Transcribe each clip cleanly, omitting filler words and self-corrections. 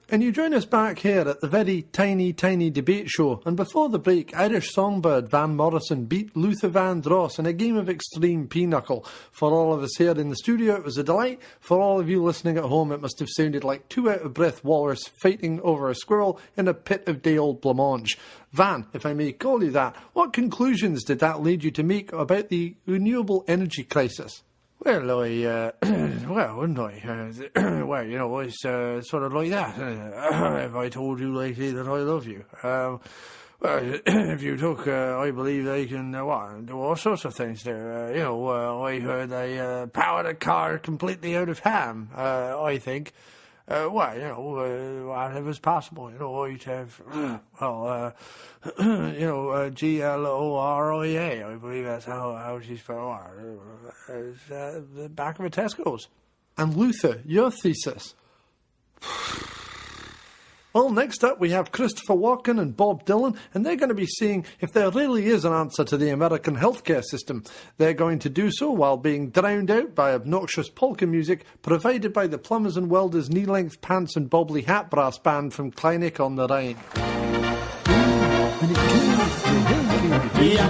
And you join us back here at the very tiny debate show. And before the break, Irish songbird Van Morrison beat Luther Vandross in a game of extreme pinochle. For all of us here in the studio, it was a delight. For all of you listening at home, it must have sounded like two out-of-breath walrus fighting over a squirrel in a pit of day old blancmange. Van, if I may call you that, what conclusions did that lead you to make about the renewable energy crisis? Well, wouldn't I? Well, you know, it's sort of like that. If I told you lately that I love you. Well, if you took, I believe they can, do all sorts of things there. I heard they powered a car completely out of ham, I think. Whatever's possible, I'd have, Gloria, I believe that's how she's spelled, the back of a Tesco's. And Luther, your thesis? Well, next up we have Christopher Walken and Bob Dylan, and they're going to be seeing if there really is an answer to the American healthcare system. They're going to do so while being drowned out by obnoxious polka music provided by the Plumbers and Welders knee-length pants and bobbly hat brass band from Kleinig on the Rhine. Ja,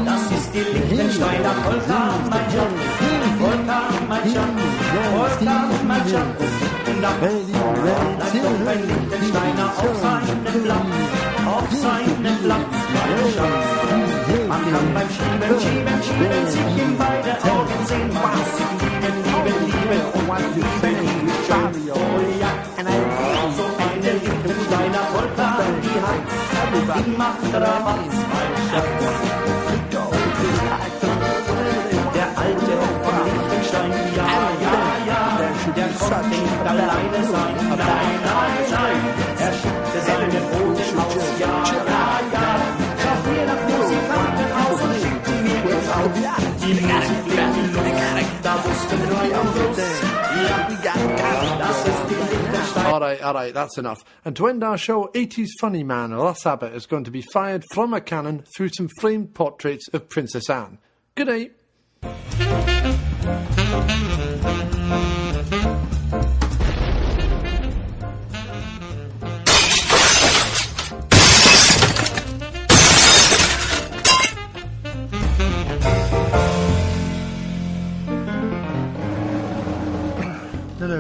das ist die Liechtensteiner Polka, mein Schatz. Polka, mein Schatz. Polka, mein Schatz. Und da kommt ein Liechtensteiner auf seinen Platz, mein Schatz. Man kann beim Schieben sich in beide Augen sehen. Man muss sich lieben und lieben, Schatz. Oh ja, so eine Liechtensteiner Polka, die hat's, die macht Rabatz, mein Schatz. Der alte von Liechtenstein, ja, der konnte nicht alleine sein, nein, er schickte seine Brote aus, ja, schaut mir nach Musikanten aus und schickte mir jetzt auf, die Musik in die Luft, da wussten wir am Schluss, ja, das ist die Liechtenstein. All right, that's enough. And to end our show, 80s funny man Russ Abbott is going to be fired from a cannon through some framed portraits of Princess Anne. Good night.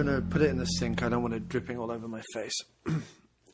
No, put it in the sink. I don't want it dripping all over my face.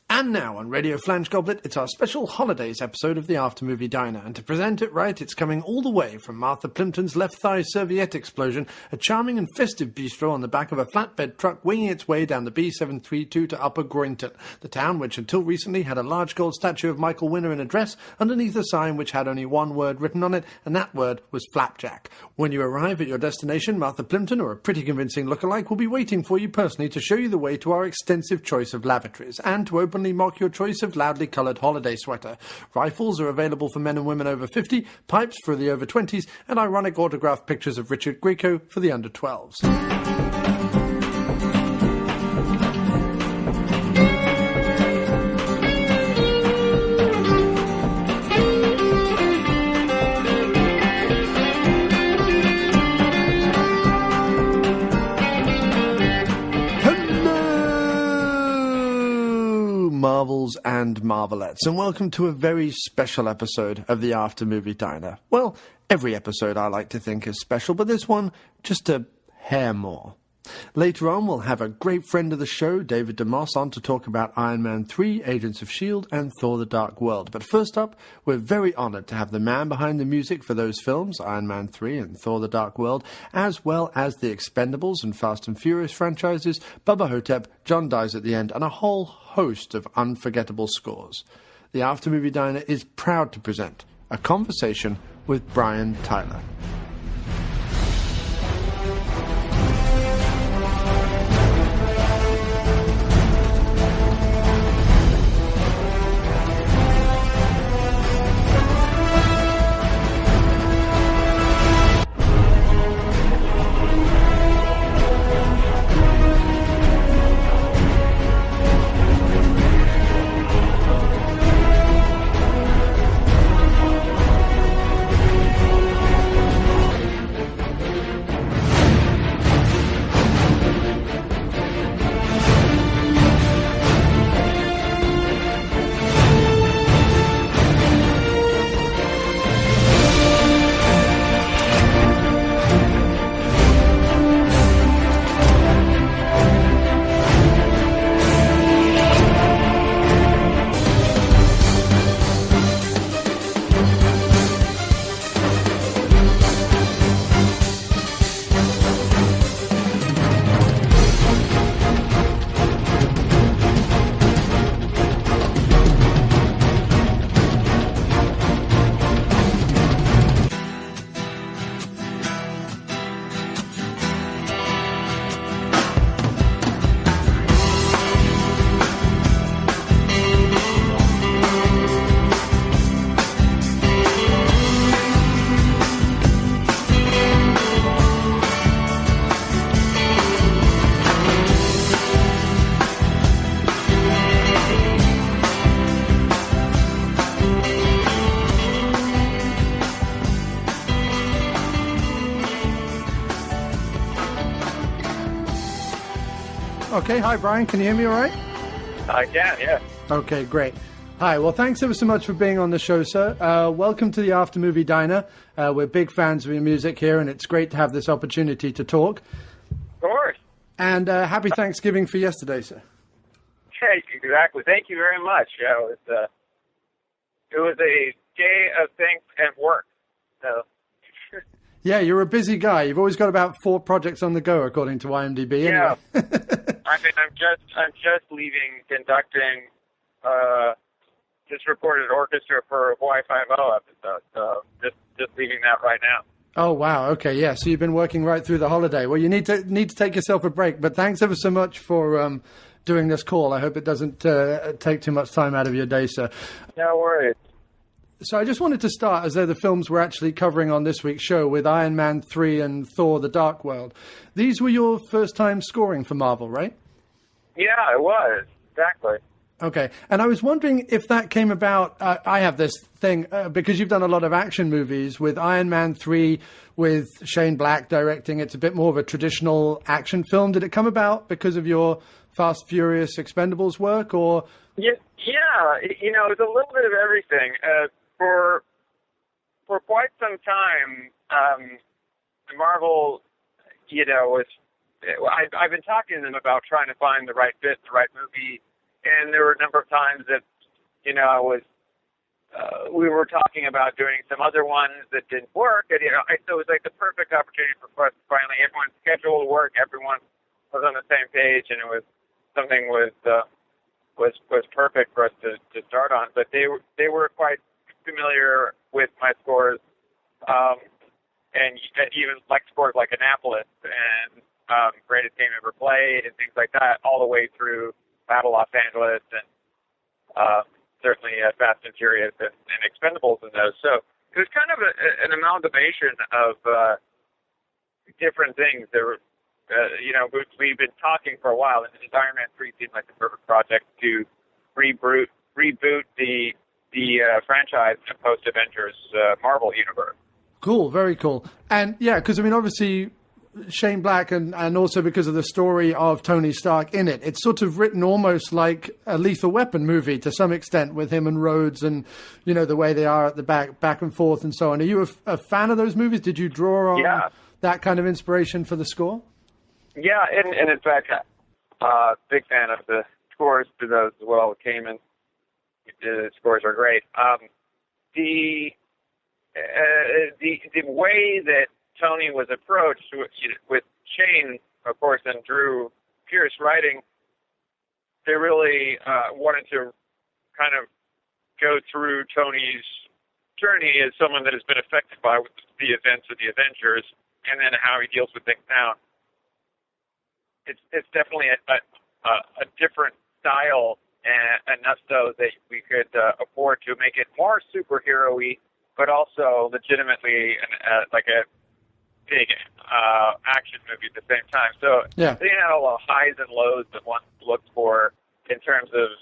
And now on Radio Flange Goblet, it's our special holidays episode of the After Movie Diner. And to present it right, it's coming all the way from Martha Plimpton's left thigh serviette explosion, a charming and festive bistro on the back of a flatbed truck winging its way down the B732 to Upper Groynton, the town which until recently had a large gold statue of Michael Winner in a dress underneath a sign which had only one word written on it, and that word was flapjack. When you arrive at your destination, Martha Plimpton, or a pretty convincing lookalike, will be waiting for you personally to show you the way to our extensive choice of lavatories, and to openly mock your choice of loudly coloured holiday sweater. Rifles are available for men and women over 50, pipes for the over 20s, and ironic autographed pictures of Richard Grieco for the under 12s. Marvels and Marvelettes, and welcome to a very special episode of the After Movie Diner. Well, every episode I like to think is special, but this one just a hair more. Later on, we'll have a great friend of the show, David DeMoss, on to talk about Iron Man 3, Agents of S.H.I.E.L.D. and Thor The Dark World. But first up, we're very honoured to have the man behind the music for those films, Iron Man 3 and Thor The Dark World, as well as the Expendables and Fast and Furious franchises, Bubba Ho-Tep, John Dies at the End, and a whole host of unforgettable scores. The After Movie Diner is proud to present a conversation with Brian Tyler. Okay, hi Brian, can you hear me all right? I can, yeah. Okay, great. Hi, well thanks ever so much for being on the show, sir. Welcome to the After Movie Diner. We're big fans of your music here, and it's great to have this opportunity to talk. Of course. And happy Thanksgiving for yesterday, sir. Okay, exactly. Thank you very much. Yeah, it was a day of thanks and work. So. Yeah, you're a busy guy. You've always got about 4 projects on the go, according to IMDb. Yeah. Anyway. I mean, I'm just leaving conducting just recorded orchestra for a Hawaii Five-0 episode. So just leaving that right now. Oh wow! Okay, yeah. So you've been working right through the holiday. Well, you need to take yourself a break. But thanks ever so much for doing this call. I hope it doesn't take too much time out of your day, sir. No worries. So I just wanted to start, as though the films we're actually covering on this week's show, with Man3 and Thor The Dark World. These were your first time scoring for Marvel, right? Yeah, it was. Exactly. Okay. And I was wondering if that came about, I have this thing, because you've done a lot of action movies, with Iron Man 3, with Shane Black directing, it's a bit more of a traditional action film. Did it come about because of your Fast, Furious, Expendables work, or... Yeah, you know, it's a little bit of everything. For quite some time, Marvel, you know, I've been talking to them about trying to find the right fit, the right movie, and there were a number of times that, you know, we were talking about doing some other ones that didn't work, and, you know, so it was like the perfect opportunity for us. Finally, everyone's schedule work, everyone was on the same page, and it was something was perfect for us to start on. But they were quite familiar with my scores, and even like scores like Annapolis and Greatest Game Ever Played and things like that, all the way through Battle Los Angeles and certainly Fast and Furious and Expendables and those. So it was kind of an amalgamation of different things. There were, you know, we've been talking for a while, and Iron Man 3 seemed like the perfect project to reboot the franchise and post-Avengers Marvel universe. Cool, very cool. And yeah, because I mean, obviously, Shane Black and also because of the story of Tony Stark in it, it's sort of written almost like a Lethal Weapon movie to some extent, with him and Rhodes and, you know, the way they are at the back and forth and so on. Are you a fan of those movies? Did you draw on that kind of inspiration for the score? Yeah, and in fact, big fan of the scores to those as well. Cayman, the scores are great. The way that Tony was approached with Shane, of course, and Drew Pierce writing, they really wanted to kind of go through Tony's journey as someone that has been affected by the events of the Avengers, and then how he deals with things now. It's definitely a different style, and enough so that we could afford to make it more superhero-y, but also legitimately like a big action movie at the same time. So they had all the highs and lows that one looks for in terms of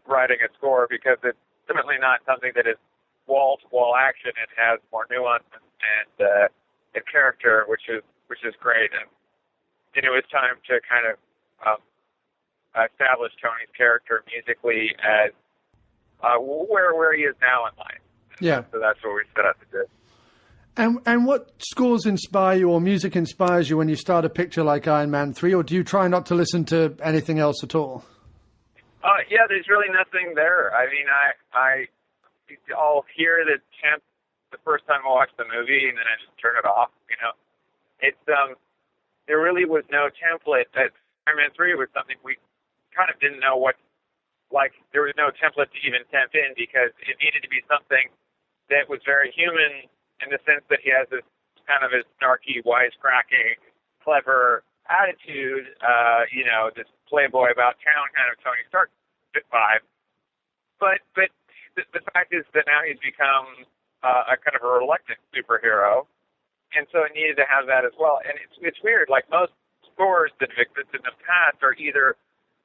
writing a score, because it's definitely not something that is wall-to-wall action. It has more nuance and character, which is great. And it was time to kind of establish Tony's character musically as where he is now in life. Yeah. So that's what we set out to do. And what scores inspire you, or music inspires you when you start a picture like Iron Man 3, or do you try not to listen to anything else at all? Yeah, there's really nothing there. I mean, I'll hear the temp the first time I watch the movie, and then I just turn it off. You know, it's there really was no template. That Iron Man 3 was something we kind of didn't know what. Like, there was no template to even tempt in, because it needed to be something that was very human, in the sense that he has this kind of a snarky, wisecracking, clever attitude, you know, this playboy about town kind of Tony Stark vibe. But the fact is that now he's become a kind of a reluctant superhero, and so it needed to have that as well. And it's weird, like most scores that have existed in the past are either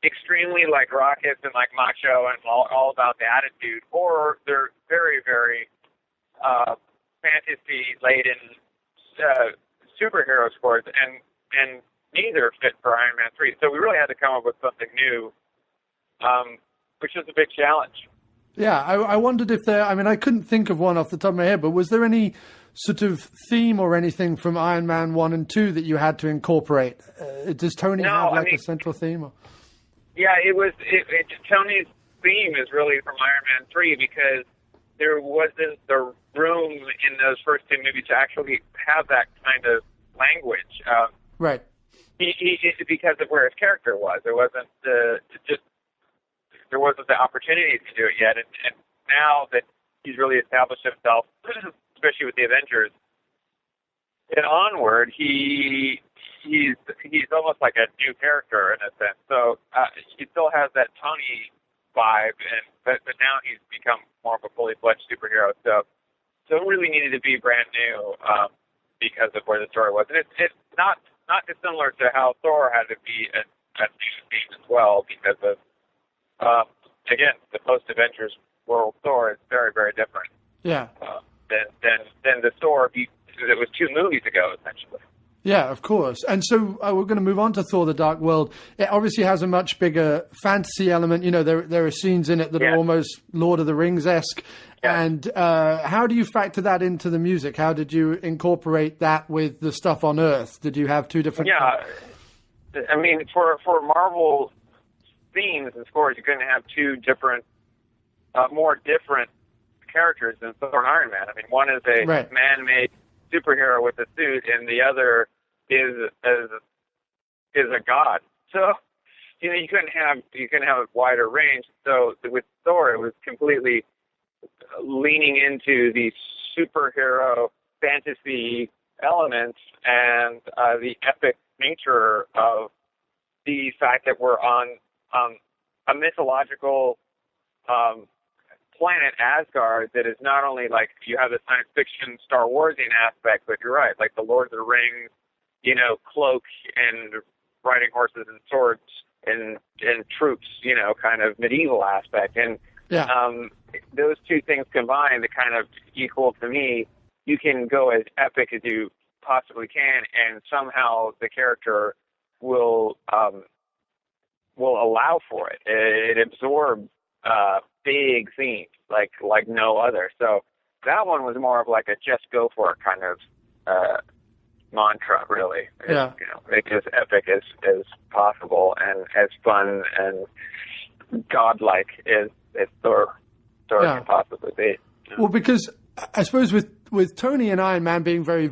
extremely like raucous and like macho and all about the attitude, or they're very, very fantasy laden superhero scores. And neither fit for Iron Man 3. So we really had to come up with something new, which is a big challenge. Yeah, I wondered if there... I mean, I couldn't think of one off the top of my head, but was there any sort of theme or anything from Iron Man 1 and 2 that you had to incorporate? Does Tony have a central theme? Or? Yeah, Tony's theme is really from Iron Man 3 because there wasn't the room in those first two movies to actually have that kind of language. Right. He because of where his character was. There wasn't the opportunity to do it yet, and now that he's really established himself, especially with the Avengers, and onward, he's almost like a new character in a sense. So he still has that Tony vibe, but now he's become more of a fully fledged superhero. So it really needed to be brand new because of where the story was, and it's not dissimilar to how Thor had to be a new theme as well because of. Again, the post-Avengers world Thor is very, very different. Yeah. Than the Thor that was 2 movies ago, essentially. Yeah, of course. And so we're going to move on to Thor: The Dark World. It obviously has a much bigger fantasy element. You know, there are scenes in it that are almost Lord of the Rings-esque. Yeah. And how do you factor that into the music? How did you incorporate that with the stuff on Earth? Did you have 2 different... Yeah. I mean, for Marvel themes and scores, you're going to have 2 different, more different characters than Thor and Iron Man. I mean, one is a man-made superhero with a suit, and the other is a god. So, you know, you couldn't have a wider range. So with Thor, it was completely leaning into the superhero fantasy elements and the epic nature of the fact that we're on a mythological planet, Asgard, that is not only like you have the science fiction Star Warsian aspect, but you're right, like the Lord of the Rings, you know, cloak and riding horses and swords and troops, you know, kind of medieval aspect. And those 2 things combined to kind of equal, to me, you can go as epic as you possibly can, and somehow the character will allow for it. It absorbs big themes like no other. So that one was more of like a just go for it kind of mantra, really. Yeah. You know, make it as epic as possible and as fun and godlike as Thor can possibly be. Well, because I suppose with Tony and Iron Man being very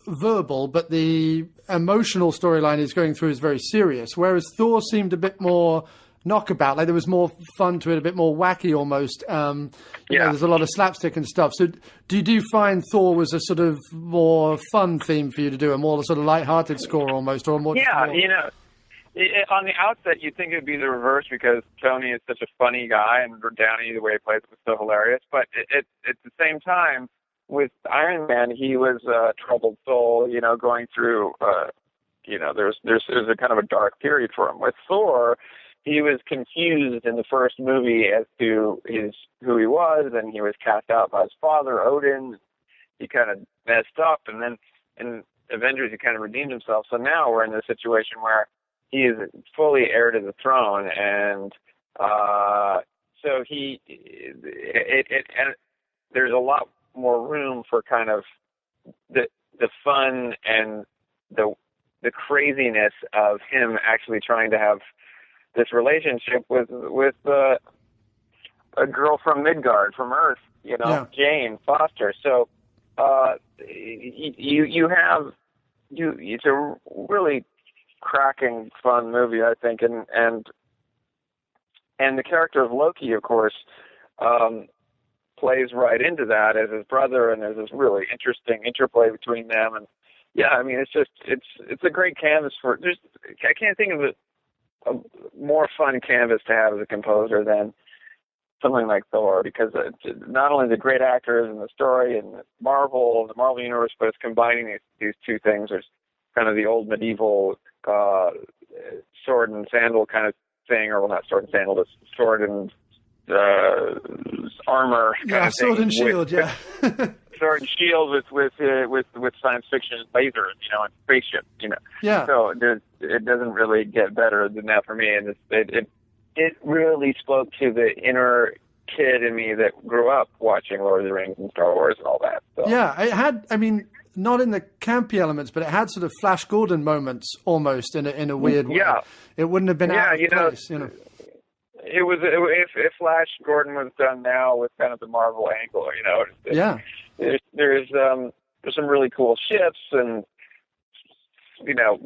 verbal, but the emotional storyline he's going through is very serious, whereas Thor seemed a bit more knockabout, like there was more fun to it, a bit more wacky almost. You know, there's a lot of slapstick and stuff. So do you find Thor was a sort of more fun theme for you to do, a more sort of lighthearted score almost, or more? Yeah, you know, on the outset you'd think it'd be the reverse because Tony is such a funny guy and Downey, the way he plays, was so hilarious. But at the same time, with Iron Man, he was a troubled soul, you know, going through, you know, there's a kind of a dark period for him. With Thor, he was confused in the first movie as to who he was, and he was cast out by his father, Odin. He kind of messed up, and then in Avengers, he kind of redeemed himself. So now we're in this situation where he is fully heir to the throne, and so there's a lot more room for kind of the fun and the craziness of him actually trying to have this relationship with a girl from Midgard, from Earth, you know, Jane Foster. So it's a really cracking, fun movie, I think, and the character of Loki, of course, plays right into that as his brother, and there's this really interesting interplay between them. And yeah, I mean, it's a great canvas for. I can't think of a more fun canvas to have as a composer than something like Thor, because not only the great actors and the story and the Marvel universe, but it's combining these 2 things. There's kind of the old medieval sword and sandal kind of thing, or well, not sword and sandal, but sword and armor. Yeah, sword and shield. Sword Sword and Shield with science fiction lasers, and spaceship, Yeah. So it doesn't really get better than that for me, and it really spoke to the inner kid in me that grew up watching Lord of the Rings and Star Wars and all that. So. Yeah, it had. I mean, not in the campy elements, but it had sort of Flash Gordon moments almost in a weird way. Yeah. It wouldn't have been out of place, It was if Flash Gordon was done now with kind of the Marvel angle, Yeah. There's some really cool ships and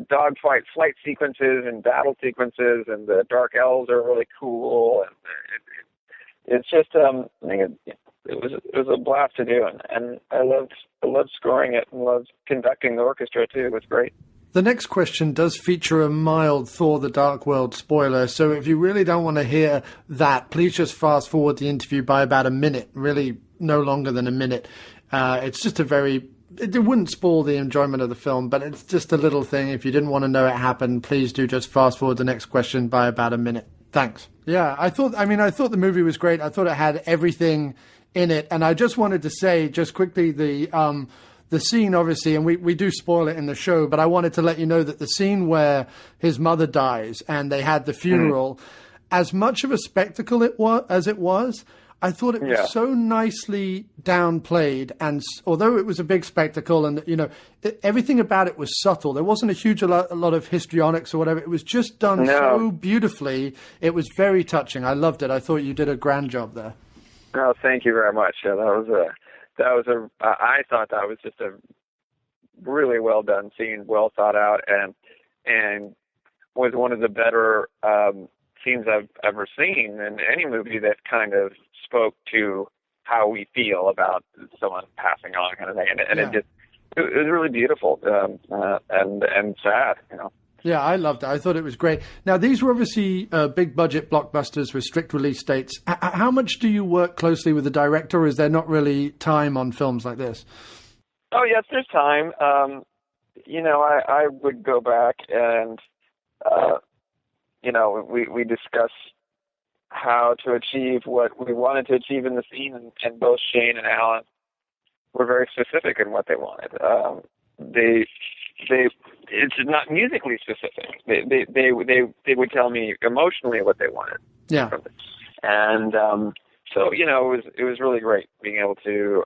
dogfight flight sequences and battle sequences, and the Dark Elves are really cool, and it's just I think it was a blast to do, and I loved scoring it and loved conducting the orchestra too. It was great. The next question does feature a mild Thor The Dark World spoiler, so if you really don't want to hear that, please just fast forward the interview by about a minute, really no longer than a minute. It's just it wouldn't spoil the enjoyment of the film, but it's just a little thing. If you didn't want to know it happened, please do just fast forward the next question by about a minute. Thanks. Yeah, I thought the movie was great. I thought it had everything in it, and I just wanted to say just quickly the scene, obviously, and we do spoil it in the show, but I wanted to let you know that the scene where his mother dies and they had the funeral, as much of a spectacle as it was, I thought it was so nicely downplayed, and although it was a big spectacle, and everything about it was subtle. There wasn't a lot of histrionics or whatever. It was just done so beautifully. It was very touching. I loved it. I thought you did a grand job there. Oh, thank you very much. I thought that was just a really well done scene, well thought out, and was one of the better scenes I've ever seen in any movie that kind of spoke to how we feel about someone passing on, kind of thing. And it was really beautiful and sad, Yeah, I loved it. I thought it was great. Now, these were obviously big budget blockbusters with strict release dates. How much do you work closely with the director, or is there not really time on films like this? Oh, yes, there's time. I would go back and, we discuss how to achieve what we wanted to achieve in the scene, and both Shane and Alan were very specific in what they wanted. It's not musically specific. They would tell me emotionally what they wanted. Yeah. And so it was really great being able to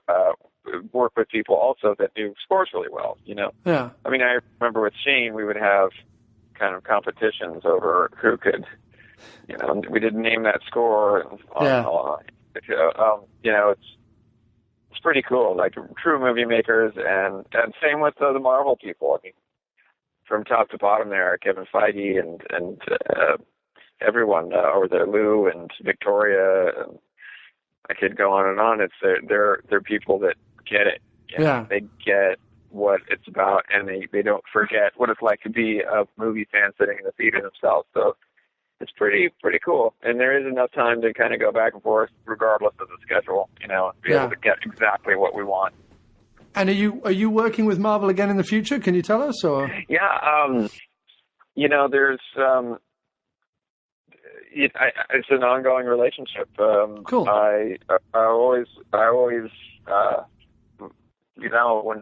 work with people also that knew scores really well. Yeah. I mean, I remember with Shane we would have kind of competitions over who could, we didn't name that score and on. It's pretty cool, like true movie makers, and same with the Marvel people. I mean, from top to bottom there, Kevin Feige and everyone over there, Lou and Victoria, and I could go on and on. They're people that get it. They get what it's about, and they don't forget what it's like to be a movie fan sitting in the theater themselves. So it's pretty cool, and there is enough time to kind of go back and forth regardless of the schedule, and be able to get exactly what we want. And are you working with Marvel again in the future? Can you tell us? Or there's it's an ongoing relationship. Cool. I always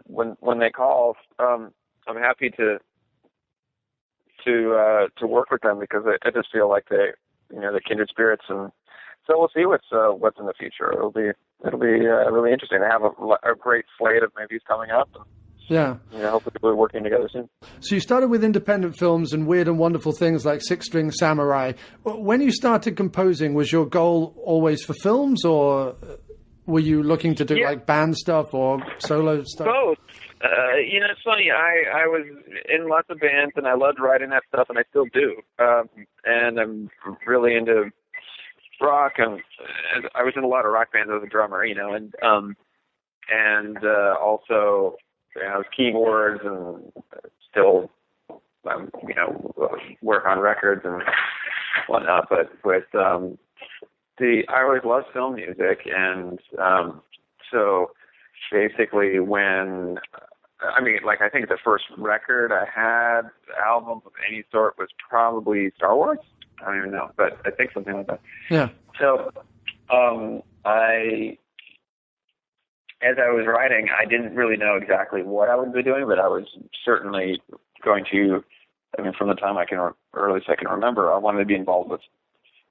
when they call, I'm happy to work with them, because I just feel like they're kindred spirits, and so we'll see what's in the future. It'll be really interesting. They have a great slate of movies coming up. And, hopefully we're working together soon. So you started with independent films and weird and wonderful things like Six String Samurai. When you started composing, was your goal always for films, or were you looking to do like band stuff or solo stuff? Both. It's funny. I was in lots of bands, and I loved writing that stuff, and I still do. And I'm really into rock, and I was in a lot of rock bands as a drummer, and also keyboards, and still, work on records and whatnot. But I always loved film music, and so basically I think the first record I had, album of any sort, was probably Star Wars. I don't even know, but I think something like that. Yeah. So I as I was writing, I didn't really know exactly what I would be doing, but I was certainly going to, I mean, from the time I can, or earliest I can remember, I wanted to be involved with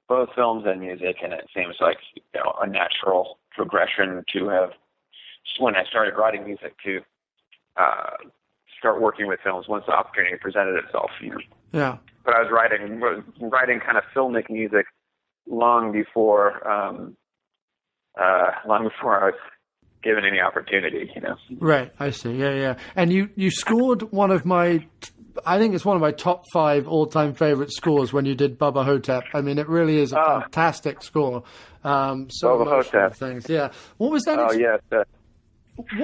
both films and music, and it seems like, you know, a natural progression to have, when I started writing music, to start working with films once the opportunity presented itself. You know. Yeah. But I was writing kind of filmic music long before I was given any opportunity, you know. Right, I see. Yeah. And you scored one of my, I think it's one of my top 5 all-time favorite scores when you did Bubba Ho-Tep. I mean, it really is a fantastic score. So Bubba Ho-Tep. Things. Yeah. What was that? Yes.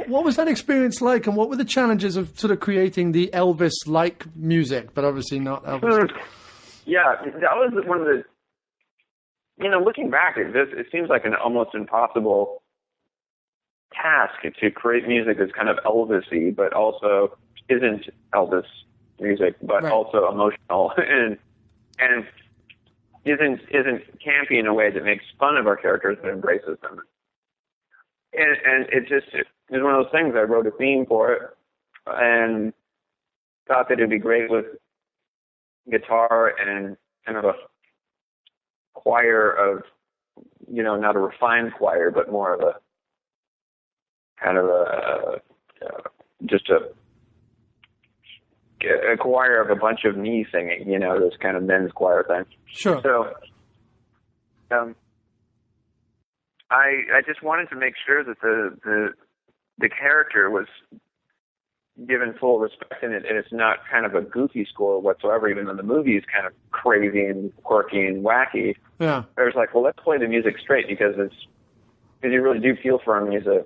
What was that experience like, and what were the challenges of sort of creating the Elvis-like music, but obviously not Elvis? Yeah, that was one of the, you know, looking back at this, it seems like an almost impossible task to create music that's kind of Elvis-y, but also isn't Elvis music, but also emotional and isn't campy in a way that makes fun of our characters but embraces them. And it was one of those things. I wrote a theme for it and thought that it'd be great with guitar and kind of a choir of, you know, not a refined choir, but more of a kind of just a choir of a bunch of me singing, you know, this kind of men's choir thing. Sure. So, I just wanted to make sure that the character was given full respect in it, and it's not kind of a goofy score whatsoever, even though the movie is kind of crazy and quirky and wacky. Yeah. I was like, well, let's play the music straight because you really do feel for him. He's a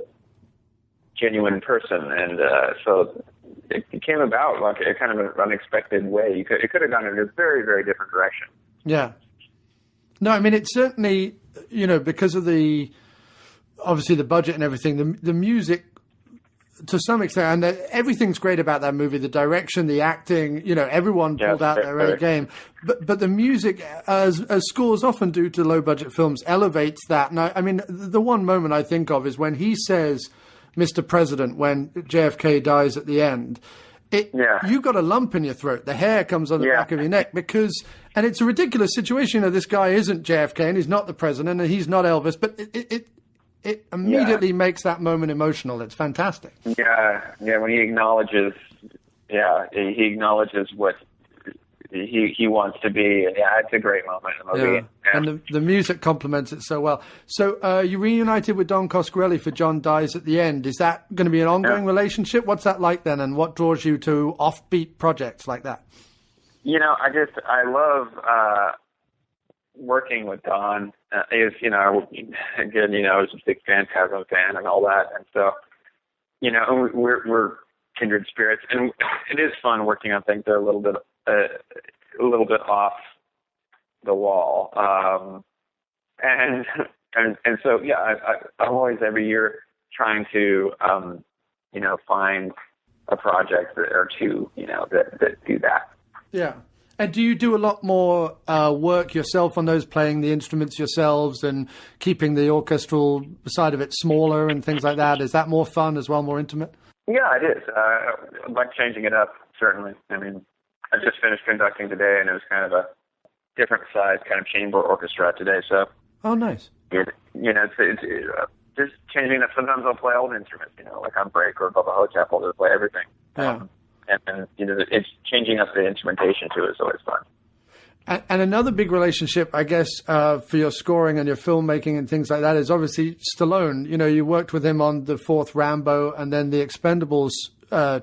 genuine person, and so it came about like a kind of an unexpected way. It could have gone in a very, very different direction. Yeah. No, I mean, it's certainly, you know, because of obviously the budget and everything, the music, to some extent, and everything's great about that movie, the direction, the acting, you know, everyone pulled out their A game. But the music, as scores often do to low-budget films, elevates that. And I mean, the one moment I think of is when he says, Mr. President, when JFK dies at the end. You got a lump in your throat. The hair comes on the back of your neck and it's a ridiculous situation. You know, this guy isn't JFK and he's not the president and he's not Elvis, but it immediately makes that moment emotional. It's fantastic. Yeah. When he acknowledges what he wants to be. Yeah, it's a great moment in the movie. Yeah. And the music complements it so well. So you reunited with Don Coscarelli for John Dies at the End. Is that going to be an ongoing relationship? What's that like then, and what draws you to offbeat projects like that? You know, I love working with Don. Again, I was a big Phantasm fan and all that, and so, you know, we're kindred spirits, and it is fun working on things that are a little bit off the wall. And so, yeah, I'm always every year trying to, find a project or two, that do that. Yeah. And do you do a lot more work yourself on those, playing the instruments yourselves and keeping the orchestral side of it smaller and things like that? Is that more fun as well, more intimate? Yeah, it is. I like changing it up, certainly. I mean, I just finished conducting today, and it was kind of a different size kind of chamber orchestra today. So, oh, nice. It's just changing it up. Sometimes I'll play all the instruments, like on break or Bubba Ho-Tep, I'll just play everything. Yeah. And it's changing up the instrumentation too is always fun. And another big relationship, I guess, for your scoring and your filmmaking and things like that is obviously Stallone. You worked with him on the fourth Rambo and then the Expendables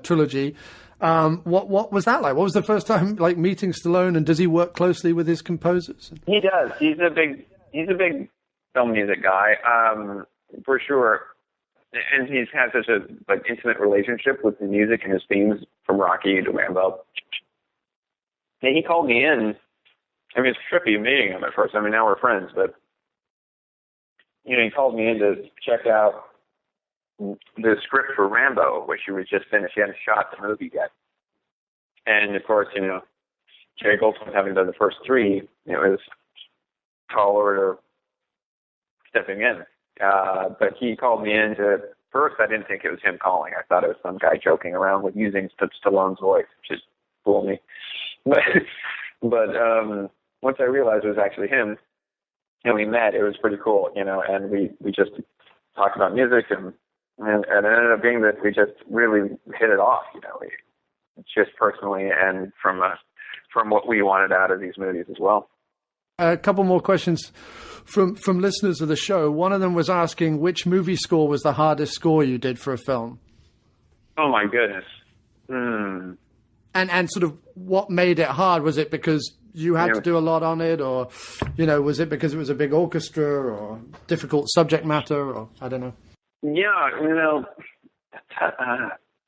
trilogy. What was that like? What was the first time like meeting Stallone, and does he work closely with his composers? He does. He's a big film music guy, for sure. And he's had such a intimate relationship with the music and his themes from Rocky to Rambo. And he called me in. I mean, it's trippy meeting him at first. I mean, now we're friends, but he called me in to check out the script for Rambo, which he was just finished. He hadn't shot the movie yet. And of course, Jerry Goldsmith, having done the first three, was tall order stepping in. But he called me in to first I didn't think it was him calling. I thought it was some guy joking around with using Stallone's voice, which just fooled me. But once I realized it was actually him, and we met, it was pretty cool, and we just talked about music, and it ended up being that we just really hit it off, just personally and from what we wanted out of these movies as well. A couple more questions from listeners of the show. One of them was asking which movie score was the hardest score you did for a film. Oh my goodness. And sort of what made it hard? Was it because you had to do a lot on it, or was it because it was a big orchestra, or difficult subject matter, or I don't know? Yeah,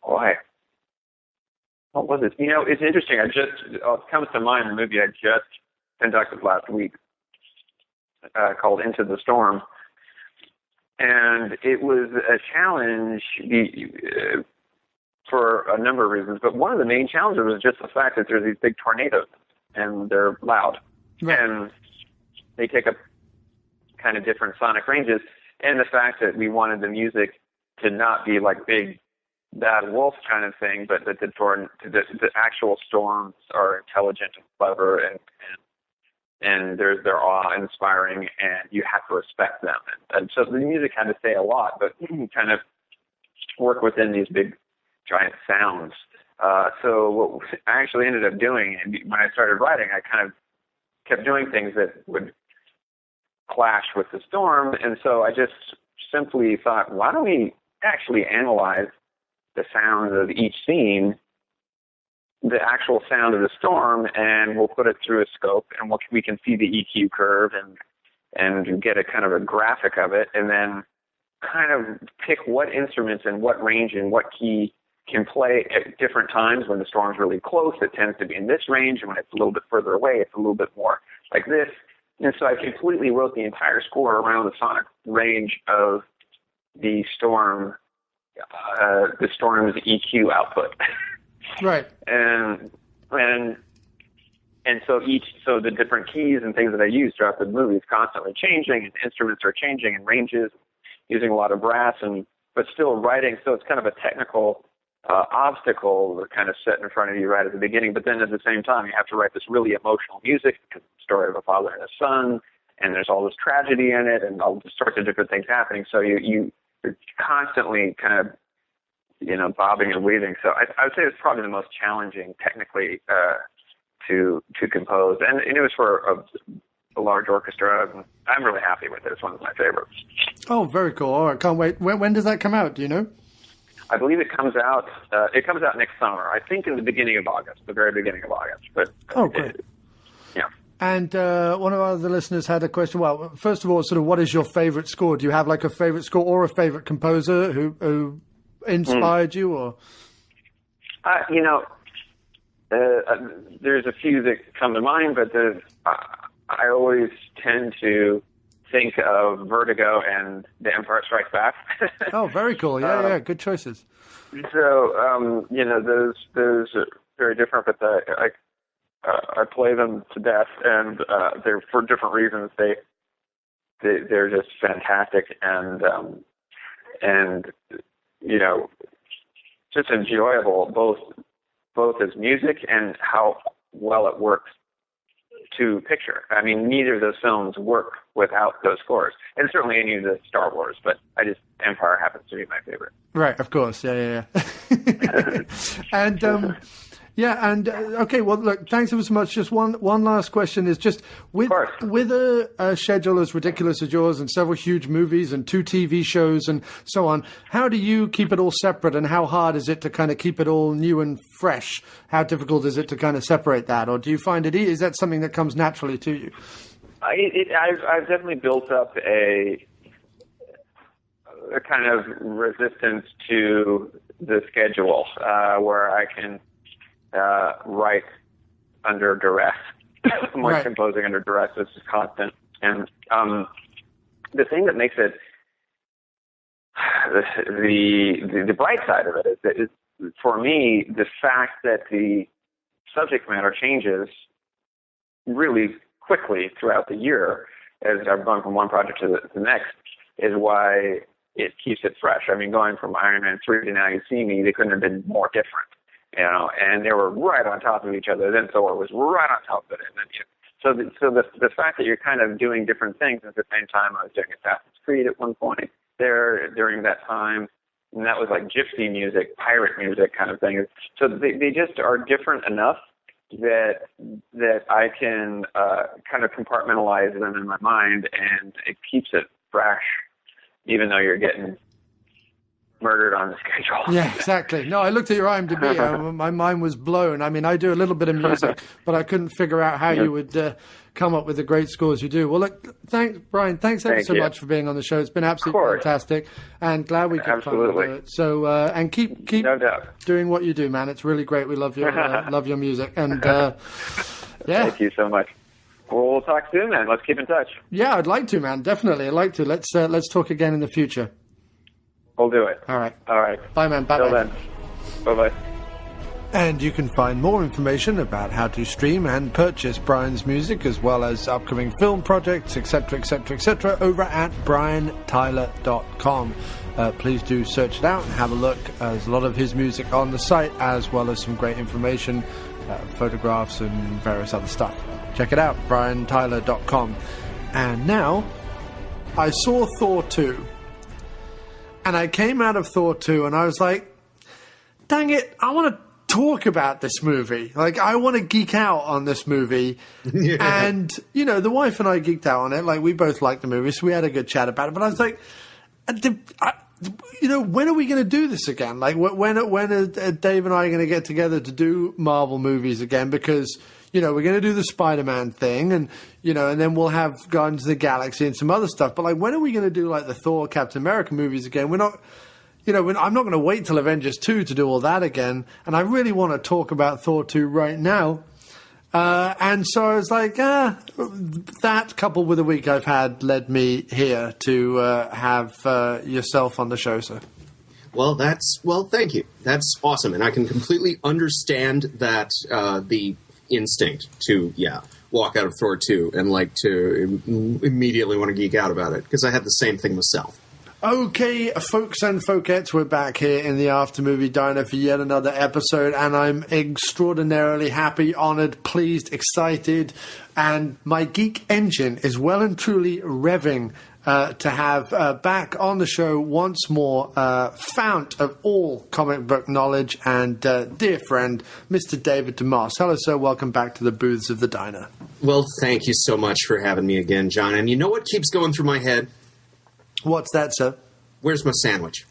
boy. What was it? It's interesting. It comes to mind a movie I just conducted last week called Into the Storm. And it was a challenge for a number of reasons. But one of the main challenges was just the fact that there's these big tornadoes and they're loud. Right. And they take up kind of different sonic ranges. And the fact that we wanted the music to not be like big bad wolf kind of thing, but that the actual storms are intelligent and clever, and they're awe-inspiring, and you have to respect them. And so the music had to say a lot, but kind of work within these big, giant sounds. So what I actually ended up doing, and when I started writing, I kind of kept doing things that would clash with the storm, and so I just simply thought, why don't we actually analyze the sound of each scene, the actual sound of the storm, and we'll put it through a scope, and we can see the EQ curve and get a kind of a graphic of it, and then kind of pick what instruments and what range and what key can play at different times. When the storm's really close, it tends to be in this range, and when it's a little bit further away, it's a little bit more like this. And so I completely wrote the entire score around the sonic range of the storm's EQ output. Right. And so the different keys and things that I use throughout the movie is constantly changing, and instruments are changing, and ranges, using a lot of brass, but still writing. So it's kind of a technical obstacle kind of set in front of you right at the beginning. But then at the same time, you have to write this really emotional music, because it's the story of a father and a son, and there's all this tragedy in it, and all sorts of different things happening. So you're constantly kind of, bobbing and weaving. So I would say it's probably the most challenging technically to compose. And it was for a large orchestra. I'm really happy with it. It's one of my favorites. Oh, very cool. All right, can't wait. When does that come out? Do you know? I believe it comes out next summer. I think in the beginning of August, the very beginning of August. But great. Yeah. And one of our other listeners had a question. Well, first of all, sort of, what is your favorite score? Do you have like a favorite score or a favorite composer who inspired you, or? There's a few that come to mind, but I always tend to think of Vertigo and The Empire Strikes Back. Oh, very cool. Yeah, good choices. So, those are very different, but I play them to death, and they're for different reasons. They're just fantastic, and just enjoyable, both as music and how well it works to picture. I mean, neither of those films work without those scores, and certainly any of the Star Wars, but Empire happens to be my favorite. Right, of course, yeah. And okay, well, look, thanks ever so much. Just one last question is just with a schedule as ridiculous as yours and several huge movies and 2 TV shows and so on, how do you keep it all separate, and how hard is it to kind of keep it all new and fresh? How difficult is it to kind of separate that, or do you find it is that something that comes naturally to you? I've definitely built up a kind of resistance to the schedule where I can write under duress. Like composing under duress is just constant. And the thing that makes it the bright side of it is for me, the fact that the subject matter changes really quickly throughout the year as I've gone from one project to the next is why it keeps it fresh. I mean, going from Iron Man 3 to Now You See Me, they couldn't have been more different, you know, and they were right on top of each other. Then Thor was right on top of it. And then, so the fact that you're kind of doing different things at the same time. I was doing Assassin's Creed at one point there during that time, and that was like gypsy music, pirate music kind of thing. So they just are different enough that I can kind of compartmentalize them in my mind, and it keeps it fresh, even though you're getting murdered on the schedule. Yeah, exactly. No, I looked at your IMDb. My mind was blown. I mean, I do a little bit of music, but I couldn't figure out how you would come up with the great scores you do. Well, look, thanks, Brian. Thanks ever so much for being on the show. It's been absolutely fantastic, and glad we could Absolutely. do it. So, and keep No doubt. doing what you do, man. It's really great. We love your music, and yeah. Thank you so much. Well, we'll talk soon, then. Let's keep in touch. Yeah, I'd like to, man. Definitely, I'd like to. Let's talk again in the future. We'll do it. All right. All right. Bye, man. Bye. Till then. Bye-bye. And you can find more information about how to stream and purchase Brian's music, as well as upcoming film projects, etc., etc., etc., over at briantyler.com. Please do search it out and have a look. There's a lot of his music on the site, as well as some great information, photographs, and various other stuff. Check it out, briantyler.com. And now, I saw Thor 2. And I came out of Thor 2 and I was like, dang it, I want to talk about this movie. Like, I want to geek out on this movie. Yeah. And, you know, the wife and I geeked out on it. Like, we both liked the movie, so we had a good chat about it. But I was like, you know, when are we going to do this again? Like, when are Dave and I going to get together to do Marvel movies again? Because, you know, we're going to do the Spider-Man thing, and, you know, and then we'll have Guardians of the Galaxy and some other stuff. But, like, when are we going to do, like, the Thor, Captain America movies again? We're not, you know, I'm not going to wait till Avengers 2 to do all that again. And I really want to talk about Thor 2 right now. And so I was like, that coupled with the week I've had led me here to have yourself on the show, sir. Well, thank you. That's awesome. And I can completely understand that the instinct to walk out of Thor 2 and like to immediately want to geek out about it, because I had the same thing myself. Okay, folks and folkettes, we're back here in the After Movie Diner for yet another episode, and I'm extraordinarily happy, honoured, pleased, excited, and my geek engine is well and truly revving to have back on the show once more fount of all comic book knowledge and dear friend, Mr. David DeMoss. Hello, sir. Welcome back to the booths of the diner. Well, thank you so much for having me again, John. And you know what keeps going through my head? What's that, sir? Where's my sandwich?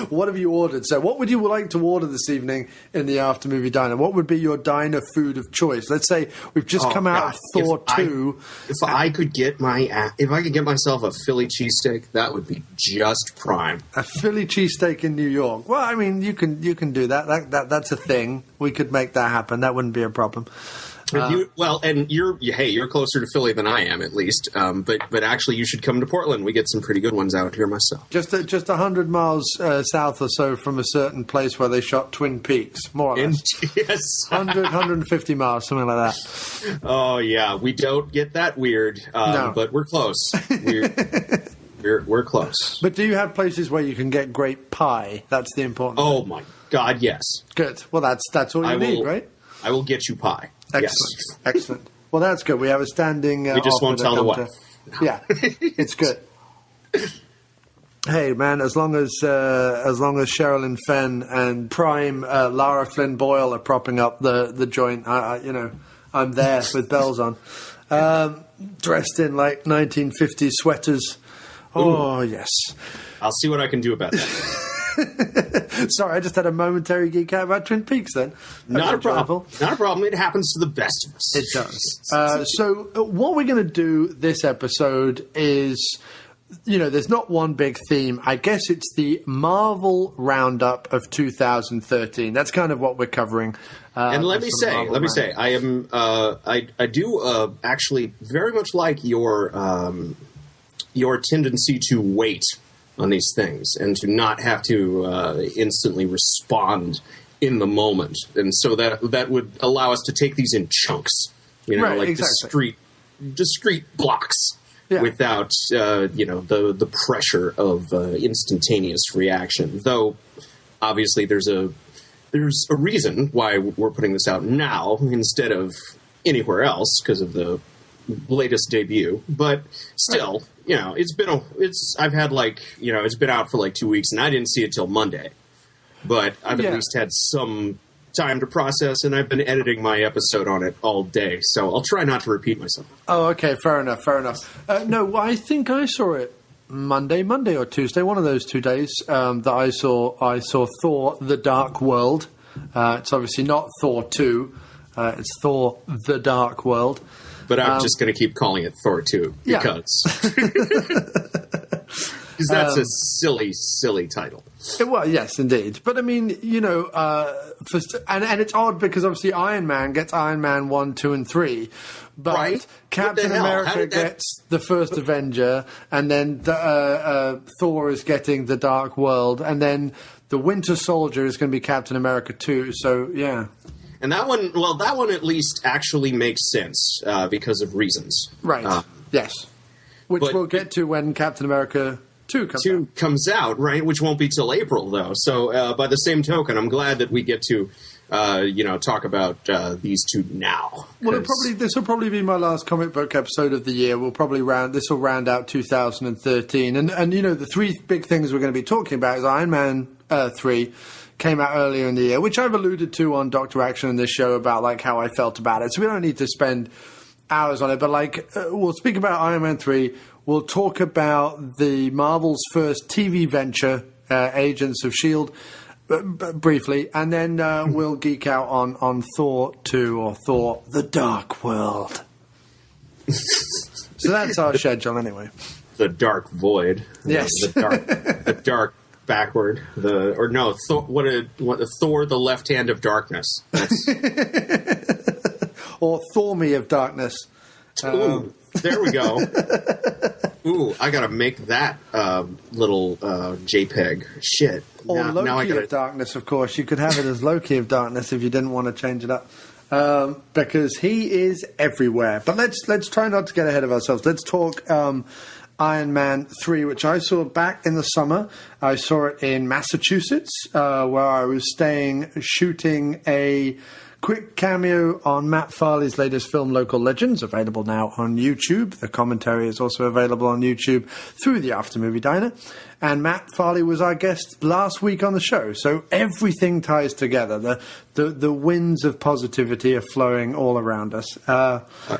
What have you ordered? So what would you like to order this evening in the After Movie Diner? What would be your diner food of choice? Let's say we've just come out of Thor 2. If I could get myself a Philly cheesesteak, that would be just prime. A Philly cheesesteak in New York. Well, I mean, you can do that. That's a thing. We could make that happen. That wouldn't be a problem. You're closer to Philly than I am, at least. But actually, you should come to Portland. We get some pretty good ones out here myself. Just 100 miles south or so from a certain place where they shot Twin Peaks, more or less. Yes. 150 miles, something like that. Oh, yeah. We don't get that weird, no. But we're close. We're close. But do you have places where you can get great pie? That's the important thing. Oh, my God, yes. Good. Well, that's all you need, right? I will get you pie. Excellent. Yes. Excellent. Well, that's good. We have a standing. We just won't tell the wife. Yeah, it's good. Hey, man, as long as Sherilyn Fenn and prime Lara Flynn Boyle are propping up the joint, I'm there with bells on, dressed in like 1950s sweaters. Oh, yes. I'll see what I can do about that. Sorry, I just had a momentary geek out about Twin Peaks then. Not a problem. Not a problem. It happens to the best of us. It does. So what we're going to do this episode is, there's not one big theme. I guess it's the Marvel Roundup of 2013. That's kind of what we're covering. And let me say, I am, I do actually very much like your tendency to wait on these things and to not have to instantly respond in the moment. And so that would allow us to take these in chunks, right, like exactly. discrete blocks without the pressure of instantaneous reaction. Though obviously there's a reason why we're putting this out now instead of anywhere else because of the latest debut. But still, it's been out for like 2 weeks, and I didn't see it till Monday. But I've at least had some time to process, and I've been editing my episode on it all day, so I'll try not to repeat myself. Oh, okay, fair enough. No, I think I saw it Monday or Tuesday, one of those 2 days that I saw Thor The Dark World. It's obviously not Thor 2, it's Thor The Dark World. But I'm just going to keep calling it Thor 2 because that's a silly, silly title. Well, yes, indeed. But I mean, and it's odd because obviously Iron Man gets Iron Man 1, 2, and 3. But Captain America gets the first Avenger, and then Thor is getting The Dark World, and then the Winter Soldier is going to be Captain America 2. So, yeah. And that one at least actually makes sense because of reasons. Right. Yes. Which we'll get to when Captain America 2 comes out, right? Which won't be till April, though. So by the same token, I'm glad that we get to, talk about these two now. Well, this will probably be my last comic book episode of the year. This will round out 2013. And the three big things we're going to be talking about is Iron Man 3 came out earlier in the year, which I've alluded to on Dr. Action in this show about like how I felt about it. So we don't need to spend hours on it, but we'll speak about Iron Man 3. We'll talk about the Marvel's first TV venture, Agents of S.H.I.E.L.D., briefly, and then we'll geek out on Thor 2 or Thor The Dark World. So that's our schedule anyway. The Dark Void. Yes. The dark backward. Thor the Left Hand of Darkness. Or Thor Me of Darkness. Ooh, there we go. Ooh, I gotta make that little JPEG. Shit. Or Loki of Darkness, of course. You could have it as Loki of Darkness if you didn't want to change it up. Because he is everywhere. But let's try not to get ahead of ourselves. Let's talk Iron Man 3, which I saw back in the summer. I saw it in Massachusetts, where I was shooting a quick cameo on Matt Farley's latest film, Local Legends, available now on YouTube. The commentary is also available on YouTube through the After Movie Diner. And Matt Farley was our guest last week on the show. So everything ties together. The winds of positivity are flowing all around us.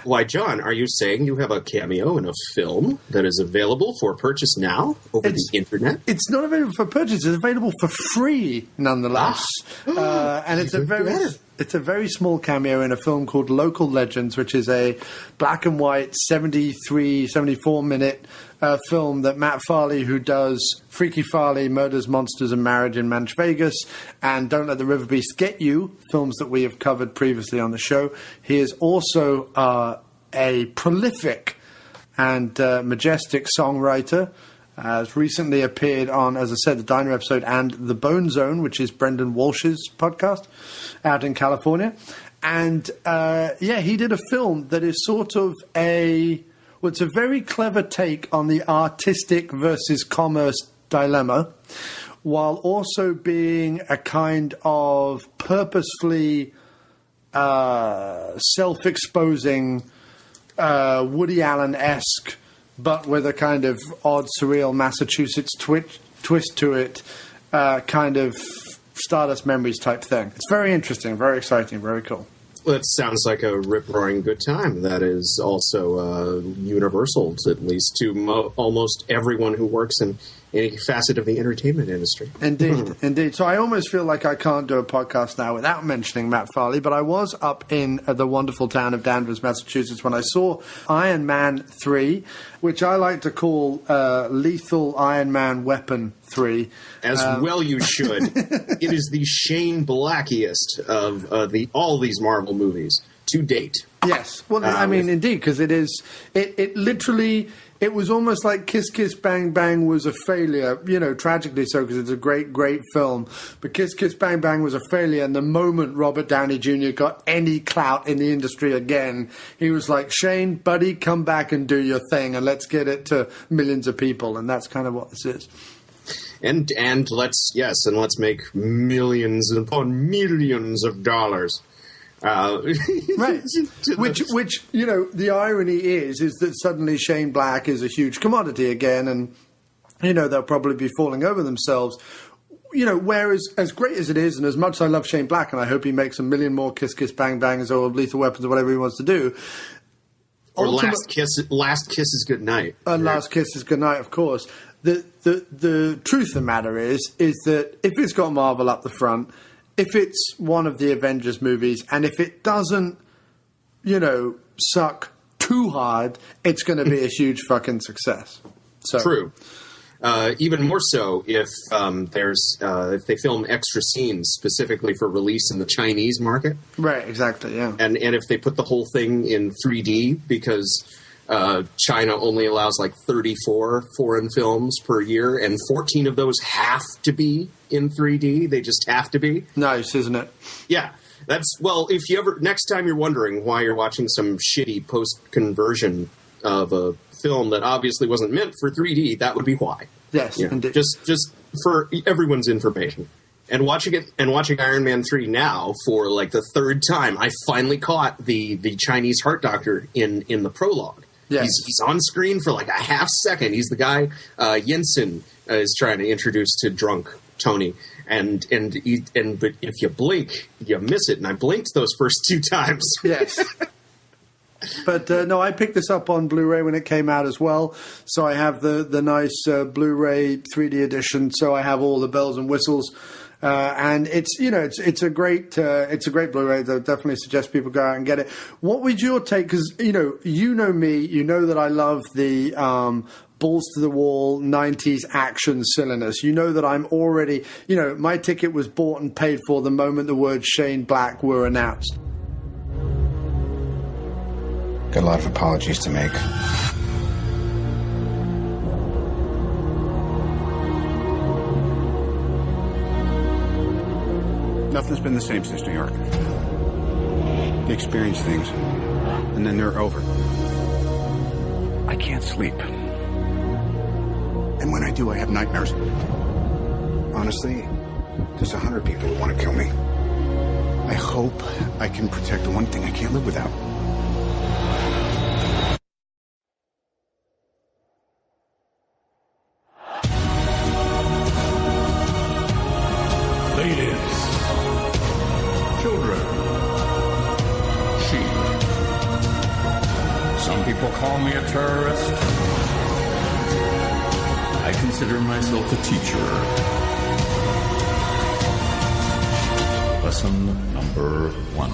Why, John, are you saying you have a cameo in a film that is available for purchase now over the internet? It's not available for purchase. It's available for free, nonetheless. And it's a very small cameo in a film called Local Legends, which is a black and white 74 minute film that Matt Farley, who does Freaky Farley, Murders, Monsters, and Marriage in Manch Vegas, and Don't Let the River Beast Get You, films that we have covered previously on the show. He is also a prolific and majestic songwriter. Has recently appeared on, as I said, the Diner episode and The Bone Zone, which is Brendan Walsh's podcast out in California. And, he did a film that is sort of it's a very clever take on the artistic versus commerce dilemma, while also being a kind of purposefully self-exposing Woody Allen-esque, but with a kind of odd, surreal Massachusetts twist to it, kind of Stardust Memories type thing. It's very interesting, very exciting, very cool. Well, it sounds like a rip-roaring good time. That is also universal, at least to almost everyone who works in any facet of the entertainment industry. Indeed, indeed. So I almost feel like I can't do a podcast now without mentioning Matt Farley, but I was up in the wonderful town of Danvers, Massachusetts, when I saw Iron Man 3, which I like to call Lethal Iron Man Weapon 3. As well you should. It is the Shane Blackiest of all these Marvel movies to date. Yes. Well, I mean, indeed, because it literally it was almost like Kiss Kiss Bang Bang was a failure, tragically so, because it's a great, great film. But Kiss Kiss Bang Bang was a failure, and the moment Robert Downey Jr. got any clout in the industry again, he was like, Shane, buddy, come back and do your thing, and let's get it to millions of people. And that's kind of what this is. And let's make millions upon millions of dollars. Right. Which the irony is that suddenly Shane Black is a huge commodity again, and they'll probably be falling over themselves. Whereas as great as it is, and as much as I love Shane Black, and I hope he makes a million more Kiss Kiss Bang Bangs or Lethal Weapons or whatever he wants to do. Or Last Kiss is Good Night. Last Kiss is Good Night, of course. The truth of the matter is that if it's got Marvel up the front, if it's one of the Avengers movies, and if it doesn't, suck too hard, it's going to be a huge fucking success. So. True. Even more so if if they film extra scenes specifically for release in the Chinese market. Right, exactly, yeah. And if they put the whole thing in 3D, because China only allows like 34 foreign films per year, and 14 of those have to be in 3D. They just have to be. Nice, isn't it? Yeah. If you ever, next time you're wondering why you're watching some shitty post-conversion of a film that obviously wasn't meant for 3D, that would be why. Yes, indeed. Just for everyone's information. And watching Iron Man 3 now for like the third time, I finally caught the Chinese Heart Doctor in the prologue. Yes. He's on screen for like a half second. He's the guy Yinsen is trying to introduce to drunk Tony. But if you blink, you miss it. And I blinked those first 2 times. Yes. But no, I picked this up on Blu-ray when it came out as well. So I have the nice Blu-ray 3D edition. So I have all the bells and whistles. And it's a great Blu-ray. I definitely suggest people go out and get it. What would your take? Because me, that I love the balls to the wall 90s action silliness. That I'm already my ticket was bought and paid for the moment the words Shane Black were announced. Got a lot of apologies to make. Nothing's been the same since New York. You experience things, and then they're over. I can't sleep. And when I do, I have nightmares. Honestly, there's 100 people who want to kill me. I hope I can protect the one thing I can't live without. Call me a terrorist. I consider myself a teacher. Lesson number 1.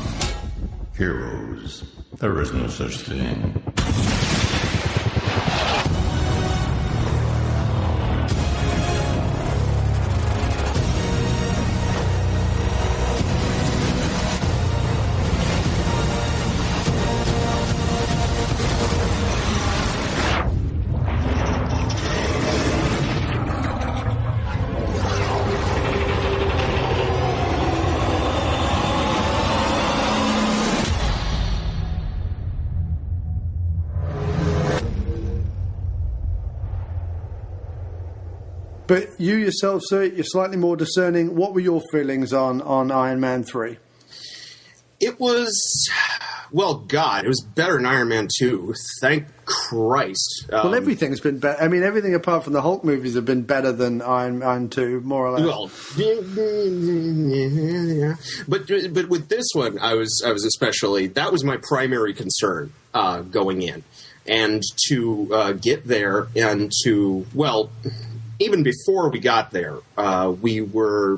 Heroes. There is no such thing. But you yourself, sir, you're slightly more discerning. What were your feelings on Iron Man 3? It was, it was better than Iron Man 2. Thank Christ. Well, everything's been better. I mean, everything apart from the Hulk movies have been better than Iron Man 2, more or less. Well, yeah. But with this one, I was especially, that was my primary concern going in. And to get there and to, even before we got there, we were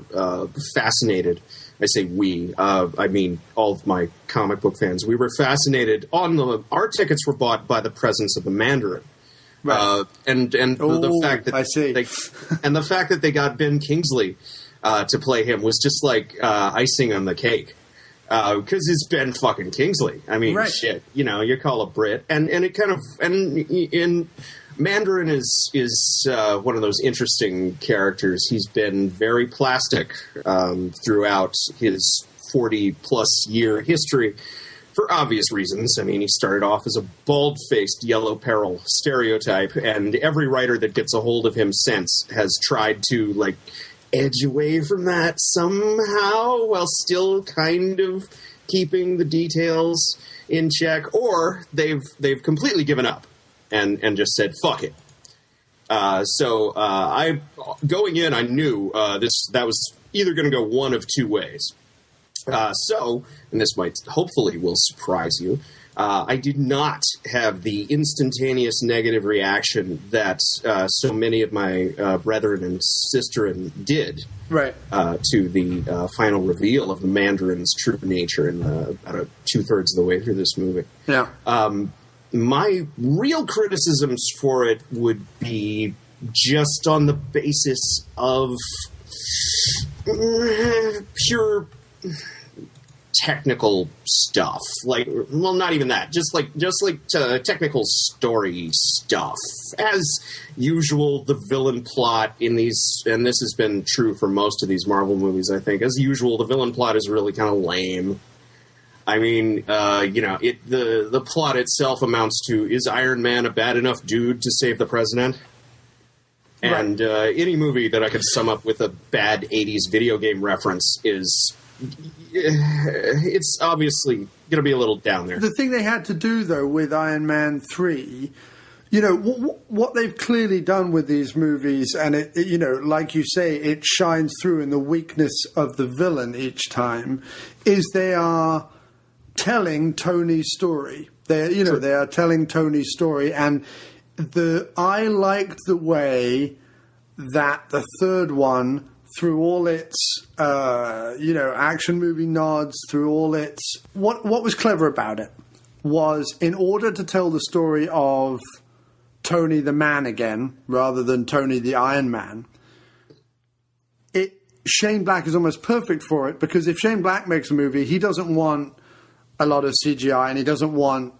fascinated. I say we, I mean all of my comic book fans. We were fascinated. Our tickets were bought by the presence of the Mandarin, right? The fact that I see, the fact that they got Ben Kingsley to play him was just like icing on the cake. Because it's Ben fucking Kingsley. I mean, right. Shit, you call a Brit, and it kind of Mandarin is one of those interesting characters. He's been very plastic throughout his 40-plus year history for obvious reasons. I mean, he started off as a bald-faced yellow peril stereotype, and every writer that gets a hold of him since has tried to, like, edge away from that somehow while still kind of keeping the details in check, or they've completely given up and just said, fuck it. So I going in, I knew that was either going to go one of two ways. So, and this hopefully will surprise you, I did not have the instantaneous negative reaction that so many of my brethren and sisterin did to the final reveal of the Mandarin's true nature in about 2/3 of the way through this movie. Yeah. My real criticisms for it would be just on the basis of pure technical stuff. Like, well, not even that. Just like technical story stuff. As usual, the villain plot in these, and this has been true for most of these Marvel movies, I think. As usual, the villain plot is really kind of lame. I mean, the plot itself amounts to, is Iron Man a bad enough dude to save the president? And any movie that I could sum up with a bad 80s video game reference is, it's obviously going to be a little down there. The thing they had to do, though, with Iron Man 3, what they've clearly done with these movies, and it, like you say, it shines through in the weakness of the villain each time, is they are telling Tony's story. They are telling Tony's story, and I liked the way that the third one, through all its action movie nods, through all its what was clever about it was, in order to tell the story of Tony the Man again rather than Tony the Iron Man, Shane Black is almost perfect for it, because if Shane Black makes a movie, he doesn't want a lot of CGI, and he doesn't want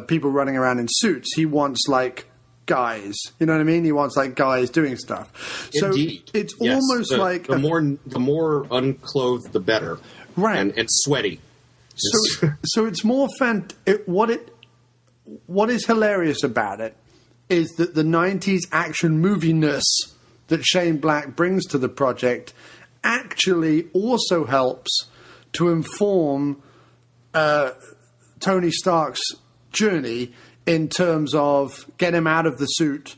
people running around in suits. He wants, like, guys. You know what I mean? He wants, like, guys doing stuff. So Indeed. it's almost like... The more unclothed, the better. Right. And sweaty. So it's more what is hilarious about it is that the 90s action movie-ness that Shane Black brings to the project actually also helps to inform Tony Stark's journey in terms of get him out of the suit,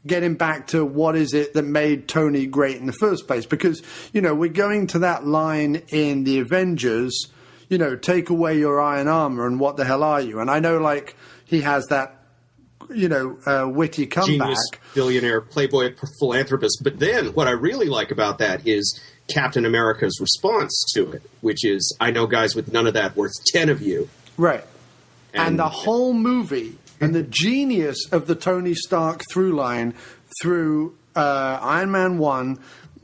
get him back to what is it that made Tony great in the first place. Because, we're going to that line in the Avengers, take away your iron armor and what the hell are you? And I know, like, he has that, witty comeback. Genius, billionaire, playboy, philanthropist. But then what I really like about that is Captain America's response to it, which is, I know guys with none of that worth 10 of you. Right. And the whole movie and the genius of the Tony Stark through line through Iron Man 1,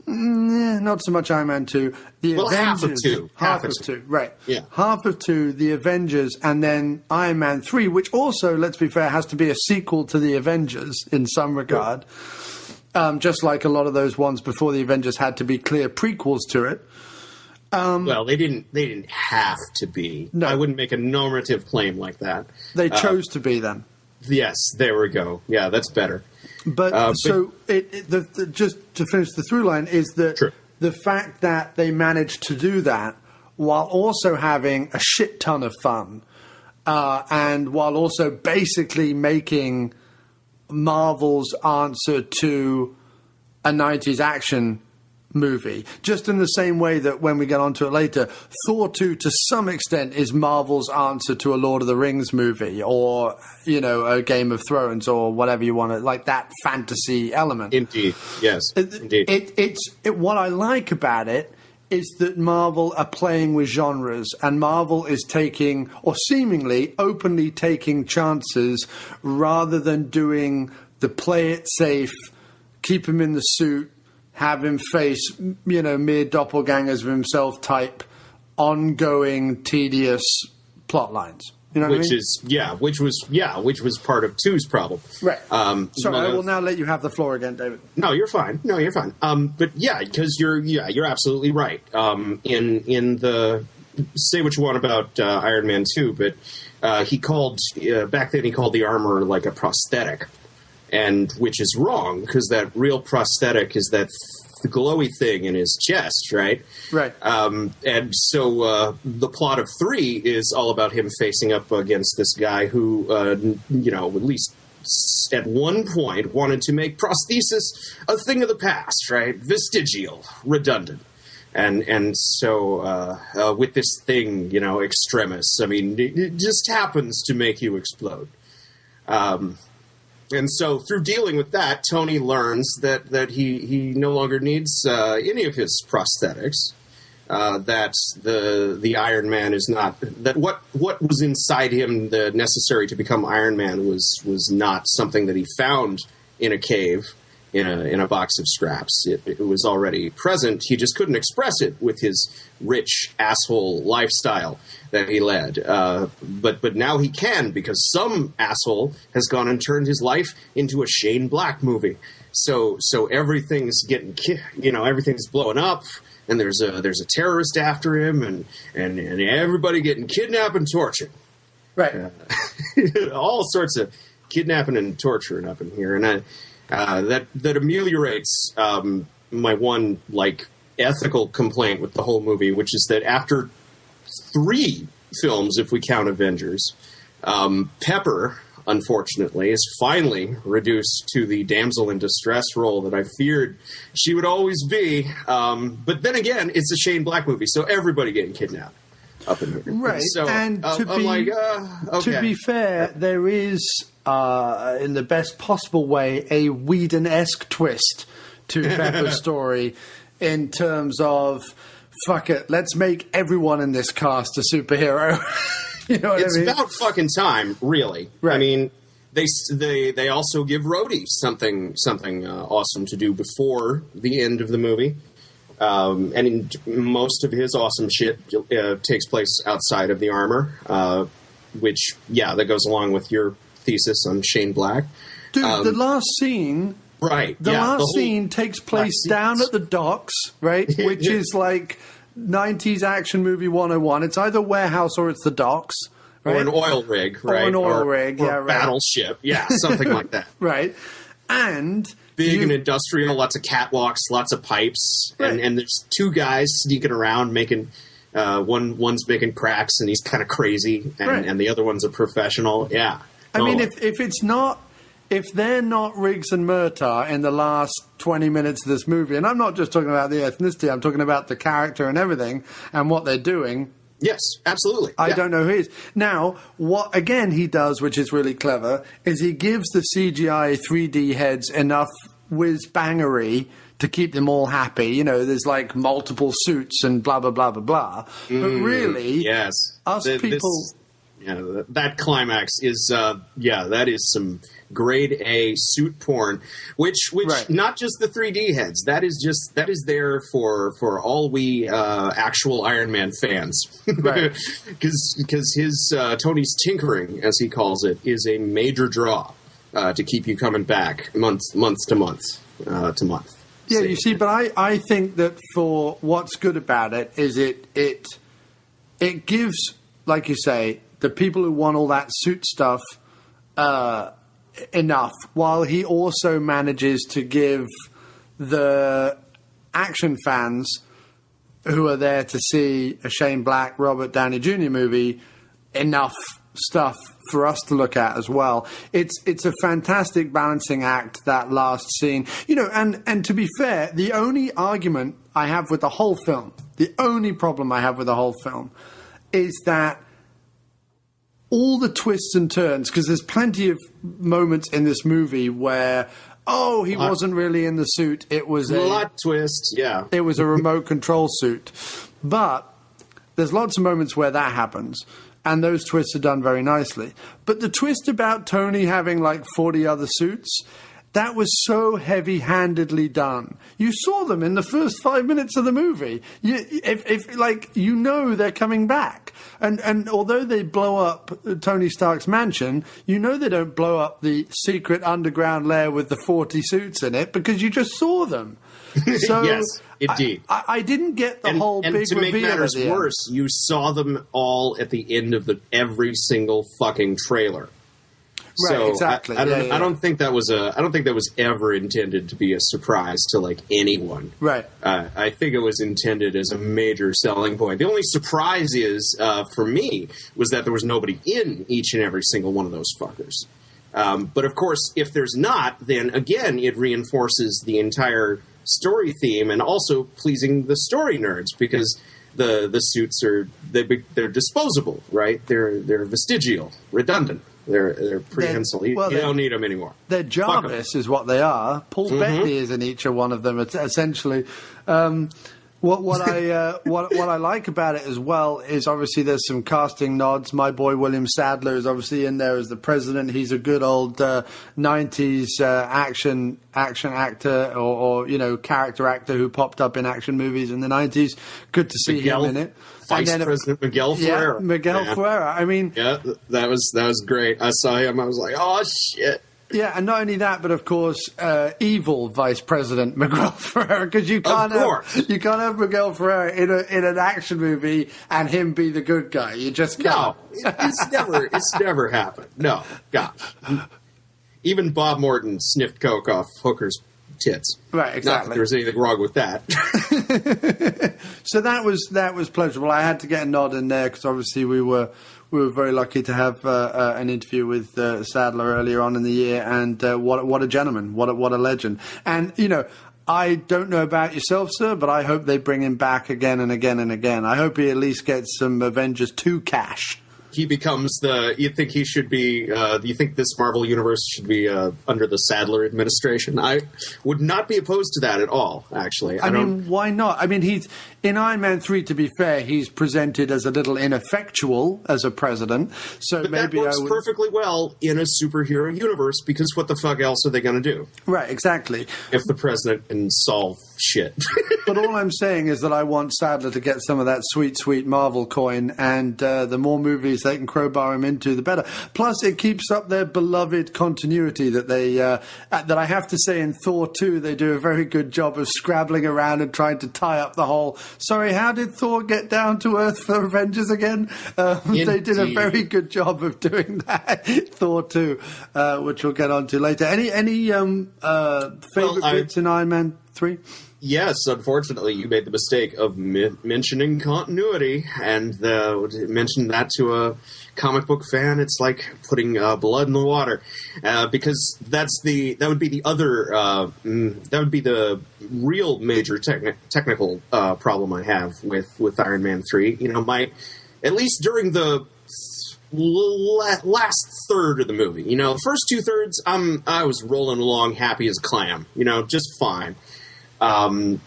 not so much Iron Man 2, the Avengers. Half of 2. Half of 2, right. Yeah. Half of 2, the Avengers, and then Iron Man 3, which also, let's be fair, has to be a sequel to the Avengers in some regard. Just like a lot of those ones before the Avengers had to be clear prequels to it. Well, they didn't have to be. No. I wouldn't make a normative claim like that. They chose to be then. Yes, there we go. Yeah, that's better. But just to finish the through line is that True. The fact that they managed to do that while also having a shit ton of fun, and while also basically making Marvel's answer to a 90s action movie, just in the same way that, when we get onto it later, Thor 2 to some extent is Marvel's answer to a Lord of the Rings movie, or a Game of Thrones, or whatever you want to, like, that fantasy element. Indeed, yes, indeed. What I like about it is that Marvel are playing with genres, and Marvel is taking, or seemingly openly taking, chances rather than doing the play it safe, keep him in the suit, have him face, mere doppelgangers of himself type, ongoing, tedious plot lines. You know what I mean? Which was part of 2's problem. Right. Sorry, I will now let you have the floor again, David. No, you're fine. But yeah, because you're absolutely right. In the say what you want about Iron Man 2, but he called back then he called the armor like a prosthetic, and which is wrong because that real prosthetic is that the glowy thing in his chest, right? Right. And so the plot of 3 is all about him facing up against this guy who, at least at one point wanted to make prosthesis a thing of the past, right? Vestigial, redundant. And so with this thing, extremis, I mean, it just happens to make you explode. And so through dealing with that, Tony learns that he no longer needs any of his prosthetics. That the Iron Man is not that what was inside him, the necessary to become Iron Man, was not something that he found in a cave in a box of scraps. It was already present. He just couldn't express it with his rich asshole lifestyle that he led. But now he can, because some asshole has gone and turned his life into a Shane Black movie. So everything's getting, everything's blowing up, and there's a terrorist after him, and everybody getting kidnapped and tortured. Right. All sorts of kidnapping and torturing up in here, and that ameliorates my one ethical complaint with the whole movie, which is that after 3 films, if we count Avengers, Pepper, unfortunately, is finally reduced to the damsel in distress role that I feared she would always be. But then again, it's a Shane Black movie, so everybody getting kidnapped up in here. Right. So and okay. To be fair, there is, in the best possible way, a Whedon-esque twist to Pepper's story in terms of, fuck it, let's make everyone in this cast a superhero. You know what I mean? It's about fucking time, really. Right. I mean, they also give Rhodey something awesome to do before the end of the movie. And most of his awesome shit takes place outside of the armor, which, that goes along with your thesis on Shane Black. Dude, the last scene... Right. The last scene takes place down at the docks, right? Which is like 90s action movie 101. It's either warehouse or it's the docks. Right? Or an oil rig, right? Or an oil rig, or battleship. Yeah, something like that. Right. And... Big and industrial, lots of catwalks, lots of pipes, right. and there's 2 guys sneaking around making... one's making cracks and he's kind of crazy, and the other one's a professional. Yeah. I mean, if they're not Riggs and Murtaugh in the last 20 minutes of this movie, and I'm not just talking about the ethnicity, I'm talking about the character and everything and what they're doing. Yes, absolutely. I don't know who he is. Now, what, again, he does, which is really clever, is he gives the CGI 3D heads enough whiz-bangery to keep them all happy. There's multiple suits and blah, blah, blah, blah, blah. But really, yes, people... that climax is, that is some grade A suit porn, which right. Not just the 3D heads. That is there for all we actual Iron Man fans, right? Because his Tony's tinkering, as he calls it, is a major draw to keep you coming back month to month. Yeah, you see, but I think that for what's good about it is it gives, like you say, the people who want all that suit stuff enough, while he also manages to give the action fans who are there to see a Shane Black, Robert Downey Jr. movie enough stuff for us to look at as well. It's a fantastic balancing act, that last scene. And to be fair, the only argument I have with the whole film, the only problem I have with the whole film is that all the twists and turns, because there's plenty of moments in this movie where, he wasn't really in the suit. It was a lot twists, yeah. It was a remote control suit. But there's lots of moments where that happens, and those twists are done very nicely. But the twist about Tony having 40 other suits, That was so heavy-handedly done. You saw them in the first 5 minutes of the movie. You know they're coming back. And although they blow up Tony Stark's mansion, you know they don't blow up the secret underground lair with the 40 suits in it because you just saw them. So yes, indeed. I didn't get the whole big and to make reveal matters at the worse, you saw them all at the end of every single fucking trailer. Right, so exactly. I don't think that was ever intended to be a surprise to like anyone. Right. I think it was intended as a major selling point. The only surprise is for me was that there was nobody in each and every single one of those fuckers. But of course, if there's not, then again it reinforces the entire story theme and also pleasing the story nerds because the suits they're disposable, right? They're vestigial, redundant. They're prehensile. You don't need them anymore. They're Jarvis is what they are. Paul Bettany is in each one of them. It's essentially. What I like about it as well is obviously there's some casting nods. My boy William Sadler is obviously in there as the president. He's a good old 90s action actor or character actor who popped up in action movies in the 90s. Good to see him in it. Vice President Miguel Ferreira. Yeah, Miguel Ferreira. I mean, yeah, that was great. I saw him. I was like, oh shit. Yeah, and not only that, but of course, evil Vice President Miguel Ferreira, because you can't have Miguel Ferreira in an action movie and him be the good guy. You just can't. No, it's never happened. No, gosh. Even Bob Morton sniffed coke off hookers' tits. Right, exactly. Not that there was anything wrong with that. So that was pleasurable. I had to get a nod in there because obviously we were very lucky to have an interview with Sadler earlier on in the year, and what a gentleman, what a legend. And I don't know about yourself, sir, but I hope they bring him back again and again and again. I hope he at least gets some Avengers 2 cash. He becomes you think he should be, do you think this Marvel universe should be under the Sadler administration? I would not be opposed to that at all, actually. I mean, why not? I mean, he's in Iron Man 3, to be fair, he's presented as a little ineffectual as a president. So but maybe that works perfectly well in a superhero universe because what the fuck else are they going to do? Right, exactly. If the president can solve shit. But all I'm saying is that I want Sadler to get some of that sweet, sweet Marvel coin, and the more movies they can crowbar him into, the better. Plus, it keeps up their beloved continuity that they that I have to say in Thor 2 they do a very good job of scrabbling around and trying to tie up the whole. Sorry, how did Thor get down to Earth for Avengers again? They did a very good job of doing that. Thor 2, which we'll get onto later. Any favorite bits in Iron Man 3? Yes, unfortunately, you made the mistake of mentioning continuity, and mention that to a comic book fan. It's like putting blood in the water, because that would be the real major technical problem I have with Iron Man 3. At least during the last third of the movie, the first 2/3, I was rolling along happy as a clam, just fine. But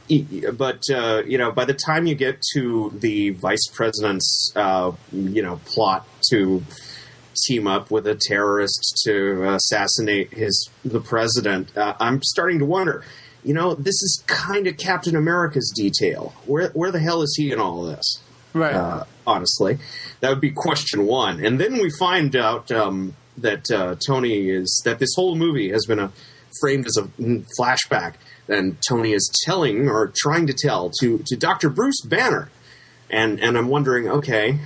by the time you get to the vice president's, plot to team up with a terrorist to assassinate the president, I'm starting to wonder, this is kind of Captain America's detail. Where the hell is he in all of this? Right. Honestly, that would be question one. And then we find out that Tony that this whole movie has been framed as a flashback. And Tony is telling or trying to tell to Dr. Bruce Banner, and I'm wondering, okay,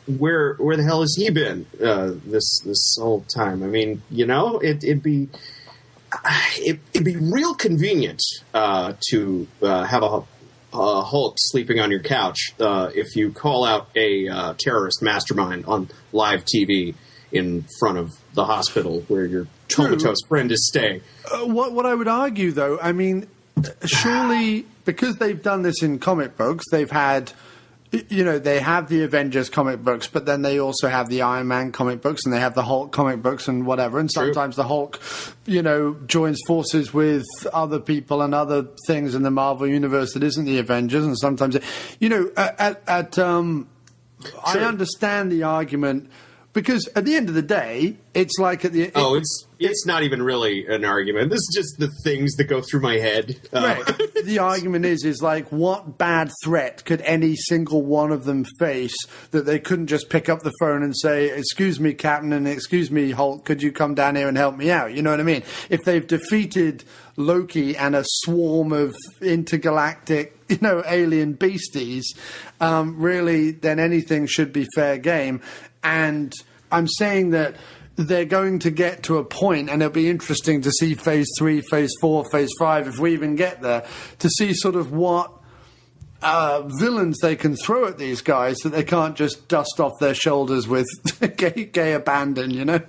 where the hell has he been this whole time? I mean, it'd be real convenient to have a Hulk sleeping on your couch if you call out a terrorist mastermind on live TV in front of the hospital where your comatose friend is staying. What I would argue, though, I mean, surely because they've done this in comic books, they've had, they have the Avengers comic books, but then they also have the Iron Man comic books, and they have the Hulk comic books and whatever. And sometimes the Hulk, joins forces with other people and other things in the Marvel universe that isn't the Avengers. And sometimes, I understand the argument. Because at the end of the day, It's like at the it's not even really an argument. This is just the things that go through my head. Right. The argument is like, what bad threat could any single one of them face that they couldn't just pick up the phone and say, "Excuse me, Captain, and excuse me, Hulk, could you come down here and help me out?" You know what I mean? If they've defeated Loki and a swarm of intergalactic, alien beasties, really, then anything should be fair game. And I'm saying that they're going to get to a point, and it'll be interesting to see phase 3, phase 4, phase 5, if we even get there, to see sort of what villains they can throw at these guys that they can't just dust off their shoulders with gay abandon,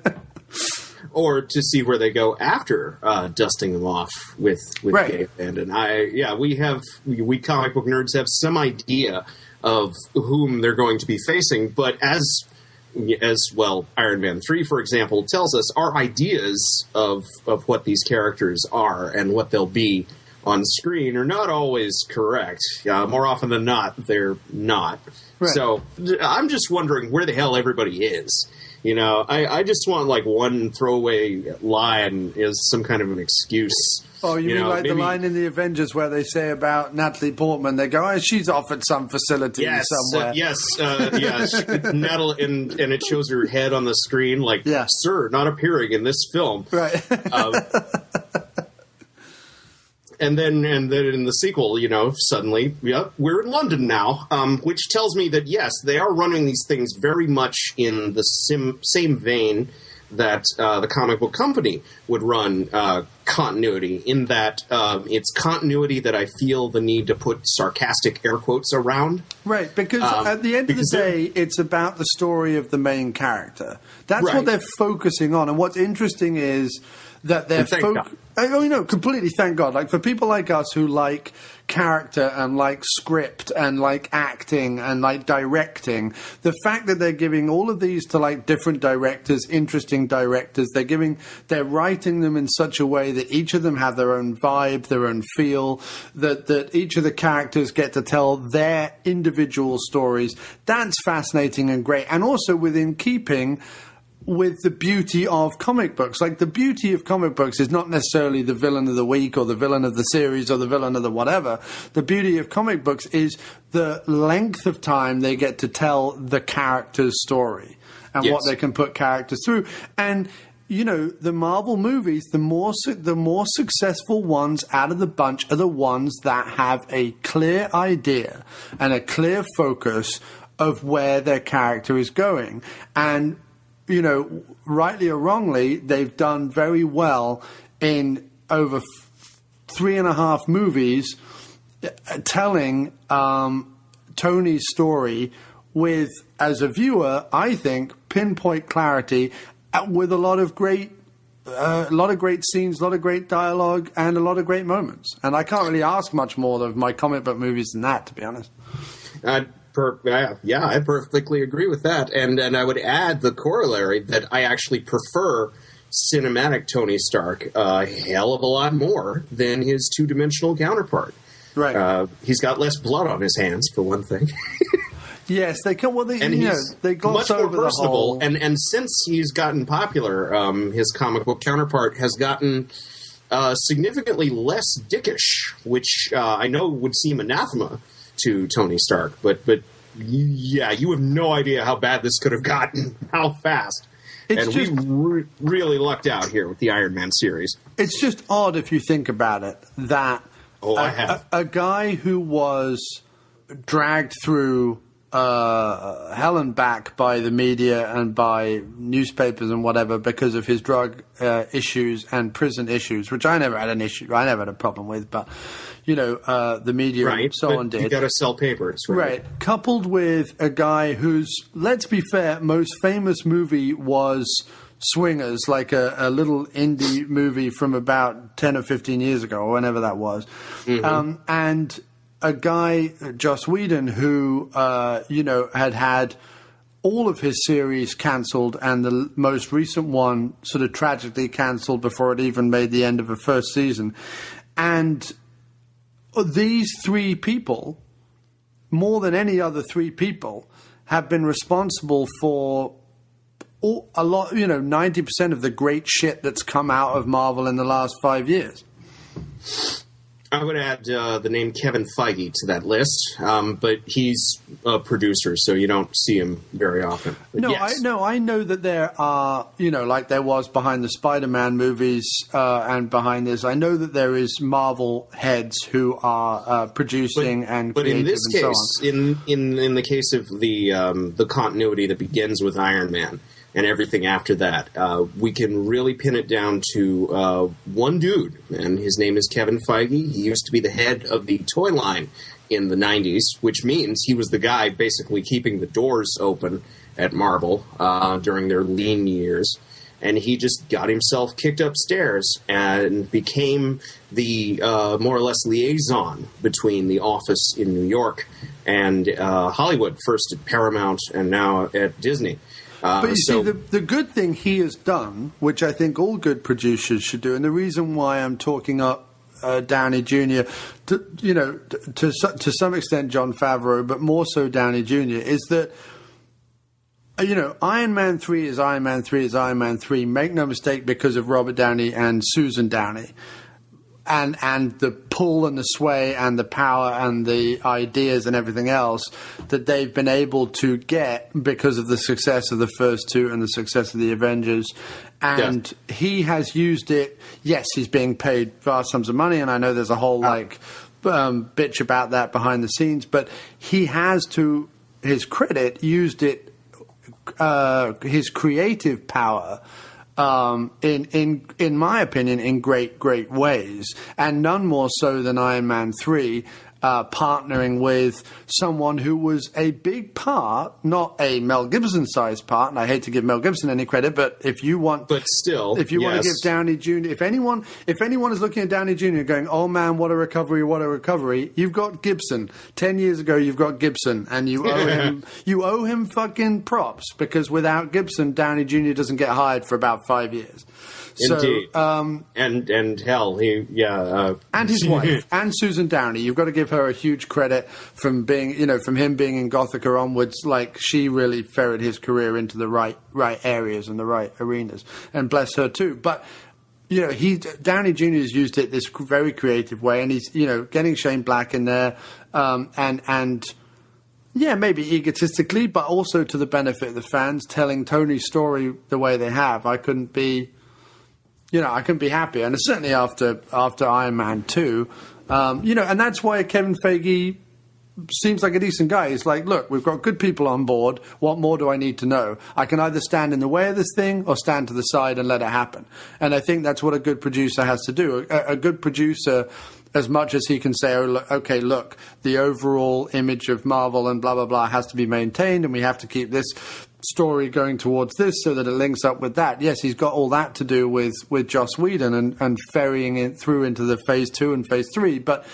Or to see where they go after dusting them off with gay abandon. We comic book nerds have some idea of whom they're going to be facing, but as well, Iron Man 3, for example, tells us our ideas of what these characters are and what they'll be on screen are not always correct. More often than not, they're not. Right. So I'm just wondering where the hell everybody is. I just want like one throwaway line as some kind of an excuse. Oh, you mean like maybe the line in the Avengers where they say about Natalie Portman? They go, "Oh, she's off at some facility somewhere." Yes. Natalie, and it shows her head on the screen, like, "Sir, not appearing in this film." Right. And then in the sequel, suddenly, we're in London now, which tells me that, yes, they are running these things very much in the same vein that the comic book company would run continuity, in that it's continuity that I feel the need to put sarcastic air quotes around. Right, because at the end of the day, it's about the story of the main character. That's what they're focusing on. And what's interesting is that they're completely, thank God. Like, for people like us who like character and like script and like acting and like directing, the fact that they're giving all of these to like different directors, interesting directors, they're writing them in such a way that each of them have their own vibe, their own feel, that each of the characters get to tell their individual stories. That's fascinating and great. And also within keeping with the beauty of comic books. Like, the beauty of comic books is not necessarily the villain of the week or the villain of the series or the villain of the whatever. The beauty of comic books is the length of time they get to tell the character's story and what they can put characters through. And, the Marvel movies, the more successful ones out of the bunch are the ones that have a clear idea and a clear focus of where their character is going. And rightly or wrongly, they've done very well in over 3.5 movies telling Tony's story with, as a viewer, I think, pinpoint clarity, with a lot of great scenes, a lot of great dialogue, and a lot of great moments. And I can't really ask much more of my comic book movies than that, to be honest. I perfectly agree with that. And I would add the corollary that I actually prefer cinematic Tony Stark a hell of a lot more than his two-dimensional counterpart. Right. He's got less blood on his hands, for one thing. Yes, they come. Well, they gloss much more over personable. the whole. And since he's gotten popular, his comic book counterpart has gotten significantly less dickish, which I know would seem anathema to Tony Stark, but you have no idea how bad this could have gotten, how fast. We really lucked out here with the Iron Man series. It's just odd if you think about it that a guy who was dragged through hell and back by the media and by newspapers and whatever because of his drug issues and prison issues, which I never had a problem with, but the media and so on did. You got to sell papers, right? Coupled with a guy whose, let's be fair, most famous movie was Swingers, like a little indie movie from about 10 or 15 years ago, or whenever that was, and a guy, Joss Whedon, who had all of his series cancelled, and the most recent one sort of tragically cancelled before it even made the end of the first season. And these three people, more than any other three people, have been responsible for a lot, 90% of the great shit that's come out of Marvel in the last 5 years. I would add the name Kevin Feige to that list, but he's a producer, so you don't see him very often. But No, yes. I know that there are, like there was behind the Spider-Man movies and behind this. I know that there is Marvel heads who are producing and But creative in this and case, so on. in the case of the continuity that begins with Iron Man and everything after that, we can really pin it down to one dude, and his name is Kevin Feige. He used to be the head of the toy line in the 90s, which means he was the guy basically keeping the doors open at Marvel during their lean years. And he just got himself kicked upstairs and became the more or less liaison between the office in New York and Hollywood, first at Paramount and now at Disney. But you see, the good thing he has done, which I think all good producers should do, and the reason why I'm talking up Downey Jr., to some extent Jon Favreau, but more so Downey Jr., is that, Iron Man 3 is Iron Man 3 is Iron Man 3. Make no mistake, because of Robert Downey and Susan Downey. And the pull and the sway and the power and the ideas and everything else that they've been able to get because of the success of the first two and the success of the Avengers. And he has used it. Yes, he's being paid vast sums of money, and I know there's a whole bitch about that behind the scenes, but he has, to his credit, used it, his creative power, in my opinion, in great ways, and none more so than Iron Man 3, partnering with someone who was a big part, not a Mel Gibson-sized part, and I hate to give Mel Gibson any credit, but if you want to give Downey Jr., if anyone is looking at Downey Jr. going, oh man, what a recovery, you've got Gibson. 10 years ago, you've got Gibson, and you owe him fucking props, because without Gibson, Downey Jr. doesn't get hired for about 5 years. Indeed. So, and hell, and his wife, and Susan Downey. You've got to give her a huge credit from from him being in Gothica onwards. Like, she really ferreted his career into the right areas and the right arenas, and bless her too. But Downey Jr. has used it this very creative way, and he's getting Shane Black in there, and maybe egotistically, but also to the benefit of the fans, telling Tony's story the way they have. I couldn't be happier, and certainly after Iron Man 2, and that's why Kevin Feige seems like a decent guy. He's like, look, we've got good people on board. What more do I need to know? I can either stand in the way of this thing or stand to the side and let it happen. And I think that's what a good producer has to do. A good producer, as much as he can say, look, the overall image of Marvel and blah, blah, blah has to be maintained, and we have to keep this story going towards this so that it links up with that. Yes, he's got all that to do with Joss Whedon and ferrying it through into the Phase 2 and Phase 3, but...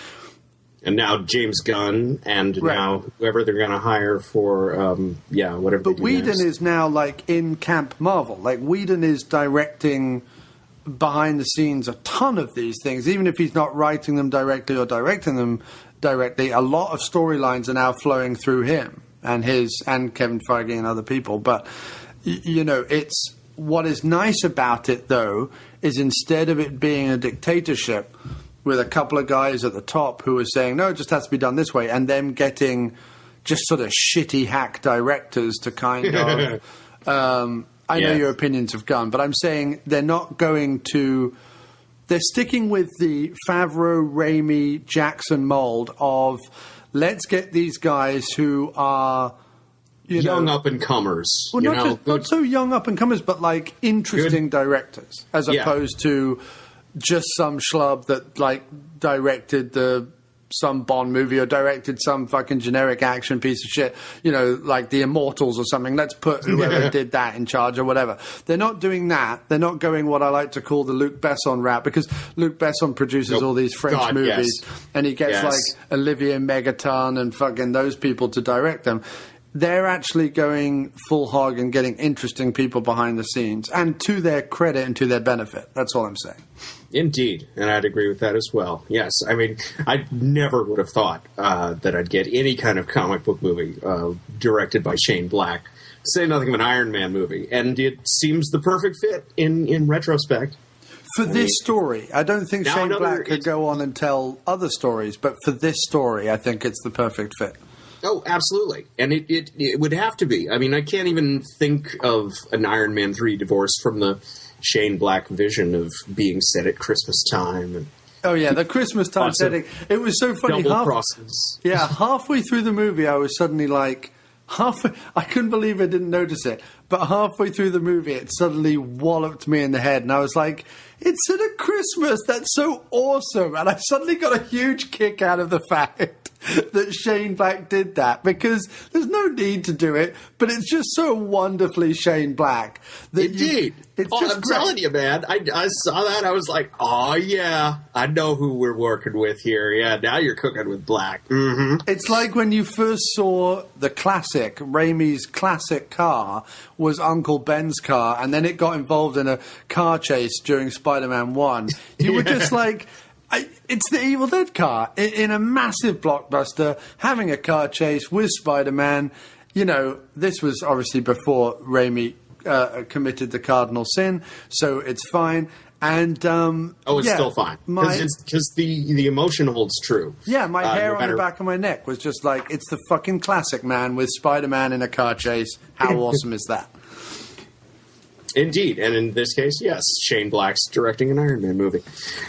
And now James Gunn, and now whoever they're going to hire for, whatever. But Whedon is now, in Camp Marvel. Whedon is directing behind the scenes a ton of these things, even if he's not writing them directly or directing them directly. A lot of storylines are now flowing through him and Kevin Feige and other people. But it's what is nice about it, though, is instead of it being a dictatorship with a couple of guys at the top who are saying, no, it just has to be done this way, and them getting just sort of shitty hack directors to kind of... I know your opinions have gone, but I'm saying they're not going to... They're sticking with the Favreau, Raimi, Jackson mold of, let's get these guys who are... young up-and-comers. Well, not so young up-and-comers, but interesting directors, as opposed to... just some schlub that directed some Bond movie or directed some fucking generic action piece of shit, like The Immortals or something. Let's put whoever did that in charge or whatever. They're not doing that. They're not going what I like to call the Luc Besson route, because Luc Besson produces all these French movies, and he gets Olivier Megaton and fucking those people to direct them. They're actually going full hog and getting interesting people behind the scenes, and to their credit and to their benefit. That's all I'm saying. Indeed, and I'd agree with that as well. Yes, I mean, I never would have thought that I'd get any kind of comic book movie directed by Shane Black. Say nothing of an Iron Man movie, and it seems the perfect fit in retrospect. For this story, I don't think Shane Black could go on and tell other stories, but for this story, I think it's the perfect fit. Oh, absolutely. And it would have to be. I mean, I can't even think of an Iron Man 3 divorced from the Shane Black vision of being set at Christmas time. And oh, yeah, the Christmas time setting. It was so funny. Double crosses. Yeah, halfway through the movie, I was suddenly like... I couldn't believe I didn't notice it, but halfway through the movie, it suddenly walloped me in the head, and I was like, it's at a Christmas, that's so awesome, and I suddenly got a huge kick out of the fact that Shane Black did that, because there's no need to do it, but it's just so wonderfully Shane Black. Indeed. I'm telling you, man, I saw that, I was like, oh, yeah, I know who we're working with here. Yeah, now you're cooking with Black. Mm-hmm. It's like when you first saw the classic, Raimi's classic car was Uncle Ben's car, and then it got involved in a car chase during Spider-Man 1. You were just like... it's the Evil Dead car in a massive blockbuster, having a car chase with Spider-Man. You know, this was obviously before Raimi committed the cardinal sin, so it's fine. And it's still fine because the emotion holds true. Yeah, my hair on the back of my neck was just like, it's the fucking classic, man, with Spider-Man in a car chase. How awesome is that? Indeed, and in this case, yes, Shane Black's directing an Iron Man movie.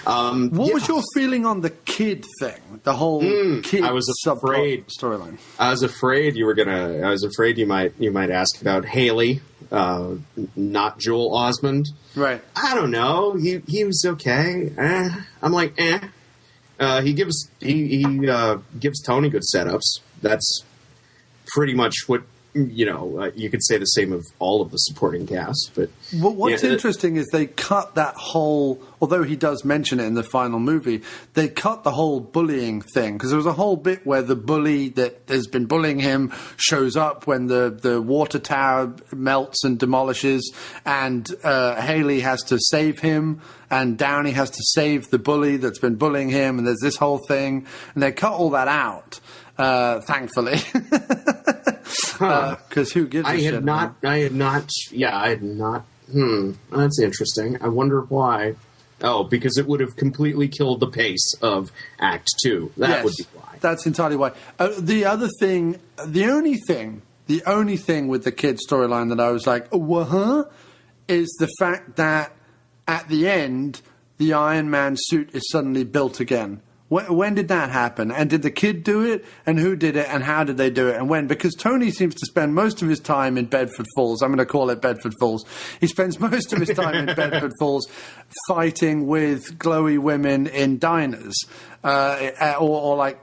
What was your feeling on the kid thing? The whole kid storyline. I was afraid you were gonna. I was afraid you might ask about Haley, not Joel Osment. Right. I don't know. He was okay. I'm like, he gives Tony good setups. That's pretty much what. You could say the same of all of the supporting cast. But what's interesting is they cut that whole, although he does mention it in the final movie, they cut the whole bullying thing, because there was a whole bit where the bully that has been bullying him shows up when the water tower melts and demolishes, and Haley has to save him, and Downey has to save the bully that's been bullying him, and there's this whole thing, and they cut all that out, thankfully. Because who gives a shit? I had not. That's interesting. I wonder why. Oh, because it would have completely killed the pace of Act 2. That would be why. That's entirely why. The other thing, the only thing with the kid storyline that I was like, is the fact that at the end, the Iron Man suit is suddenly built again. When did that happen? And did the kid do it? And who did it? And how did they do it? And when? Because Tony seems to spend most of his time in Bedford Falls. I'm going to call it Bedford Falls. He spends most of his time in Bedford Falls fighting with glowy women in diners. Or like,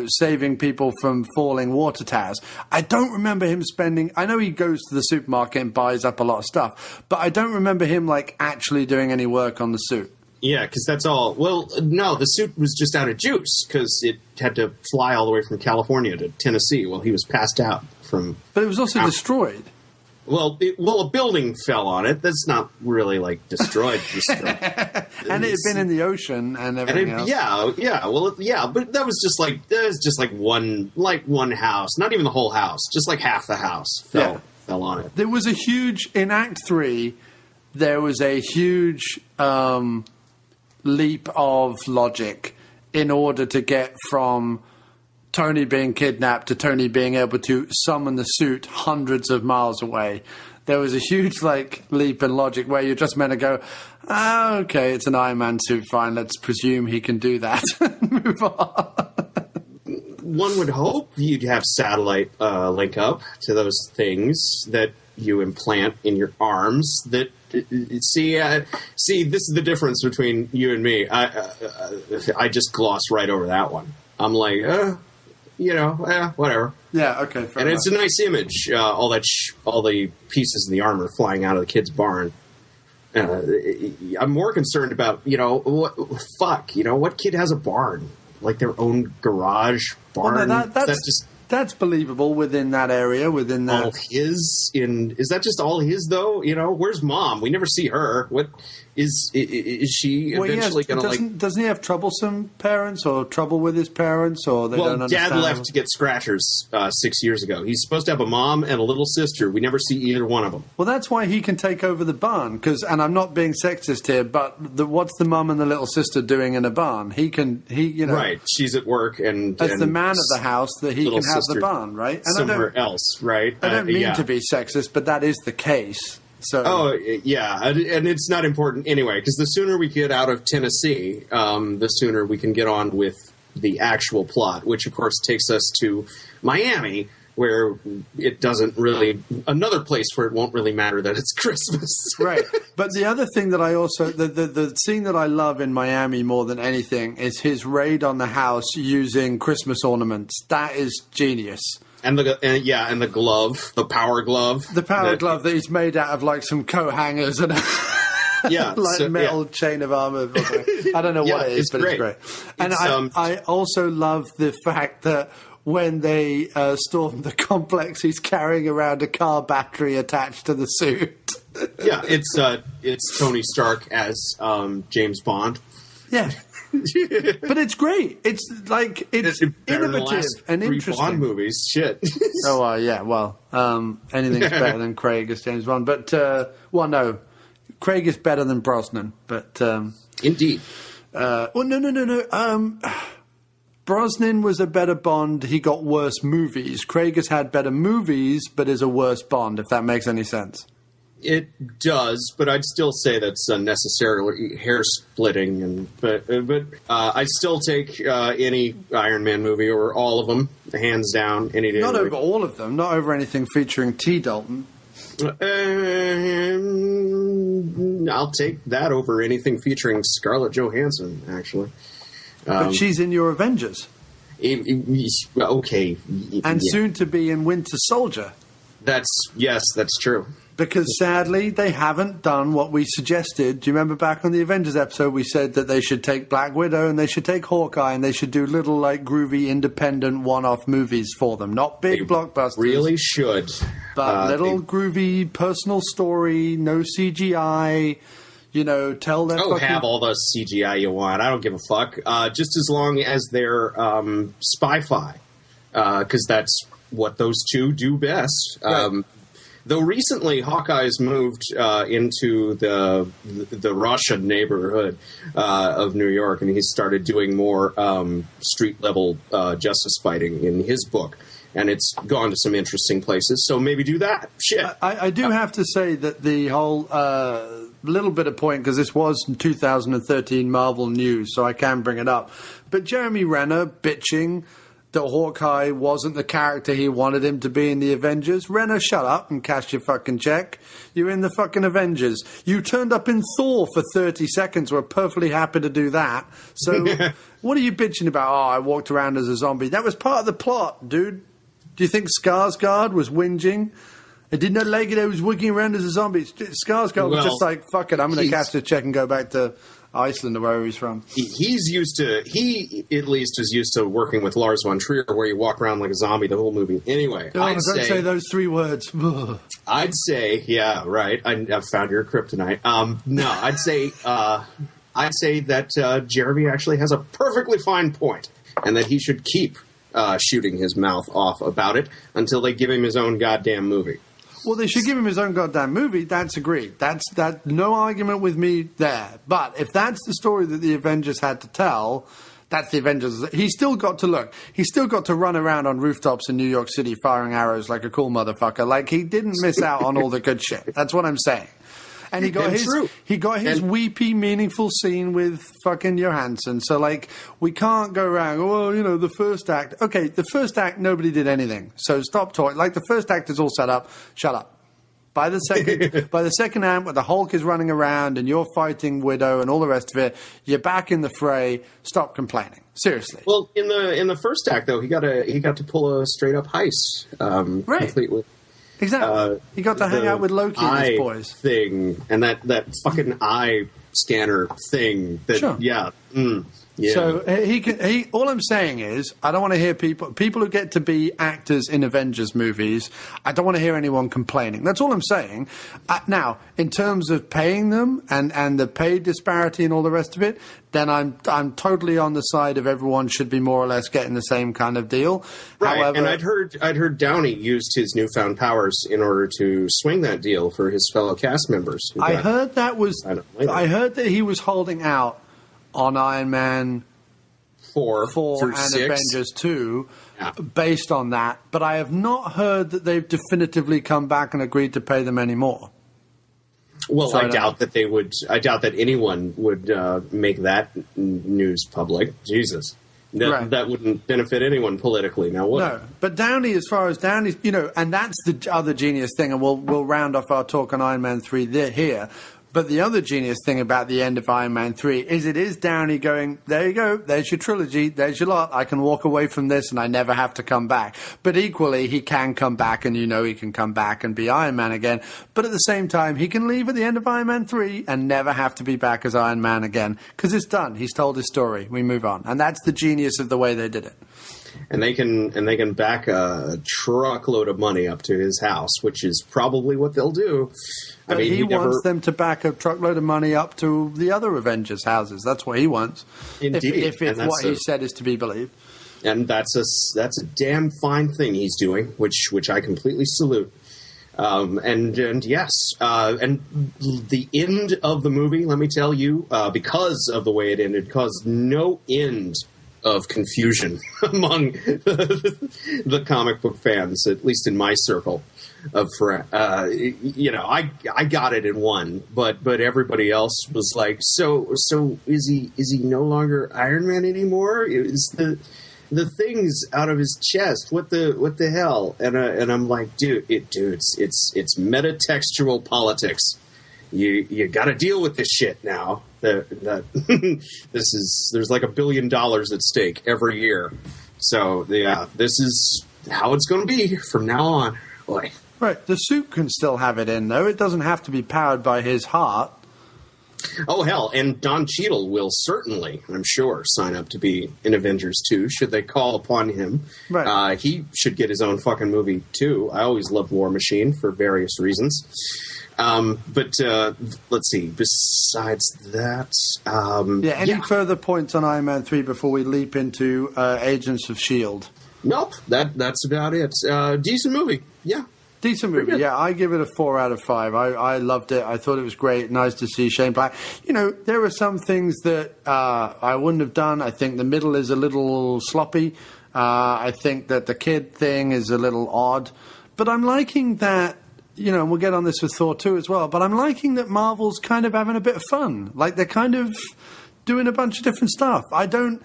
saving people from falling water towers. I don't remember him spending... I know he goes to the supermarket and buys up a lot of stuff, but I don't remember him, actually doing any work on the suit. Yeah, because that's all... Well, no, the suit was just out of juice because it had to fly all the way from California to Tennessee while he was passed out from... But it was also destroyed. Well, a building fell on it. That's not really, destroyed. And it had been in the ocean and everything else. Yeah. But that was just one house. Not even the whole house. Just half the house fell on it. There was a huge... In Act 3, there was a huge... leap of logic in order to get from Tony being kidnapped to Tony being able to summon the suit hundreds of miles away. There was a huge leap in logic where you're just meant to go, okay, it's an Iron Man suit, fine, let's presume he can do that and move on. One would hope you'd have satellite link up to those things that you implant in your arms that see, this is the difference between you and me. I just glossed right over that one. I'm like, whatever. Yeah, okay, fair and enough. It's a nice image, all the pieces of the armor flying out of the kid's barn. I'm more concerned about, what kid has a barn? Their own garage barn? Well, no, that's believable within that area, within that. All his? Is that just all his, though? Where's Mom? We never see her. What? Is she eventually going to like? Doesn't he have troublesome parents or trouble with his parents, or they don't understand? Dad left to get scratchers 6 years ago. He's supposed to have a mom and a little sister. We never see either one of them. Well, that's why he can take over the barn. And I'm not being sexist here, but what's the mum and the little sister doing in a barn? Right. She's at work, and as the man of the house, that he can have the barn, right? And somewhere else, right? I don't mean to be sexist, but that is the case. So. Oh, yeah, and it's not important anyway, because the sooner we get out of Tennessee, the sooner we can get on with the actual plot, which, of course, takes us to Miami, where it doesn't really... Another place where it won't really matter that it's Christmas. Right. But the other thing that I also... The scene that I love in Miami more than anything is his raid on the house using Christmas ornaments. That is genius. And the glove, the power glove. The power glove that he's made out of like some coat hangers and metal chain of armor. I don't know what it is, but it's great. And I also love the fact that when they storm the complex, he's carrying around a car battery attached to the suit. Yeah, it's Tony Stark as James Bond. Yeah. But it's great. It's like it's innovative and interesting. Bond movies, shit. Yeah. Well, anything's better than Craig as James Bond. But no, Craig is better than Brosnan. But indeed. No. Brosnan was a better Bond. He got worse movies. Craig has had better movies, but is a worse Bond. If that makes any sense. It does, but I'd still say that's unnecessarily hair-splitting. But I'd still take any Iron Man movie or all of them, hands down, any day. Not over all of them, not over anything featuring T. Dalton. I'll take that over anything featuring Scarlett Johansson, actually. But she's in your Avengers. Okay. And soon to be in Winter Soldier. That's true. Because sadly, they haven't done what we suggested. Do you remember back on the Avengers episode, we said that they should take Black Widow and they should take Hawkeye and they should do little, like, groovy, independent one-off movies for them. Not big blockbusters. Really should. But little groovy personal story, no CGI, tell them... have all the CGI you want. I don't give a fuck. Just as long as they're spy-fi. Because that's what those two do best. Right. Though recently Hawkeye's moved into the Russian neighborhood of New York, and he's started doing more street-level justice fighting in his book. And it's gone to some interesting places, so maybe do that. Shit. I do have to say that the whole little bit of point, because this was 2013 Marvel news, so I can bring it up. But Jeremy Renner bitching that Hawkeye wasn't the character he wanted him to be in the Avengers. Renner, shut up and cash your fucking check. You're in the fucking Avengers. You turned up in Thor for 30 seconds. We're perfectly happy to do that. So what are you bitching about? Oh, I walked around as a zombie. That was part of the plot, dude. Do you think Skarsgård was whinging? I did not like it. I was walking around as a zombie. Skarsgård was just like, fuck it, I'm going to cash the check and go back to Iceland or wherever he's from. He at least is used to working with Lars von Trier, where you walk around like a zombie the whole movie. Anyway, don't say those three words. I'd say, yeah, right. I've found your kryptonite. No, I'd say that Jeremy actually has a perfectly fine point, and that he should keep shooting his mouth off about it until they give him his own goddamn movie. Well, they should give him his own goddamn movie. That's agreed. That's no argument with me there. But if that's the story that the Avengers had to tell, that's the Avengers. He's still got to run around on rooftops in New York City firing arrows like a cool motherfucker. Like, he didn't miss out on all the good shit. That's what I'm saying. And he got his weepy, meaningful scene with fucking Johansson. So, like, we can't go around, the first act. Okay, the first act, nobody did anything. So stop talking. Like, the first act is all set up. Shut up. By the second act, where the Hulk is running around and you're fighting Widow and all the rest of it, you're back in the fray. Stop complaining. Seriously. Well, in the first act, though, he got to pull a straight up heist, right? Complete with. Exactly. He got to hang out with Loki and his boys. Thing, and that fucking eye scanner thing. That, sure. Yeah. Yeah. So he. All I'm saying is, I don't want to hear people who get to be actors in Avengers movies. I don't want to hear anyone complaining. That's all I'm saying. Now, in terms of paying them and the pay disparity and all the rest of it, then I'm totally on the side of everyone should be more or less getting the same kind of deal. Right, However, and I'd heard Downey used his newfound powers in order to swing that deal for his fellow cast members. I heard that he was holding out on Iron Man 4 and 6. Avengers 2 based on that, but I have not heard that they've definitively come back and agreed to pay them any more. Well, So I doubt that they would. I doubt that anyone would make that news public. Jesus, that wouldn't benefit anyone politically. Now, what? No, but Downey, as far as Downey's, and that's the other genius thing, and we'll round off our talk on Iron Man 3 here. But the other genius thing about the end of Iron Man 3 is it is Downey going, there you go, there's your trilogy, there's your lot, I can walk away from this and I never have to come back. But equally, he can come back and he can come back and be Iron Man again. But at the same time, he can leave at the end of Iron Man 3 and never have to be back as Iron Man again. Because it's done. He's told his story. We move on. And that's the genius of the way they did it. And they can back a truckload of money up to his house, which is probably what they'll do. But he wants them to back a truckload of money up to the other Avengers houses. That's what he wants. Indeed, if what he said is to be believed. And that's a damn fine thing he's doing, which I completely salute. And yes, and the end of the movie, let me tell you, because of the way it ended, caused no end of confusion among the comic book fans, at least in my circle of friends. I got it in one, but everybody else was like, so is he no longer Iron Man anymore? Is the things out of his chest? What the hell? And I'm like, dude, it's metatextual politics. You got to deal with this shit now. That there's like $1 billion at stake every year. So this is how it's going to be from now on. Boy. Right, the suit can still have it in though. It doesn't have to be powered by his heart. Oh hell, and Don Cheadle will certainly, I'm sure, sign up to be in Avengers 2 should they call upon him. Right. He should get his own fucking movie too. I always loved War Machine for various reasons. But let's see. Besides that, any further points on Iron Man 3 before we leap into Agents of S.H.I.E.L.D.? Nope. That's about it. Decent movie. Yeah. Decent movie. Yeah, I give it a 4 out of 5. I loved it. I thought it was great. Nice to see Shane Black. There are some things that I wouldn't have done. I think the middle is a little sloppy. I think that the kid thing is a little odd. But I'm liking that. And we'll get on this with Thor 2 as well, but I'm liking that Marvel's kind of having a bit of fun. Like, they're kind of doing a bunch of different stuff. I don't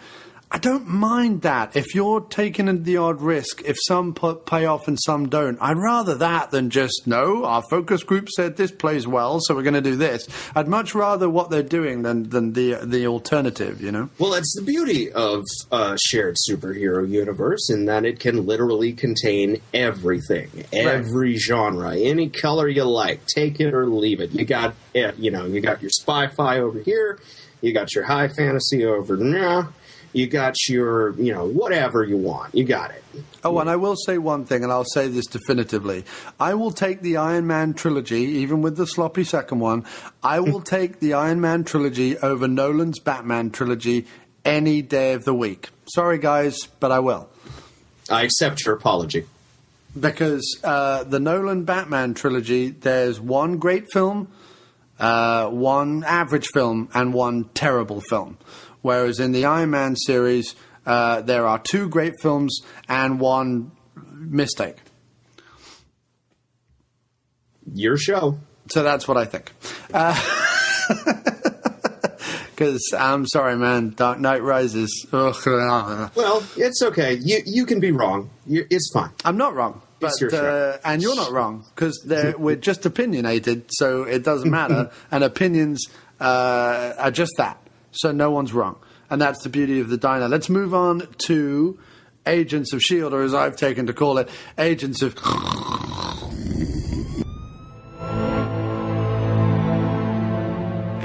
mind that. If you're taking the odd risk, if some pay off and some don't, I'd rather that than just, no, our focus group said this plays well, so we're going to do this. I'd much rather what they're doing than the alternative, Well, it's the beauty of a shared superhero universe in that it can literally contain everything, every genre, any color you like, take it or leave it. You got your spy-fi over here, you got your high fantasy over there. You got your, whatever you want. You got it. Oh, and I will say one thing, and I'll say this definitively. I will take the Iron Man trilogy, even with the sloppy second one. I will take the Iron Man trilogy over Nolan's Batman trilogy any day of the week. Sorry, guys, but I will. I accept your apology. Because the Nolan Batman trilogy, there's one great film, one average film, and one terrible film. Whereas in the Iron Man series, there are 2 great films and 1 mistake. Your show. So that's what I think. Because I'm sorry, man, Dark Knight Rises. Well, it's okay. You can be wrong. It's fine. I'm not wrong. But, and you're not wrong, because we're just opinionated, so it doesn't matter. And opinions are just that. So no one's wrong. And that's the beauty of the diner. Let's move on to Agents of S.H.I.E.L.D., or as I've taken to call it, Agents of...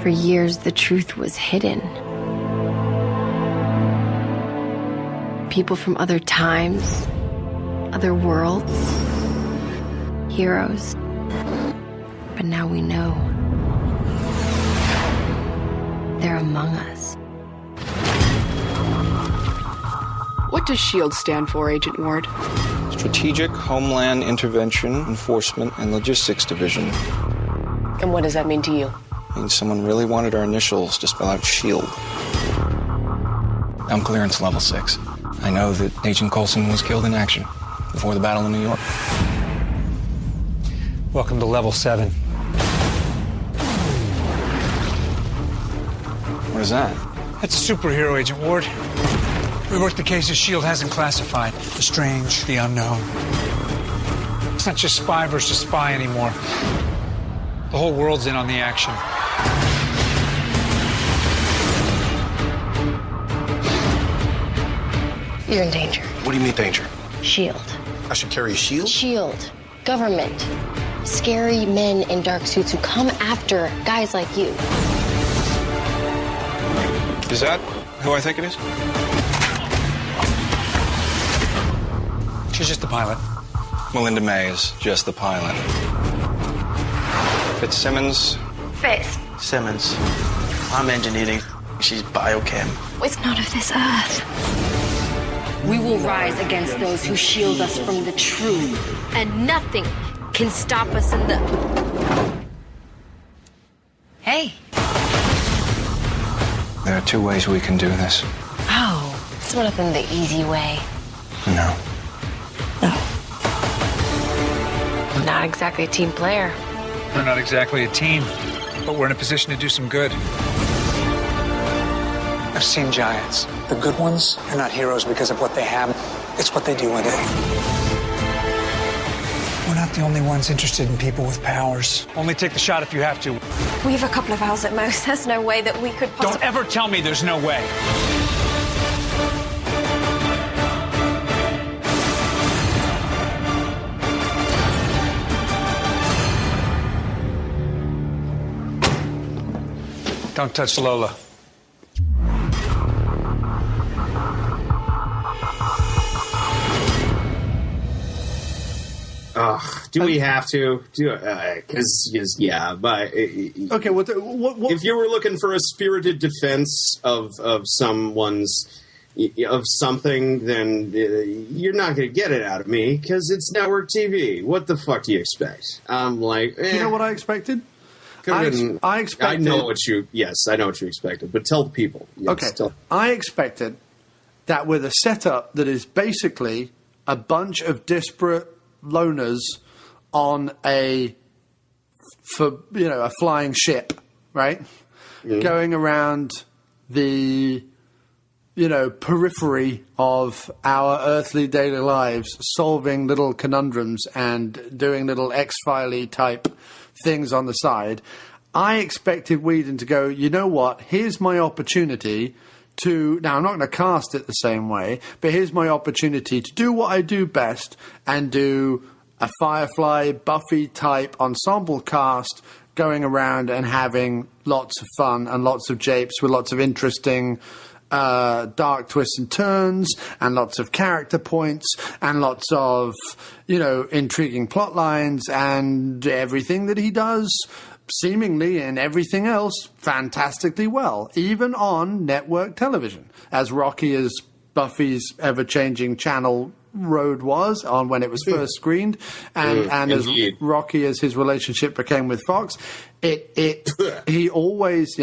For years, the truth was hidden. people from other times, other worlds, heroes. But now we know. They're among us. What does SHIELD stand for, Agent Ward? Strategic Homeland Intervention, Enforcement, and Logistics Division. And what does that mean to you? It means someone really wanted our initials to spell out SHIELD. I'm clearance level 6. I know that Agent Coulson was killed in action before the battle in New York. Welcome to level 7. What is that? That's a superhero, Agent Ward. We work the cases SHIELD hasn't classified. The strange, the unknown. It's not just spy versus spy anymore. The whole world's in on the action. You're in danger. What do you mean danger? SHIELD. I should carry a shield? SHIELD. Government. Scary men in dark suits who come after guys like you. Is that who I think it is? She's just the pilot. Melinda May is just the pilot. Fitzsimmons? Fitz. Simmons. I'm engineering. She's biochem. It's not of this earth. We will rise against those who shield us from the truth. And nothing can stop us in the... Hey. There are 2 ways we can do this. Oh, it's not been the easy way. No. I'm not exactly a team player. We're not exactly a team, but we're in a position to do some good. I've seen giants. The good ones are not heroes because of what they have. It's what they do with it. We're not the only ones interested in people with powers. Only take the shot if you have to. We have a couple of hours at most. There's no way that we could possibly... Don't ever tell me there's no way. Don't touch Lola. Do we have to? Because, yeah, but... Okay, what... If you were looking for a spirited defense of someone's... of something, then you're not going to get it out of me, because it's network TV. What the fuck do you expect? I'm like... You know what I expected? I expected... I know what you... Yes, I know what you expected, but tell the people. Yes, okay, I expected that with a setup that is basically a bunch of disparate loners on a flying ship, right? Mm. Going around the, periphery of our earthly daily lives, solving little conundrums and doing little X-File-y type things on the side. I expected Whedon to go, you know what, here's my opportunity to... Now, I'm not going to cast it the same way, but here's my opportunity to do what I do best and do a Firefly, Buffy-type ensemble cast going around and having lots of fun and lots of japes with lots of interesting dark twists and turns and lots of character points and lots of, intriguing plot lines and everything that he does seemingly in everything else fantastically well, even on network television. As rocky as Buffy's ever-changing channel road was on when it was first screened, and as rocky as his relationship became with Fox, he always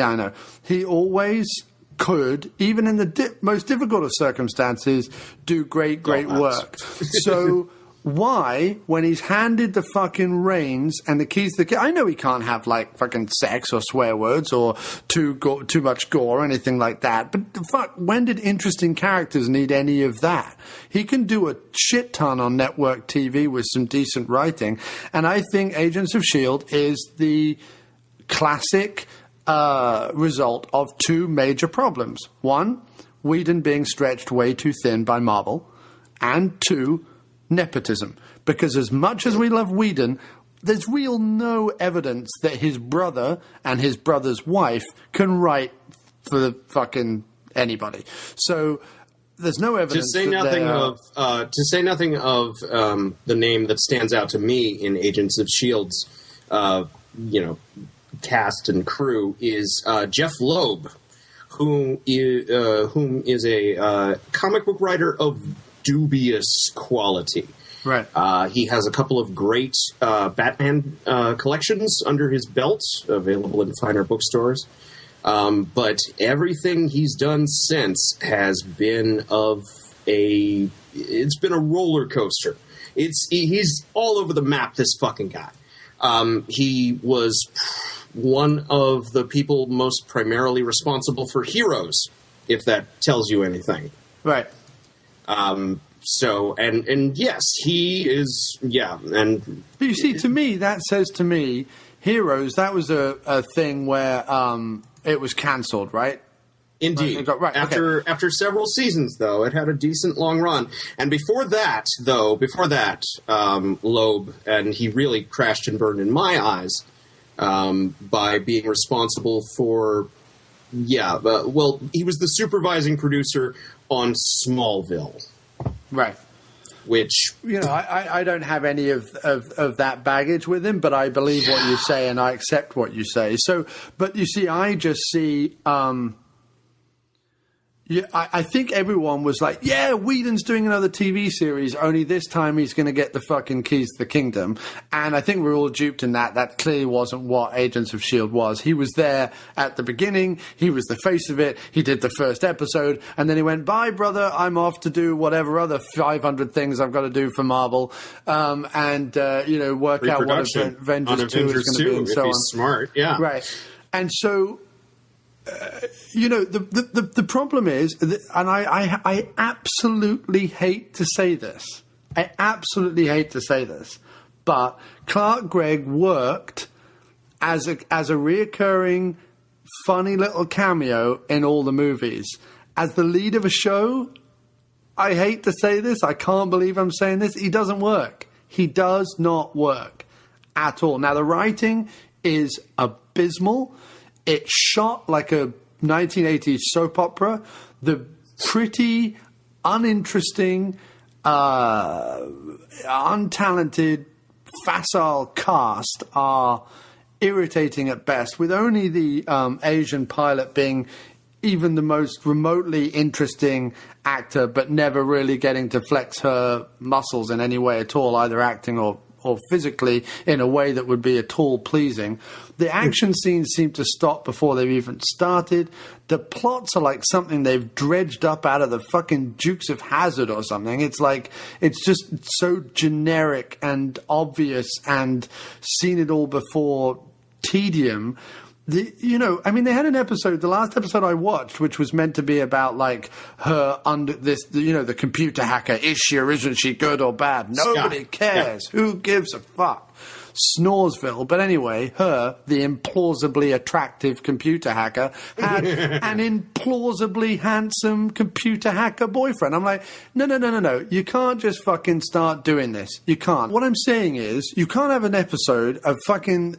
could, even in the most difficult of circumstances, do great work. So why, when he's handed the fucking reins and the keys to the... I know he can't have, fucking sex or swear words or too much gore or anything like that, but fuck, when did interesting characters need any of that? He can do a shit ton on network TV with some decent writing, and I think Agents of S.H.I.E.L.D. is the classic result of 2 major problems. 1, Whedon being stretched way too thin by Marvel, and 2, nepotism. Because as much as we love Whedon, there's no evidence that his brother and his brother's wife can write for the fucking anybody. So there's no evidence. To say nothing of the name that stands out to me in Agents of Shield's, cast and crew is Jeff Loeb, whom is a comic book writer of dubious quality. Right. He has a couple of great Batman collections under his belt, available in finer bookstores. But everything he's done since has been it's been a roller coaster. He's all over the map, this fucking guy. He was one of the people most primarily responsible for Heroes, if that tells you anything. Right. So, and yes, he is, and... But you see, to me, that says to me, Heroes, that was a thing where it was cancelled, right? Indeed. Right, After several seasons, though, it had a decent long run. And before that, Loeb, and he really crashed and burned in my eyes by being responsible for, he was the supervising producer on Smallville. Right. Which... I don't have any of that baggage with him, but I believe what you say and I accept what you say. So, but you see, I just see... I think everyone was like, yeah, Whedon's doing another TV series, only this time he's going to get the fucking keys to the kingdom. And I think we're all duped in that. That clearly wasn't what Agents of S.H.I.E.L.D. was. He was there at the beginning. He was the face of it. He did the first episode. And then he went, bye, brother. I'm off to do whatever other 500 things I've got to do for Marvel. Work out what Avengers 2 is going to be and so on. Smart, yeah. Right. And so... the problem is, and I absolutely hate to say this. But Clark Gregg worked as a reoccurring, funny little cameo in all the movies. As the lead of a show, I hate to say this. I can't believe I'm saying this. He doesn't work. He does not work at all. Now, the writing is abysmal. It's shot like a 1980s soap opera. The pretty, uninteresting, untalented, facile cast are irritating at best, with only the Asian pilot being even the most remotely interesting actor, but never really getting to flex her muscles in any way at all, either acting or physically in a way that would be at all pleasing. The action scenes seem to stop before they've even started. The plots are like something they've dredged up out of the fucking Dukes of Hazzard or something. It's like, it's just so generic and obvious and seen it all before tedium. They had an episode, the last episode I watched, which was meant to be about, like, her under this, the computer hacker. Is she or isn't she good or bad? Nobody cares. Yeah. Who gives a fuck? Snoresville. But anyway, her, the implausibly attractive computer hacker, had an implausibly handsome computer hacker boyfriend. I'm like, no. You can't just fucking start doing this. You can't. What I'm saying is, you can't have an episode of fucking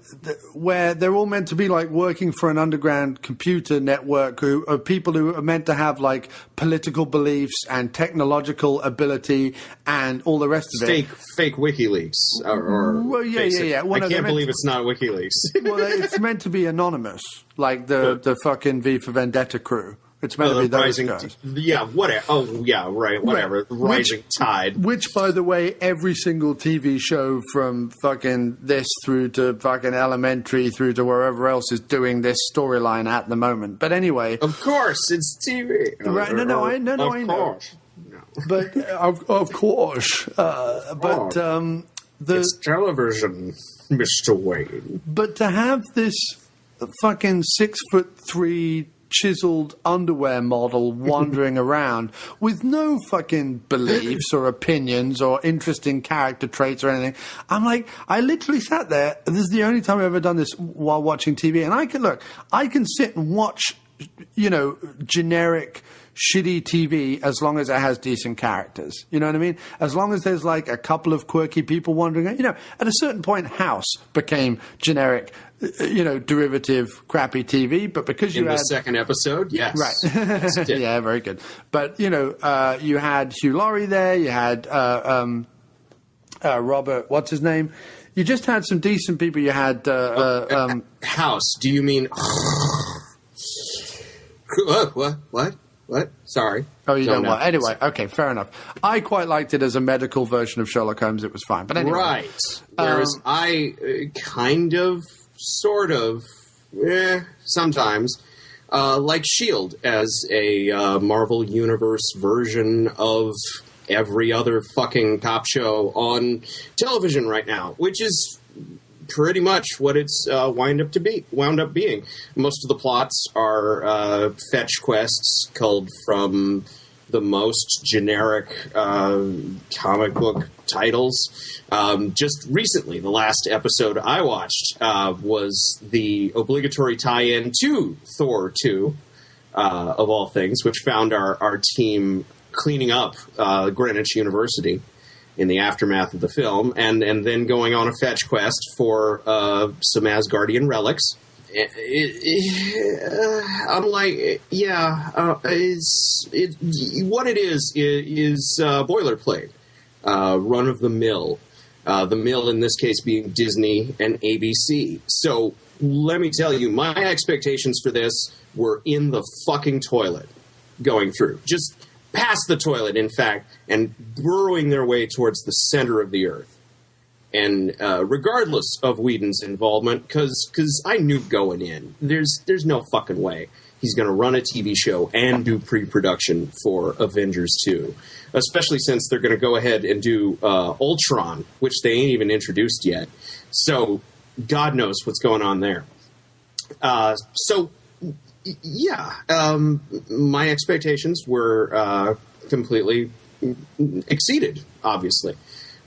where they're all meant to be like working for an underground computer network of people who are meant to have like political beliefs and technological ability and all the rest of it. Fake WikiLeaks. Yeah. Well, I can't believe it's not WikiLeaks. Well, it's meant to be anonymous, like the fucking V for Vendetta crew. It's meant to be those guys. Whatever. Oh, yeah, right, whatever. Right. Rising Tide. Which, by the way, every single TV show from fucking this through to fucking Elementary through to wherever else is doing this storyline at the moment. But anyway. Of course, it's TV. Right, I know. But, of course. It's television, Mr. Wayne. But to have this fucking 6'3" chiseled underwear model wandering around with no fucking beliefs or opinions or interesting character traits or anything, I'm like, I literally sat there. This is the only time I've ever done this while watching TV, and I can sit and watch, generic shitty TV as long as it has decent characters. You know what I mean? As long as there's like a couple of quirky people wandering. At a certain point, House became generic derivative crappy TV, but because in the second episode, yes. Right. Yes, it did. Yeah, very good. But, you had Hugh Laurie there, you had Robert, what's his name? You just had some decent people. You had... House, do you mean... What? Sorry. Oh, you don't want... Anyway, okay, fair enough. I quite liked it as a medical version of Sherlock Holmes. It was fine. But anyway. Right. Whereas I kind of, sort of, sometimes, like S.H.I.E.L.D. as a Marvel Universe version of every other fucking cop show on television right now, which is pretty much what it's wound up being. Most of the plots are fetch quests culled from the most generic comic book titles. Just recently, the last episode I watched was the obligatory tie-in to Thor 2, of all things, which found our team cleaning up Greenwich University in the aftermath of the film, and then going on a fetch quest for some Asgardian relics. I'm like, what it is boilerplate, run of the mill. The mill in this case being Disney and ABC. So let me tell you, my expectations for this were in the fucking toilet going through. Just past the toilet, in fact, and burrowing their way towards the center of the earth. And regardless of Whedon's involvement, because I knew going in, there's no fucking way he's going to run a TV show and do pre-production for Avengers 2. Especially since they're going to go ahead and do Ultron, which they ain't even introduced yet. So God knows what's going on there. My expectations were completely exceeded, obviously,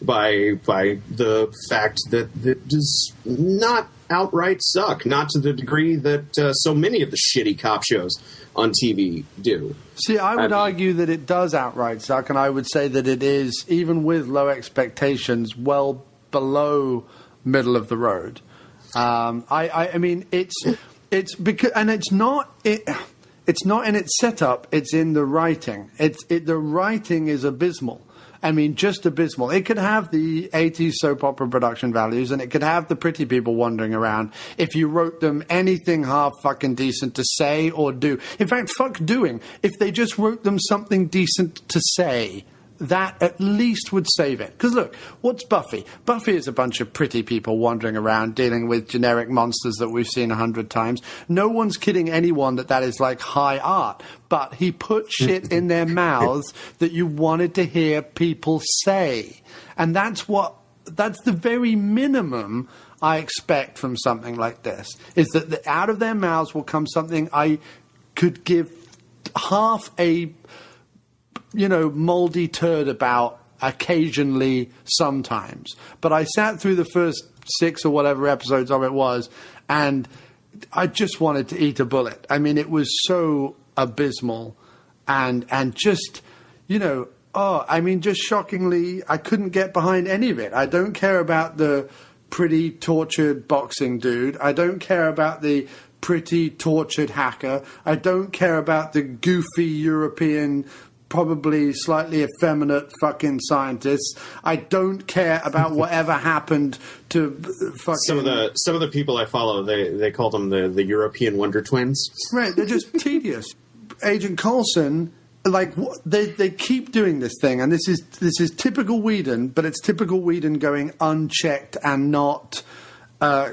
by the fact that it does not outright suck, not to the degree that so many of the shitty cop shows on TV do. See, I would argue that it does outright suck, and I would say that it is, even with low expectations, well below middle of the road. I mean, it's because, and it's not in its setup. It's in the writing. The writing is abysmal. I mean, just abysmal. It could have the 80s soap opera production values, and it could have the pretty people wandering around if you wrote them anything half fucking decent to say or do. In fact, fuck doing. If they just wrote them something decent to say, that at least would save it. Because look, what's Buffy? Buffy is a bunch of pretty people wandering around dealing with generic monsters that we've seen 100 times. No one's kidding anyone that is like high art. But he put shit in their mouths that you wanted to hear people say. And that's the very minimum I expect from something like this, is that out of their mouths will come something I could give half a moldy turd about occasionally sometimes. But I sat through the first 6 or whatever episodes of it was, and I just wanted to eat a bullet. I mean, it was so abysmal and just, just shockingly, I couldn't get behind any of it. I don't care about the pretty tortured boxing dude. I don't care about the pretty tortured hacker. I don't care about the goofy European, probably slightly effeminate fucking scientists. I don't care about whatever happened to fucking... Some of the people I follow, they call them the European Wonder Twins. Right, they're just tedious. Agent Coulson, like, they keep doing this thing, and this is typical Whedon, but it's typical Whedon going unchecked and not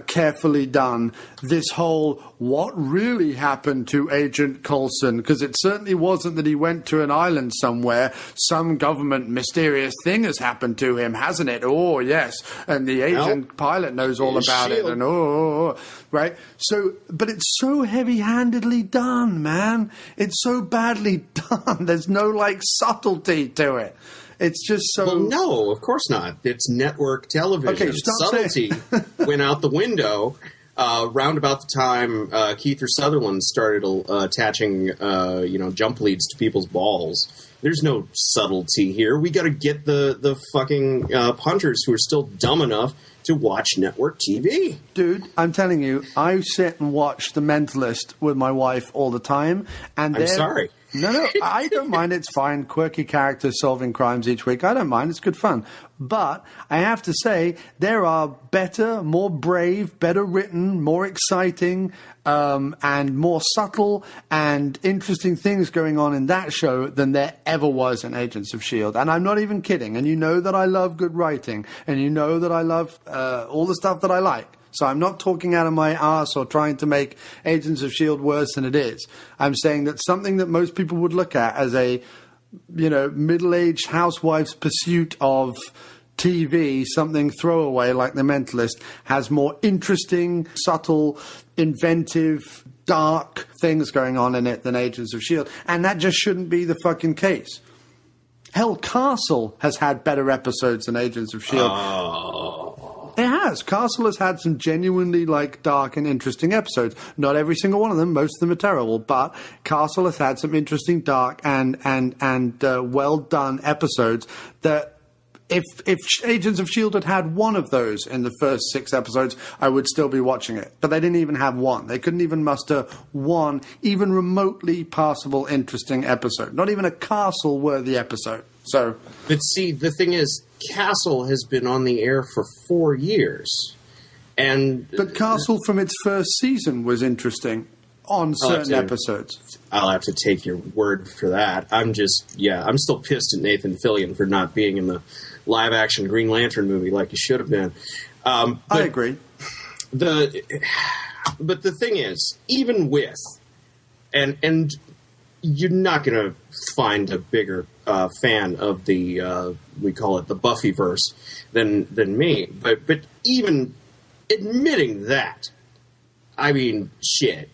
carefully done. This whole, what really happened to Agent Coulson? Because it certainly wasn't that he went to an island somewhere. Some government mysterious thing has happened to him, hasn't it? Oh, yes. And the agent pilot knows all about it. And right? So, but it's so heavy-handedly done, man. It's so badly done. There's no, subtlety to it. It's just so... Well, no, of course not. It's network television. Okay, subtlety went out the window round about the time Kiefer Sutherland started attaching, jump leads to people's balls. There's no subtlety here. We got to get the fucking punters who are still dumb enough to watch network TV. Dude, I'm telling you, I sit and watch The Mentalist with my wife all the time. And I'm sorry. No, I don't mind. It's fine. Quirky characters solving crimes each week. I don't mind. It's good fun. But I have to say, there are better, more brave, better written, more exciting, and more subtle and interesting things going on in that show than there ever was in Agents of S.H.I.E.L.D. And I'm not even kidding. And you know that I love good writing. And you know that I love all the stuff that I like. So I'm not talking out of my arse or trying to make Agents of S.H.I.E.L.D. worse than it is. I'm saying that something that most people would look at as a, middle-aged housewife's pursuit of TV, something throwaway like The Mentalist, has more interesting, subtle, inventive, dark things going on in it than Agents of S.H.I.E.L.D. And that just shouldn't be the fucking case. Hell, Castle has had better episodes than Agents of S.H.I.E.L.D. It has. Castle has had some genuinely, dark and interesting episodes. Not every single one of them. Most of them are terrible. But Castle has had some interesting, dark, and well-done episodes that if Agents of S.H.I.E.L.D. had one of those in the first 6 episodes, I would still be watching it. But they didn't even have one. They couldn't even muster one even remotely passable, interesting episode. Not even a Castle-worthy episode. So, but see, the thing is, Castle has been on the air for 4 years, but Castle from its first season was interesting on certain episodes. I'll have to take your word for that. I'm still pissed at Nathan Fillion for not being in the live-action Green Lantern movie like he should have been. I agree. But the thing is, even with and you're not going to find a bigger fan of the we call it the Buffyverse than me. But even admitting that, I mean, shit.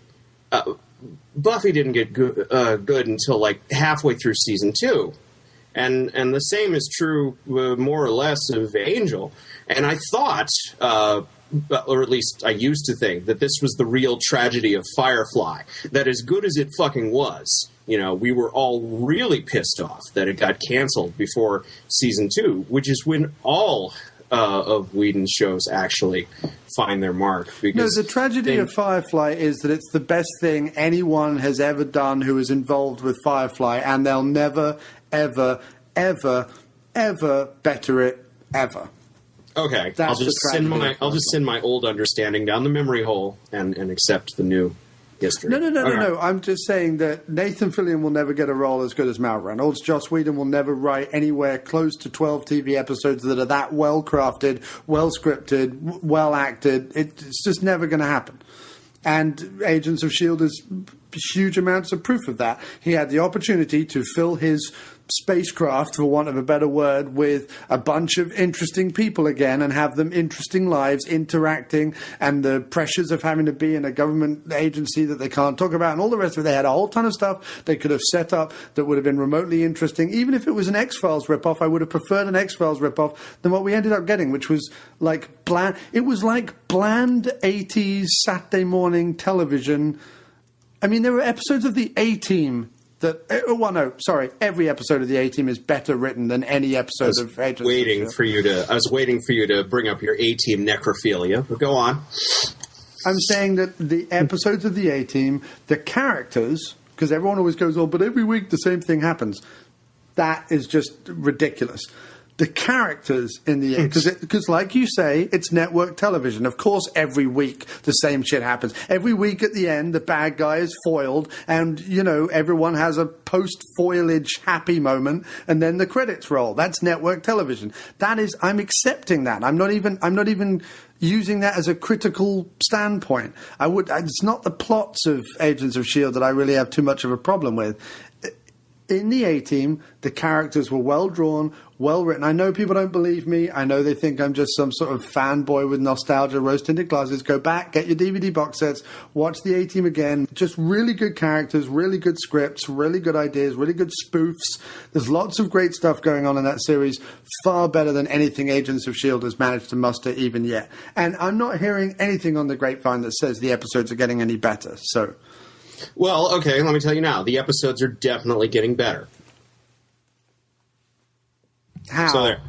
Buffy didn't get good until halfway through season 2, and the same is true more or less of Angel. And I thought, or at least I used to think, that this was the real tragedy of Firefly. That as good as it fucking was, we were all really pissed off that it got canceled before season 2, which is when all of Whedon's shows actually find their mark. Because the tragedy of Firefly is that it's the best thing anyone has ever done who is involved with Firefly, and they'll never, ever, ever, ever better it, ever. Okay, I'll just send my old understanding down the memory hole and accept the new history. No. I'm just saying that Nathan Fillion will never get a role as good as Mal Reynolds. Joss Whedon will never write anywhere close to 12 TV episodes that are that well crafted, well scripted, well acted. It's just never going to happen. And Agents of S.H.I.E.L.D. is huge amounts of proof of that. He had the opportunity to fill his spacecraft, for want of a better word, with a bunch of interesting people again and have them interesting lives interacting, and the pressures of having to be in a government agency that they can't talk about and all the rest of it. They had a whole ton of stuff they could have set up that would have been remotely interesting. Even if it was an X-Files ripoff, I would have preferred an X-Files ripoff than what we ended up getting, which was bland. It was like bland 80s Saturday morning television. I mean, there were episodes of the A-Team every episode of the A-Team is better written than any episode of Agents of S.H.I.E.L.D. I was waiting for you to bring up your A-Team necrophilia, but go on. I'm saying that the episodes of the A-Team, the characters, because everyone always goes, but every week the same thing happens. That is just ridiculous. The characters in the because like you say, it's network television. Of course, every week the same shit happens. Every week at the end, the bad guy is foiled, and everyone has a post-foilage happy moment, and then the credits roll. That's network television. I'm accepting that. I'm not even using that as a critical standpoint. It's not the plots of Agents of S.H.I.E.L.D. that I really have too much of a problem with. in the A-Team, the characters were well drawn, well written. I know people don't believe me. I know they think I'm just some sort of fanboy with nostalgia, rose-tinted glasses. Go back, get your DVD box sets, watch the A-Team again. Just really good characters, really good scripts, really good ideas, really good spoofs. There's lots of great stuff going on in that series, far better than anything Agents of S.H.I.E.L.D. has managed to muster even yet. And I'm not hearing anything on the grapevine that says the episodes are getting any better, so... Well, okay, let me tell you now. The episodes are definitely getting better. How? So there.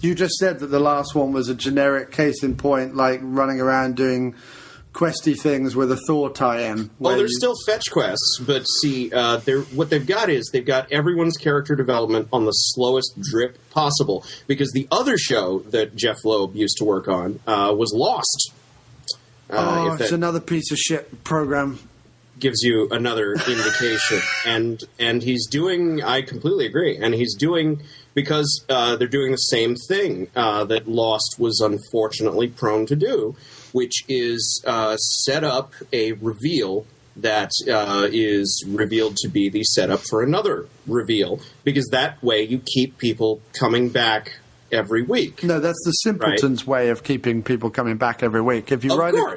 You just said that the last one was a generic case in point, like running around doing questy things with a Thor tie-in. Well, there's still fetch quests, but see, what they've got is they've got everyone's character development on the slowest drip possible, because the other show that Jeff Loeb used to work on was Lost. It's another piece of shit program. Gives you another indication, and he's doing. I completely agree, and he's doing because they're doing the same thing that Lost was unfortunately prone to do, which is set up a reveal that is revealed to be the setup for another reveal, because that way you keep people coming back every week. No, that's the simpleton's way of keeping people coming back every week. If you write a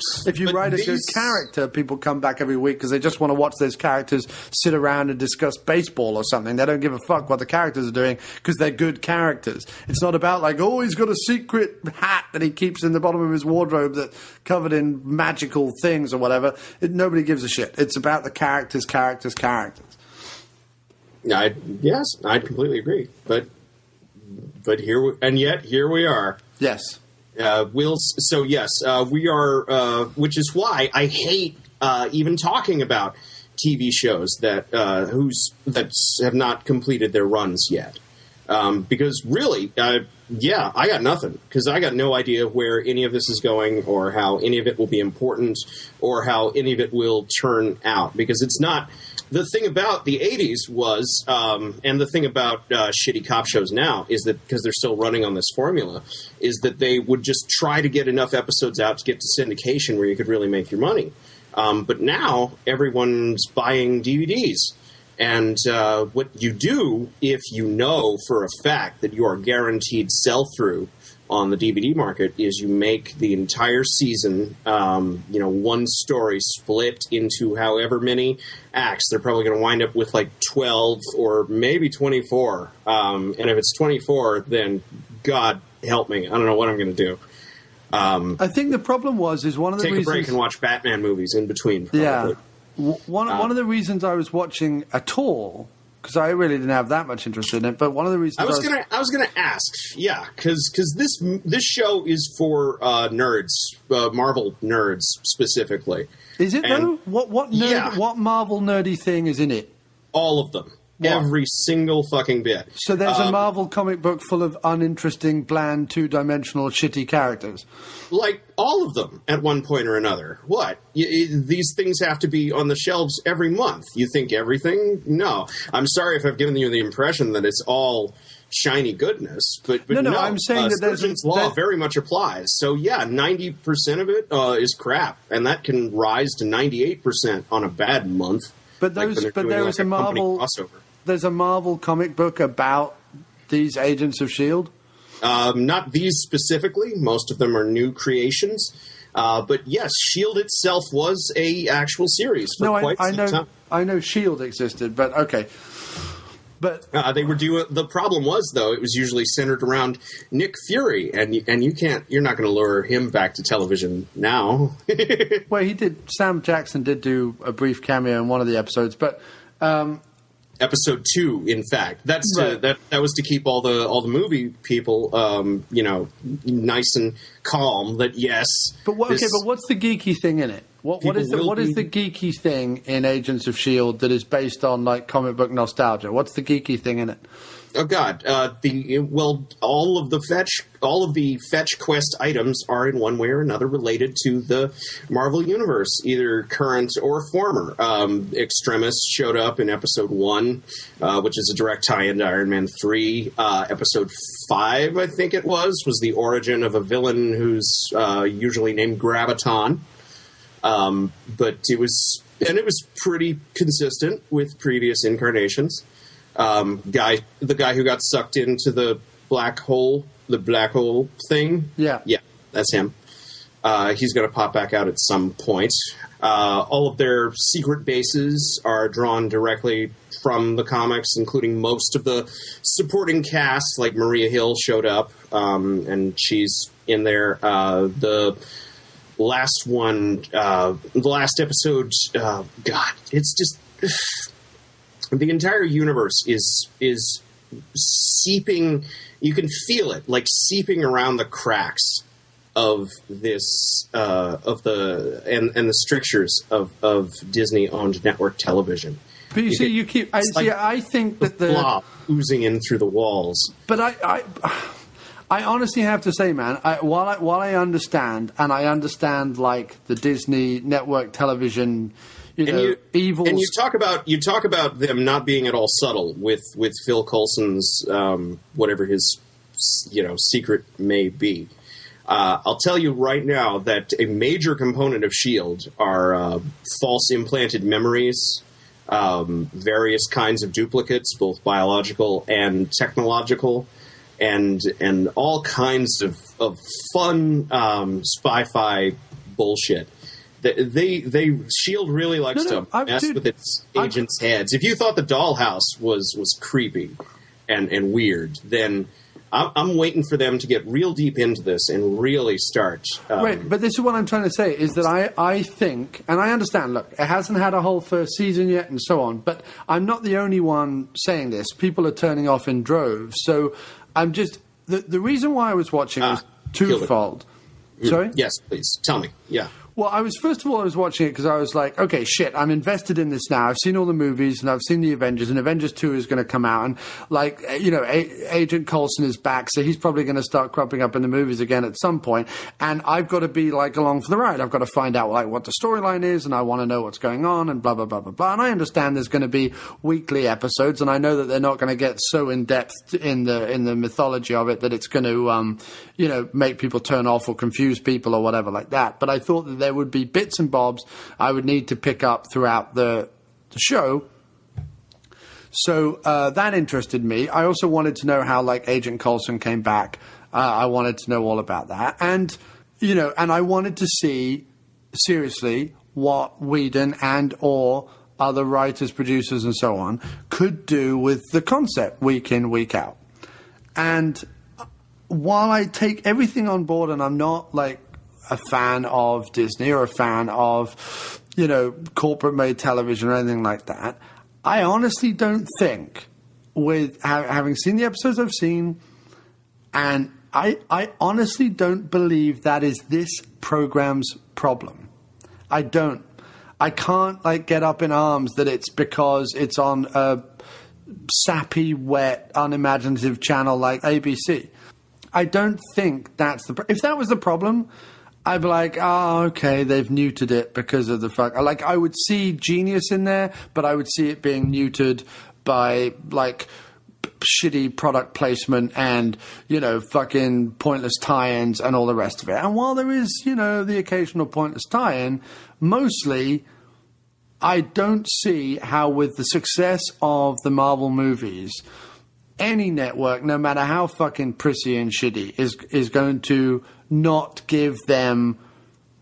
good character, people come back every week because they just want to watch those characters sit around and discuss baseball or something. They don't give a fuck what the characters are doing because they're good characters. It's not about like, oh, he's got a secret hat that he keeps in the bottom of his wardrobe that covered in magical things or whatever. Nobody gives a shit. It's about the characters. Yes, I completely agree. But here we are. Yes. We are, which is why I hate even talking about TV shows that have not completed their runs yet, because really, I got nothing, because I got no idea where any of this is going, or how any of it will be important, or how any of it will turn out, because it's not. The thing about the 80s was, and the thing about shitty cop shows now, is that because they're still running on this formula, is that they would just try to get enough episodes out to get to syndication where you could really make your money. But now everyone's buying DVDs. And what you do, if you know for a fact that you are guaranteed sell-through on the DVD market, is you make the entire season, one story split into however many acts. They're probably going to wind up with like 12 or maybe 24. And if it's 24, then God help me. I don't know what I'm going to do. I think the problem is one of the reasons... Take a break and watch Batman movies in between, probably. Yeah. One of the reasons I was watching at all, because I really didn't have that much interest in it, but one of the reasons I was gonna ask, because this show is for nerds, Marvel nerds specifically. Is it though? What Marvel nerdy thing is in it? All of them. What? Every single fucking bit. So there's a Marvel comic book full of uninteresting, bland, two-dimensional, shitty characters. Like, all of them, at one point or another. What? These things have to be on the shelves every month. You think everything? No. I'm sorry if I've given you the impression that it's all shiny goodness, but no, I'm saying that Spurgeon's law very much applies. So, 90% of it is crap, and that can rise to 98% on a bad month. But there is a Marvel crossover. There's a Marvel comic book about these Agents of S.H.I.E.L.D.? Not these specifically. Most of them are new creations. But yes, S.H.I.E.L.D. itself was a actual series for quite some time. I know S.H.I.E.L.D. existed, but okay. But they were doing. The problem was, though, it was usually centered around Nick Fury, and you're not going to lure him back to television now. Well, he did. Sam Jackson did do a brief cameo in one of the episodes, but. Episode 2, in fact, that was to keep all the movie people, nice and calm. That yes, but what's the geeky thing in it? What is the geeky thing in Agents of S.H.I.E.L.D. that is based on like comic book nostalgia? What's the geeky thing in it? Oh God, all of the fetch quest items are in one way or another related to the Marvel Universe, either current or former. Extremis showed up in episode 1, which is a direct tie-in to Iron Man 3. Episode 5, I think it was the origin of a villain who's usually named Graviton. But it was pretty consistent with previous incarnations. The guy who got sucked into the black hole thing. Yeah, that's him. He's going to pop back out at some point. All of their secret bases are drawn directly from the comics, including most of the supporting cast, like Maria Hill showed up, and she's in there. The last one, the last episode, God, it's just... the entire universe is seeping. You can feel it, like seeping around the cracks of this, of the strictures of Disney-owned network television. But you see, you keep. I think that the blob oozing in through the walls. But I honestly have to say, man, while I understand, and I understand like the Disney network television. Evil. And you talk about them not being at all subtle with Phil Coulson's whatever his secret may be. I'll tell you right now that a major component of S.H.I.E.L.D. are false implanted memories, various kinds of duplicates, both biological and technological, and all kinds of fun spy-fi bullshit. They S.H.I.E.L.D. really likes to mess with its agents' heads. If you thought the Dollhouse was creepy and weird, then I'm waiting for them to get real deep into this and really start. Right, but this is what I'm trying to say, is that I think, and I understand, look, it hasn't had a whole first season yet and so on, but I'm not the only one saying this. People are turning off in droves. So I'm just... The reason why I was watching was twofold. Sorry? Yes, please. Tell me. Yeah. Well, I was watching it because I was like, okay, shit, I'm invested in this now. I've seen all the movies and I've seen the Avengers, and Avengers 2 is going to come out, and like, Agent Coulson is back, so he's probably going to start cropping up in the movies again at some point, and I've got to be like along for the ride. I've got to find out like what the storyline is, and I want to know what's going on, and blah blah blah blah blah. And I understand there's going to be weekly episodes, and I know that they're not going to get so in depth in the mythology of it that it's going to make people turn off or confuse people or whatever like that. But I thought that there would be bits and bobs I would need to pick up throughout the show. So that interested me. I also wanted to know how like Agent Coulson came back. I wanted to know all about that. And, and I wanted to see seriously what Whedon and or other writers, producers and so on could do with the concept week in, week out. And while I take everything on board and I'm not like a fan of Disney or a fan of, corporate-made television or anything like that, I honestly don't think, with having seen the episodes I've seen, and I honestly don't believe that is this program's problem. I don't. I can't, get up in arms that it's because it's on a sappy, wet, unimaginative channel like ABC. I don't think that's the... If that was the problem... I'd be like, okay, they've neutered it because of the fuck. Like, I would see genius in there, but I would see it being neutered by, shitty product placement and, fucking pointless tie-ins and all the rest of it. And while there is, the occasional pointless tie-in, mostly I don't see how with the success of the Marvel movies, any network, no matter how fucking prissy and shitty, is going to not give them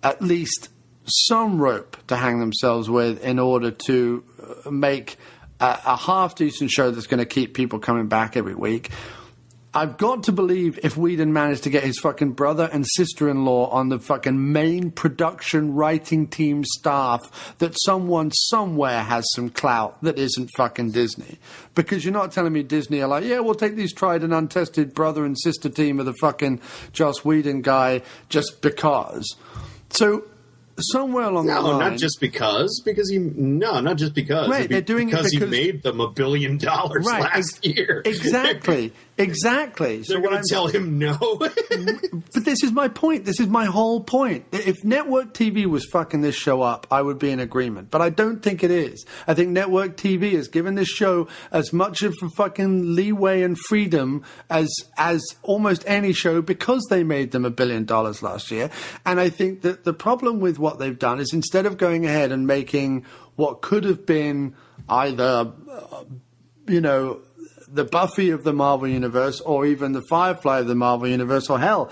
at least some rope to hang themselves with in order to make a half-decent show that's going to keep people coming back every week. I've got to believe if Whedon managed to get his fucking brother and sister-in-law on the fucking main production writing team staff, that someone somewhere has some clout that isn't fucking Disney. Because you're not telling me Disney are like, yeah, we'll take these tried and untested brother and sister team of the fucking Joss Whedon guy just because. So... somewhere along the line... No, not just because right, they're doing because it because he made them $1 billion last year. Exactly. So they're going to tell him no. But this is my point. This is my whole point. If network TV was fucking this show up, I would be in agreement. But I don't think it is. I think network TV has given this show as much of a fucking leeway and freedom as almost any show because they made them $1 billion last year. And I think that the problem with what they've done is instead of going ahead and making what could have been either the Buffy of the Marvel Universe, or even the Firefly of the Marvel Universe, or hell,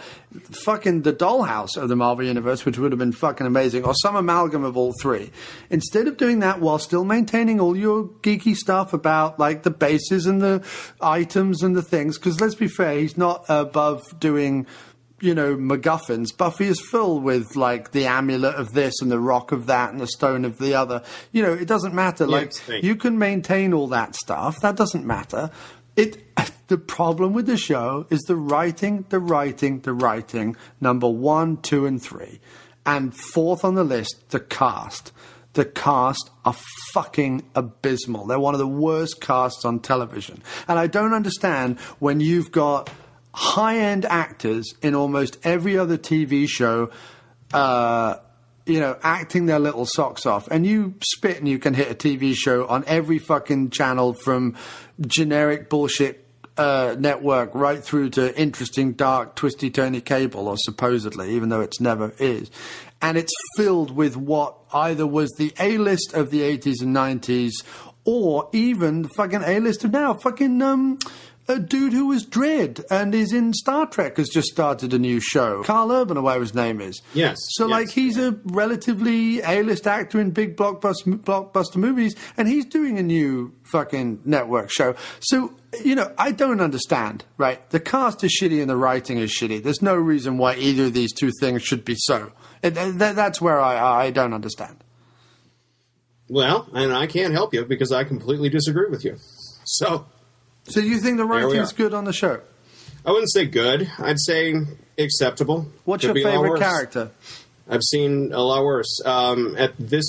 fucking the Dollhouse of the Marvel Universe, which would have been fucking amazing, or some amalgam of all three. Instead of doing that while still maintaining all your geeky stuff about, like, the bases and the items and the things, because let's be fair, he's not above doing... MacGuffins. Buffy is filled with, like, the amulet of this and the rock of that and the stone of the other. It doesn't matter. You can maintain all that stuff. That doesn't matter. The problem with the show is the writing, number 1, 2, and 3. And fourth on the list, the cast. The cast are fucking abysmal. They're one of the worst casts on television. And I don't understand when you've got high-end actors in almost every other TV show, acting their little socks off. And you spit and you can hit a TV show on every fucking channel from generic bullshit network right through to interesting, dark, twisty-turny cable, or supposedly, even though it's never is. And it's filled with what either was the A-list of the 80s and 90s, or even the fucking A-list of now. Fucking, a dude who was Dredd and is in Star Trek has just started a new show. Carl Urban, or whatever his name is. Yes. So, he's a relatively A-list actor in big blockbuster movies, and he's doing a new fucking network show. So, I don't understand, right? The cast is shitty and the writing is shitty. There's no reason why either of these two things should be so. That's where I don't understand. Well, and I can't help you because I completely disagree with you. So you think the writing's good on the show? I wouldn't say good. I'd say acceptable. What's your favorite character? I've seen a lot worse. At this,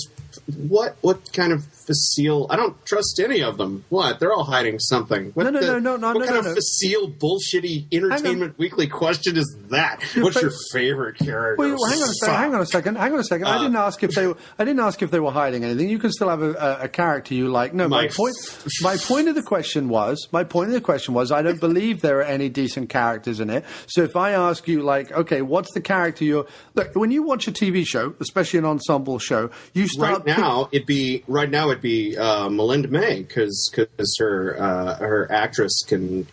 what kind of facile? I don't trust any of them. What? They're all hiding something. What kind of facile, bullshitty Entertainment Weekly question is that? What's your favorite character? Well, hang on a second. I didn't ask if they were hiding anything. You can still have a character you like. No, my point of the question was, I don't believe there are any decent characters in it. So if I ask you, okay, what's the character you're... Look, when you watch a TV show, especially an ensemble show, you start... It'd be Melinda May, because her actress can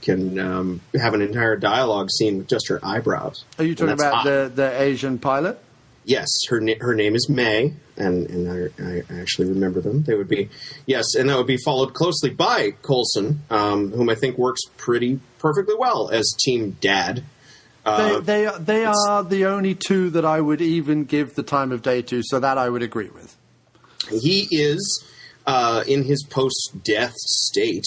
have an entire dialogue scene with just her eyebrows. Are you talking about the Asian pilot? Yes, her name is May, and I actually remember them. They would be and that would be followed closely by Coulson, whom I think works pretty perfectly well as Team Dad. They are the only two that I would even give the time of day to, so that I would agree with. He is, in his post-death state,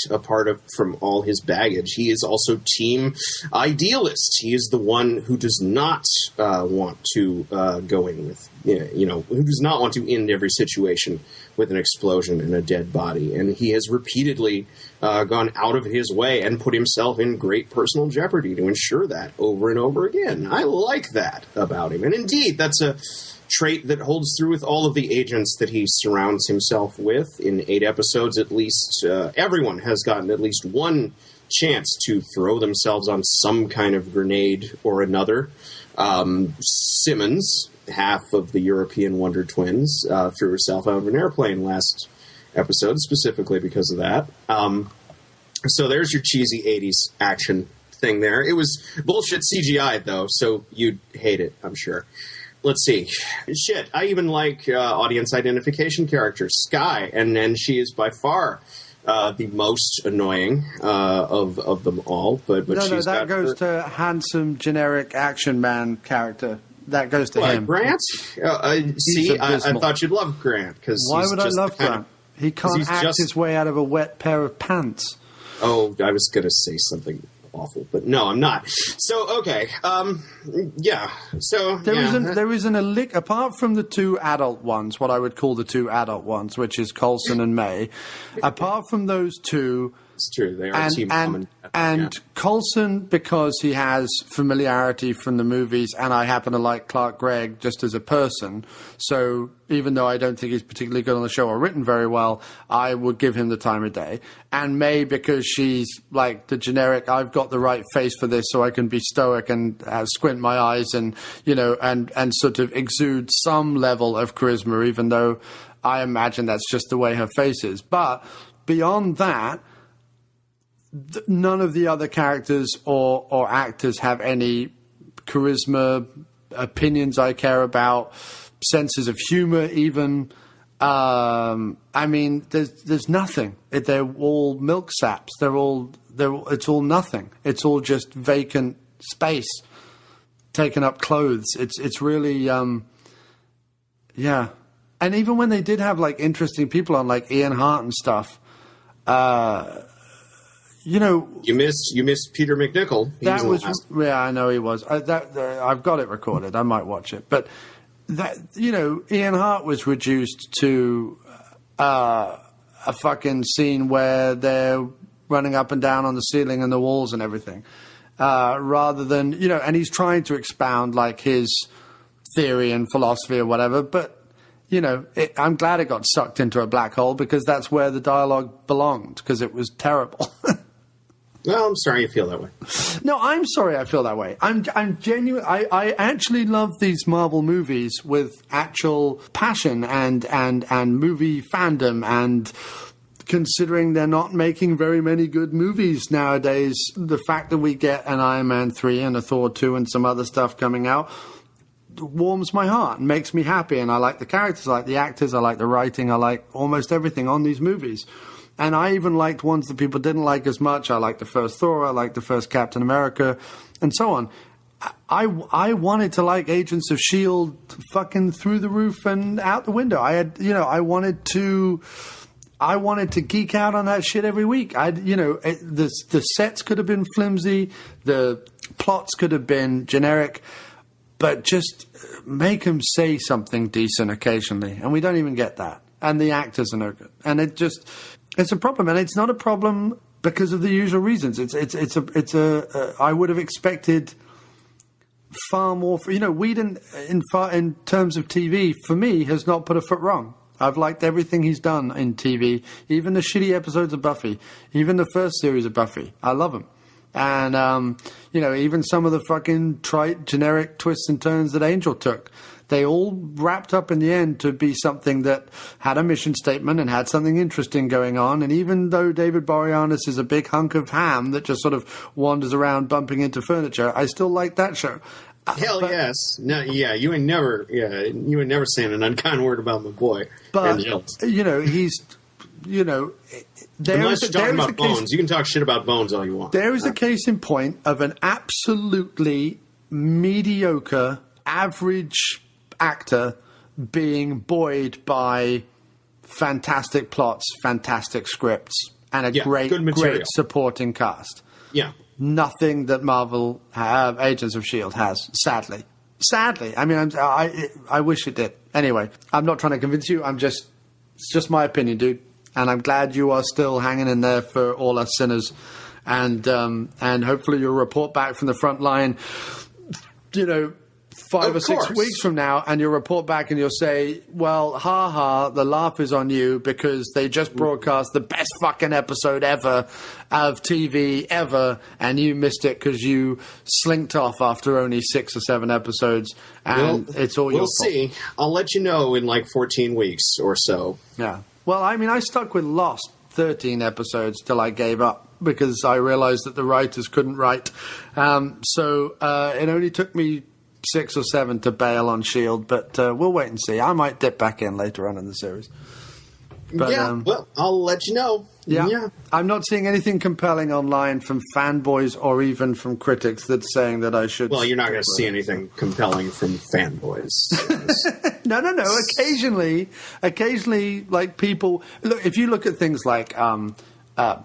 from all his baggage, he is also Team Idealist. He is the one who does not want to go in with, who does not want to end every situation with an explosion and a dead body. And he has repeatedly gone out of his way and put himself in great personal jeopardy to ensure that over and over again. I like that about him. And indeed, that's a trait that holds through with all of the agents that he surrounds himself with. In 8 episodes, at least, everyone has gotten at least one chance to throw themselves on some kind of grenade or another. Simmons, half of the European Wonder Twins, threw herself out of an airplane last episode, specifically because of that. So there's your cheesy 80s action thing there. It was bullshit CGI, though, so you'd hate it, I'm sure. Let's see. Shit, I even like audience identification characters. Skye, and she is by far the most annoying of them all. But that goes to handsome, generic action man character. That goes to him. Grant? I thought you'd love Grant. Why would I love Grant? He can't act his way out of a wet pair of pants. Oh, I was going to say something awful, but no, I'm not. So, okay. Yeah. So, there isn't a lick, apart from the two adult ones, what I would call the two adult ones, which is Coulson and May. Apart from those two... It's true. They are Team Mom and Coulson, because he has familiarity from the movies, and I happen to like Clark Gregg just as a person. So even though I don't think he's particularly good on the show or written very well, I would give him the time of day. And May, because she's like the generic, I've got the right face for this, so I can be stoic and squint my eyes and and sort of exude some level of charisma, even though I imagine that's just the way her face is. But beyond that, none of the other characters or actors have any charisma, opinions I care about, senses of humor even. I mean, there's nothing. They're all milk saps. It's all nothing. It's all just vacant space, taking up clothes. It's really, yeah. And even when they did have like interesting people on, like Ian Hart and stuff, you know, you missed Peter McNichol. Yeah, I know he was. I've got it recorded. I might watch it, but that, you know, Ian Hart was reduced to a fucking scene where they're running up and down on the ceiling and the walls and everything, rather than, you know, and he's trying to expound like his theory and philosophy or whatever, but. You know, I'm glad it got sucked into a black hole because that's where the dialogue belonged, because it was terrible. Well, I'm sorry you feel that way. No, I'm sorry I feel that way. I'm genuine. I actually love these Marvel movies with actual passion and movie fandom, and considering they're not making very many good movies nowadays, the fact that we get an Iron Man 3 and a Thor 2 and some other stuff coming out warms my heart and makes me happy, and I like the characters, I like the actors, I like the writing, I like almost everything on these movies. And I even liked ones that people didn't like as much. I liked the first Thor, I liked the first Captain America, and so on. I wanted to like Agents of S.H.I.E.L.D. fucking through the roof and out the window. I wanted to geek out on that shit every week. The sets could have been flimsy, the plots could have been generic, but just make them say something decent occasionally. And we don't even get that. And the actors are no good. And it's a problem. And it's not a problem because of the usual reasons. I would have expected far more. Whedon, in terms of TV, for me, has not put a foot wrong. I've liked everything he's done in TV, even the shitty episodes of Buffy, even the first series of Buffy. I love them. And, even some of the fucking trite, generic twists and turns that Angel took, they all wrapped up in the end to be something that had a mission statement and had something interesting going on. And even though David Boreanaz is a big hunk of ham that just sort of wanders around bumping into furniture, I still like that show. Yes. No, yeah, you ain't never saying an unkind word about my boy. But, he's... Unless you're talking about Bones. You can talk shit about Bones all you want. There is a case in point of an absolutely mediocre, average actor being buoyed by fantastic plots, fantastic scripts, and a great supporting cast. Yeah. Nothing that Marvel Agents of S.H.I.E.L.D. has, sadly. Sadly. I mean, I wish it did. Anyway, I'm not trying to convince you. It's just my opinion, dude. And I'm glad you are still hanging in there for all us sinners. And hopefully you'll report back from the front line, 5 or 6 weeks from now, and you'll report back and you'll say, well, the laugh is on you because they just broadcast the best fucking episode ever of TV ever, and you missed it because you slinked off after only 6 or 7 episodes, and it's all your fault. We'll see. I'll let you know in like 14 weeks or so. Yeah. Well, I mean, I stuck with Lost 13 episodes till I gave up because I realized that the writers couldn't write. So it only took me 6 or 7 to bail on S.H.I.E.L.D., but we'll wait and see. I might dip back in later on in the series. But, well, I'll let you know. Yeah. I'm not seeing anything compelling online from fanboys or even from critics that's saying that I should... Well, you're not going to see anything compelling from fanboys. No. Occasionally, like people... Look, if you look at things like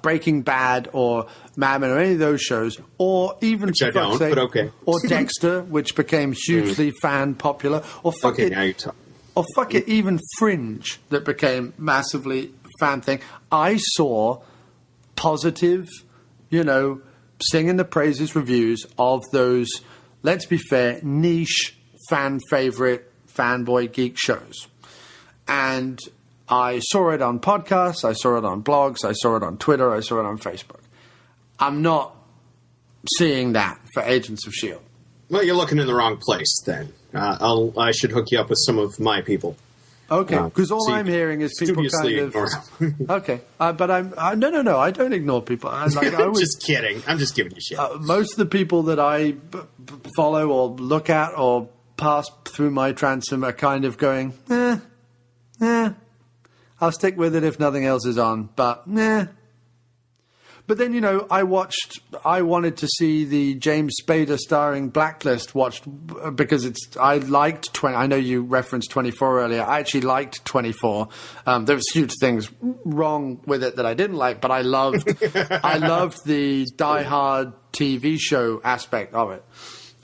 Breaking Bad or Mad Men or any of those shows, or even... Which I don't, but okay. Or Dexter, which became hugely fan popular, or even Fringe, that became massively fan thing. I saw positive, singing the praises reviews of those, let's be fair, niche fan favorite fanboy geek shows. And I saw it on podcasts, I saw it on blogs, I saw it on Twitter, I saw it on Facebook. I'm not seeing that for Agents of S.H.I.E.L.D. Well, you're looking in the wrong place then. I should hook you up with some of my people. Okay, because all I'm hearing is people kind of... Okay, but no, I don't ignore people. I'm just kidding. I'm just giving you shit. Most of the people that I follow or look at or pass through my transom are kind of going, I'll stick with it if nothing else is on, but But then, I wanted to see the James Spader starring Blacklist because I liked 20. I know you referenced 24 earlier. I actually liked 24. There was huge things wrong with it that I didn't like, but I loved the Die Hard TV show aspect of it.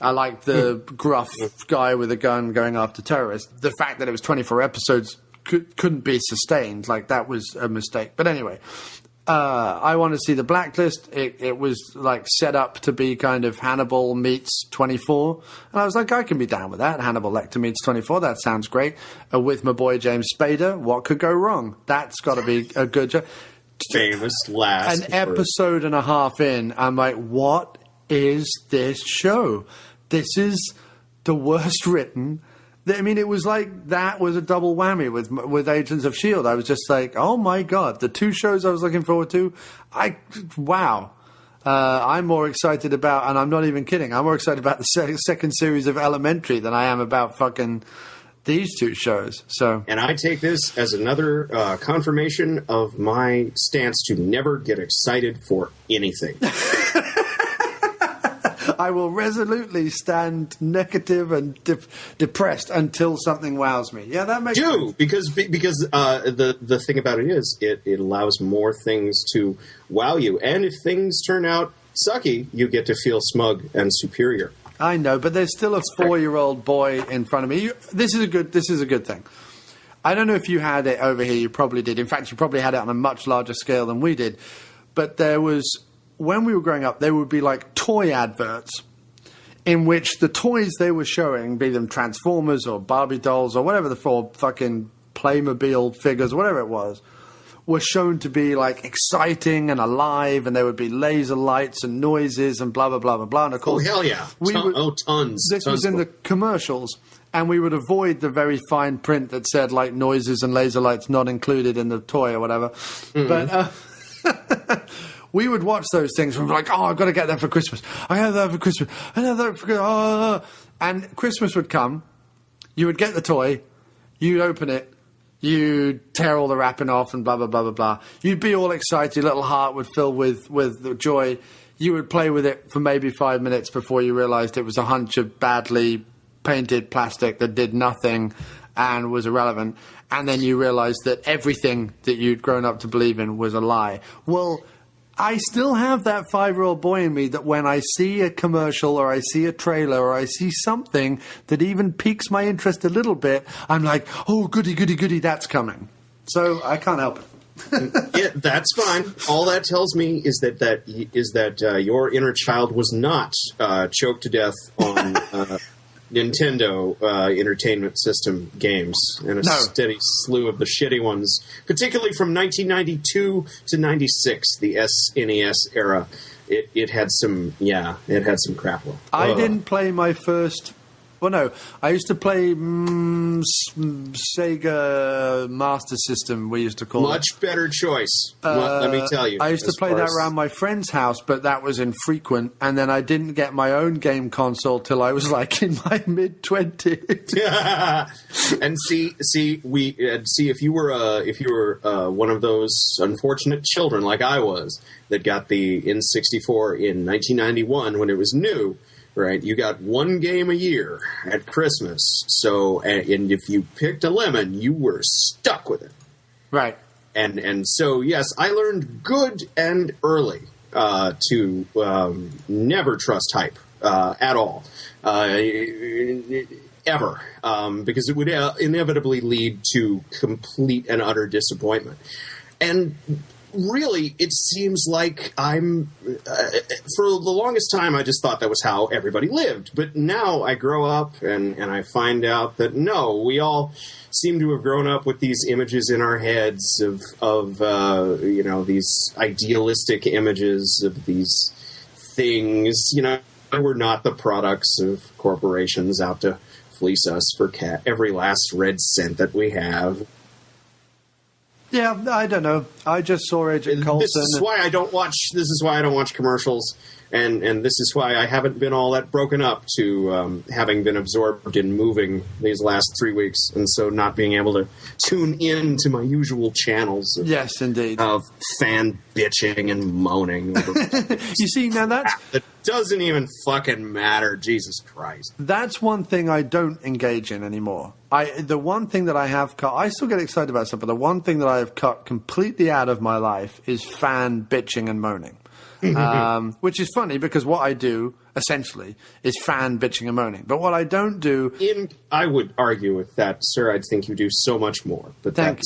I liked the gruff guy with a gun going after terrorists. The fact that it was 24 episodes couldn't be sustained. Like, that was a mistake. But anyway, I want to see the Blacklist. It was like set up to be kind of Hannibal meets 24. And I was like, I can be down with that. Hannibal Lecter meets 24. That sounds great. With my boy James Spader, what could go wrong? That's got to be a good job. Famous last. An episode and a half in, I'm like, what is this show? This is the worst written. I mean, it was like that was a double whammy with Agents of S.H.I.E.L.D. I was just like, oh my God, the two shows I was looking forward to. Wow. I'm more excited about, and I'm not even kidding, I'm more excited about the second series of Elementary than I am about fucking these two shows. So, and I take this as another confirmation of my stance to never get excited for anything. I will resolutely stand negative and depressed until something wows me. Yeah, that makes sense. Because the thing about it is it allows more things to wow you, and if things turn out sucky, you get to feel smug and superior. I know, but there's still a 4-year-old boy in front of me. This is a good thing. I don't know if you had it over here. You probably did. In fact, you probably had it on a much larger scale than we did. But there was, when we were growing up, there would be like toy adverts in which the toys they were showing, be them Transformers or Barbie dolls or whatever the four fucking Playmobil figures, whatever it was, were shown to be like exciting and alive, and there would be laser lights and noises and blah, blah, blah, blah, blah. And of course, hell yeah. Tons. This was in the commercials, and we would avoid the very fine print that said like noises and laser lights not included in the toy or whatever. Mm-hmm. But we would watch those things and we'd be like, oh, I've got to get that for Christmas. I have that for Christmas. I have that for Christmas. And Christmas would come. You would get the toy. You'd open it. You'd tear all the wrapping off and blah, blah, blah, blah, blah. You'd be all excited. Your little heart would fill with joy. You would play with it for maybe 5 minutes before you realized it was a hunch of badly painted plastic that did nothing and was irrelevant. And then you realized that everything that you'd grown up to believe in was a lie. Well, I still have that 5-year-old boy in me that when I see a commercial or I see a trailer or I see something that even piques my interest a little bit, I'm like, oh, goody, goody, goody, that's coming. So I can't help it. Yeah, that's fine. All that tells me is that your inner child was not choked to death on Nintendo Entertainment System games, and a steady slew of the shitty ones, particularly from 1992 to 96, the SNES era. It had some crap. I didn't play my first. Well, no, I used to play Sega Master System, we used to call it. Much better choice, let me tell you. I used to play that around my friend's house, but that was infrequent, and then I didn't get my own game console till I was like in my mid-20s. And see if you were one of those unfortunate children like I was that got the N64 in 1991 when it was new. Right, you got one game a year at Christmas, so and if you picked a lemon, you were stuck with it. Right, and so yes, I learned good and early to never trust hype at all, ever, because it would inevitably lead to complete and utter disappointment. And really, it seems like I'm... for the longest time, I just thought that was how everybody lived. But now I grow up and I find out that, no, we all seem to have grown up with these images in our heads of these idealistic images of these things. We're not the products of corporations out to fleece us for every last red cent that we have. Yeah, I don't know. I just saw Agent Coulson. This is why I don't watch commercials, and this is why I haven't been all that broken up to having been absorbed in moving these last 3 weeks, and so not being able to tune in to my usual channels. Yes, indeed. Of fan bitching and moaning. You see, now that doesn't even fucking matter. Jesus Christ. That's one thing I don't engage in anymore. The one thing that I have cut, I still get excited about stuff, but the one thing that I have cut completely out of my life is fan bitching and moaning. Which is funny because what I do, essentially, is fan bitching and moaning. But what I don't do... I would argue with that, sir. I think you do so much more. But Thank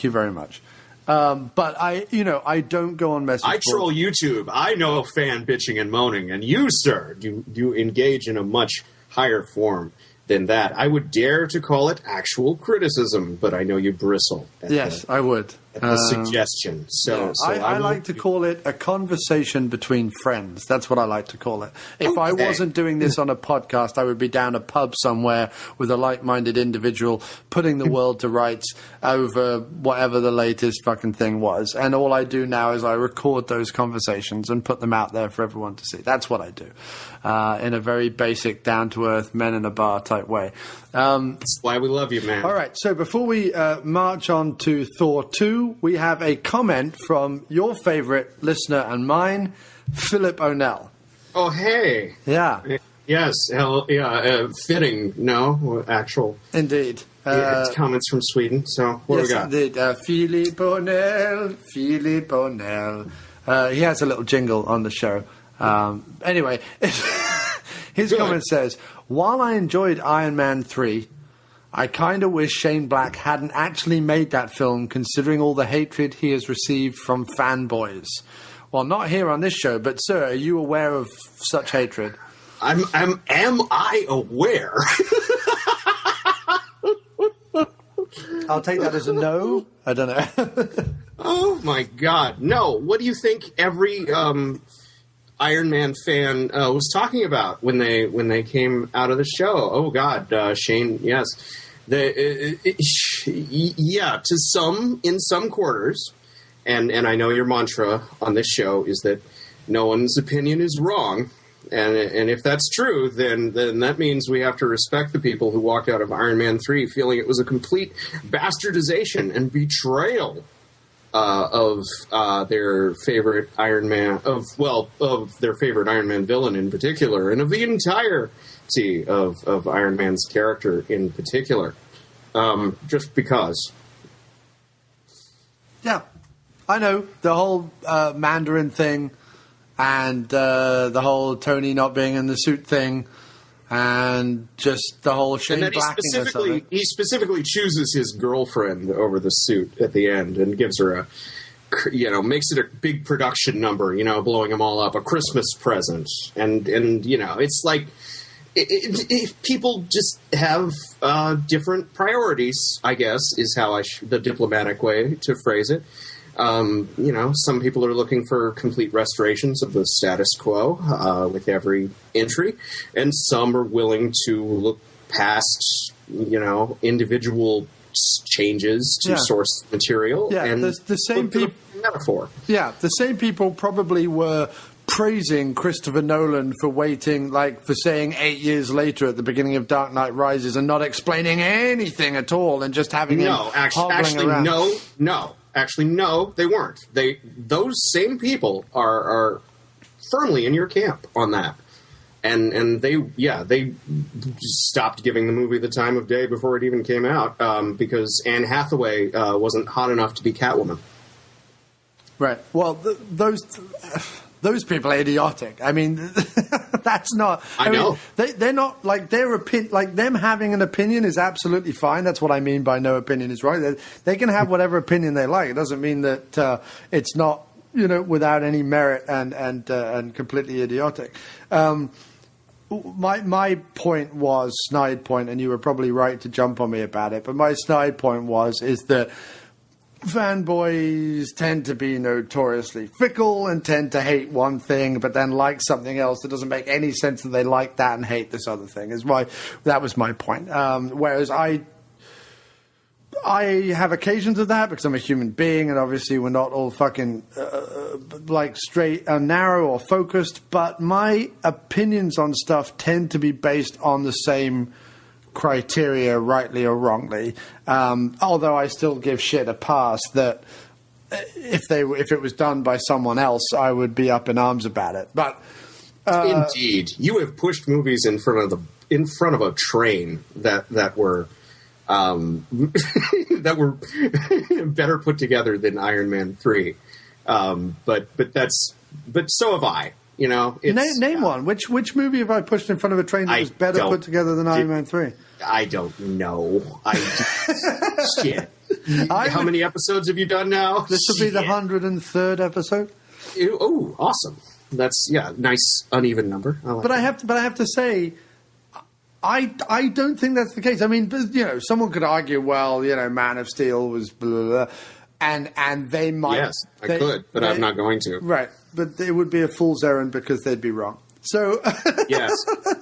you very much. But I don't go on message boards. I troll YouTube. I know fan bitching and moaning. And you, sir, you engage in a much higher form than that. I would dare to call it actual criticism, but I know you bristle. I would. At the suggestion. I like to call it a conversation between friends. That's what I like to call it. If I wasn't doing this on a podcast, I would be down a pub somewhere with a like-minded individual putting the world to rights over whatever the latest fucking thing was. And all I do now is I record those conversations and put them out there for everyone to see. That's what I do. In a very basic, down-to-earth, men-in-a-bar type way. That's why we love you, man. All right, so before we march on to Thor 2, we have a comment from your favorite listener and mine, Philip O'Neill. Oh, hey. Yeah. Yes, fitting, no, actual. Indeed. It's comments from Sweden, so what do we got? Indeed. Philip O'Neill. He has a little jingle on the show. Anyway, his comment says, while I enjoyed Iron Man 3, I kind of wish Shane Black hadn't actually made that film, considering all the hatred he has received from fanboys. Well, not here on this show, but sir, are you aware of such hatred? Am I aware? I'll take that as a no. I don't know. Oh my God, no! What do you think every Iron Man fan was talking about when they came out of the show? Oh God, Shane, yes. In some quarters, and I know your mantra on this show is that no one's opinion is wrong, and if that's true, then that means we have to respect the people who walked out of Iron Man 3 feeling it was a complete bastardization and betrayal of their favorite Iron Man, of their favorite Iron Man villain in particular, and of the entirety of Iron Man's character in particular. Just because. Yeah, I know the whole Mandarin thing, and the whole Tony not being in the suit thing, and just the whole Shane Blackiness of it. He specifically chooses his girlfriend over the suit at the end and gives her makes it a big production number, blowing them all up, a Christmas present. And it's like, people just have different priorities, I guess, is how the diplomatic way to phrase it. Some people are looking for complete restorations of the status quo with every entry, and some are willing to look past, individual changes to source material. Yeah, and the same people. Metaphor. Yeah, the same people probably were praising Christopher Nolan for for saying 8 years later at the beginning of Dark Knight Rises and not explaining anything at all and just having him hobbling around. Actually, no, they weren't. Those same people are firmly in your camp on that. And they stopped giving the movie the time of day before it even came out because Anne Hathaway wasn't hot enough to be Catwoman. Right. Well, those people are idiotic. I mean, that's not. I know. They're not like their opinion. Like them having an opinion is absolutely fine. That's what I mean by no opinion is right. They can have whatever opinion they like. It doesn't mean that it's not without any merit and completely idiotic. My point was snide point, and you were probably right to jump on me about it. But my snide point is that fanboys tend to be notoriously fickle and tend to hate one thing but then like something else that doesn't make any sense that they like that and hate this other thing. That was my point. Whereas I have occasions of that because I'm a human being and obviously we're not all fucking like straight and narrow or focused, but my opinions on stuff tend to be based on the same criteria, rightly or wrongly. Although I still give shit a pass that if it was done by someone else, I would be up in arms about it. But indeed, you have pushed movies in front of a train that were that were better put together than Iron Man 3. But so have I. You know, name one. Which movie have I pushed in front of a train that was better put together than Iron Man 3? I don't know. Shit. How many episodes have you done now? This will be the 103rd episode. Oh, awesome! That's nice uneven number. But I have to say, I don't think that's the case. I mean, someone could argue, well, Man of Steel was blah, blah, blah, and they might. Yes, I could, but I'm not going to. Right, but it would be a fool's errand because they'd be wrong. So yes,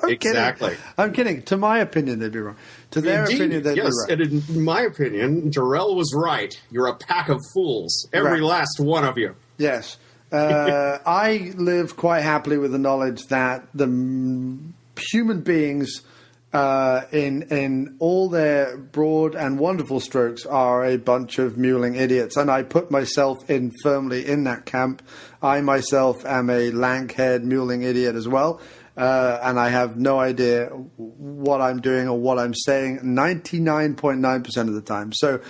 exactly. I'm kidding. To my opinion, they'd be wrong. To their opinion, they'd be right. And in my opinion, Jarrell was right. You're a pack of fools, every last one of you. Yes, I live quite happily with the knowledge that the human beings, in all their broad and wonderful strokes, are a bunch of mewling idiots, and I put myself firmly in that camp. I myself am a lank-haired mewling idiot as well, and I have no idea what I'm doing or what I'm saying 99.9% of the time. So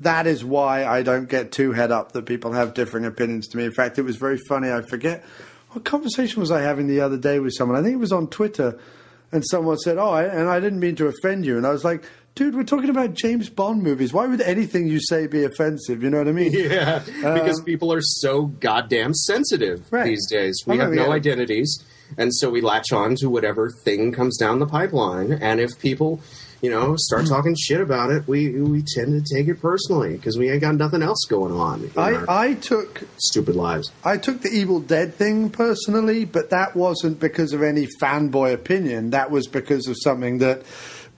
that is why I don't get too head up that people have differing opinions to me. In fact, it was very funny. I forget what conversation was I having the other day with someone. I think it was on Twitter. And someone said, and I didn't mean to offend you. And I was like, dude, we're talking about James Bond movies. Why would anything you say be offensive? You know what I mean? Yeah, because people are so goddamn sensitive these days. We have no identities. And so we latch on to whatever thing comes down the pipeline. And if people, start talking shit about it, we tend to take it personally because we ain't got nothing else going on. I took stupid lives. I took the Evil Dead thing personally, but that wasn't because of any fanboy opinion. That was because of something that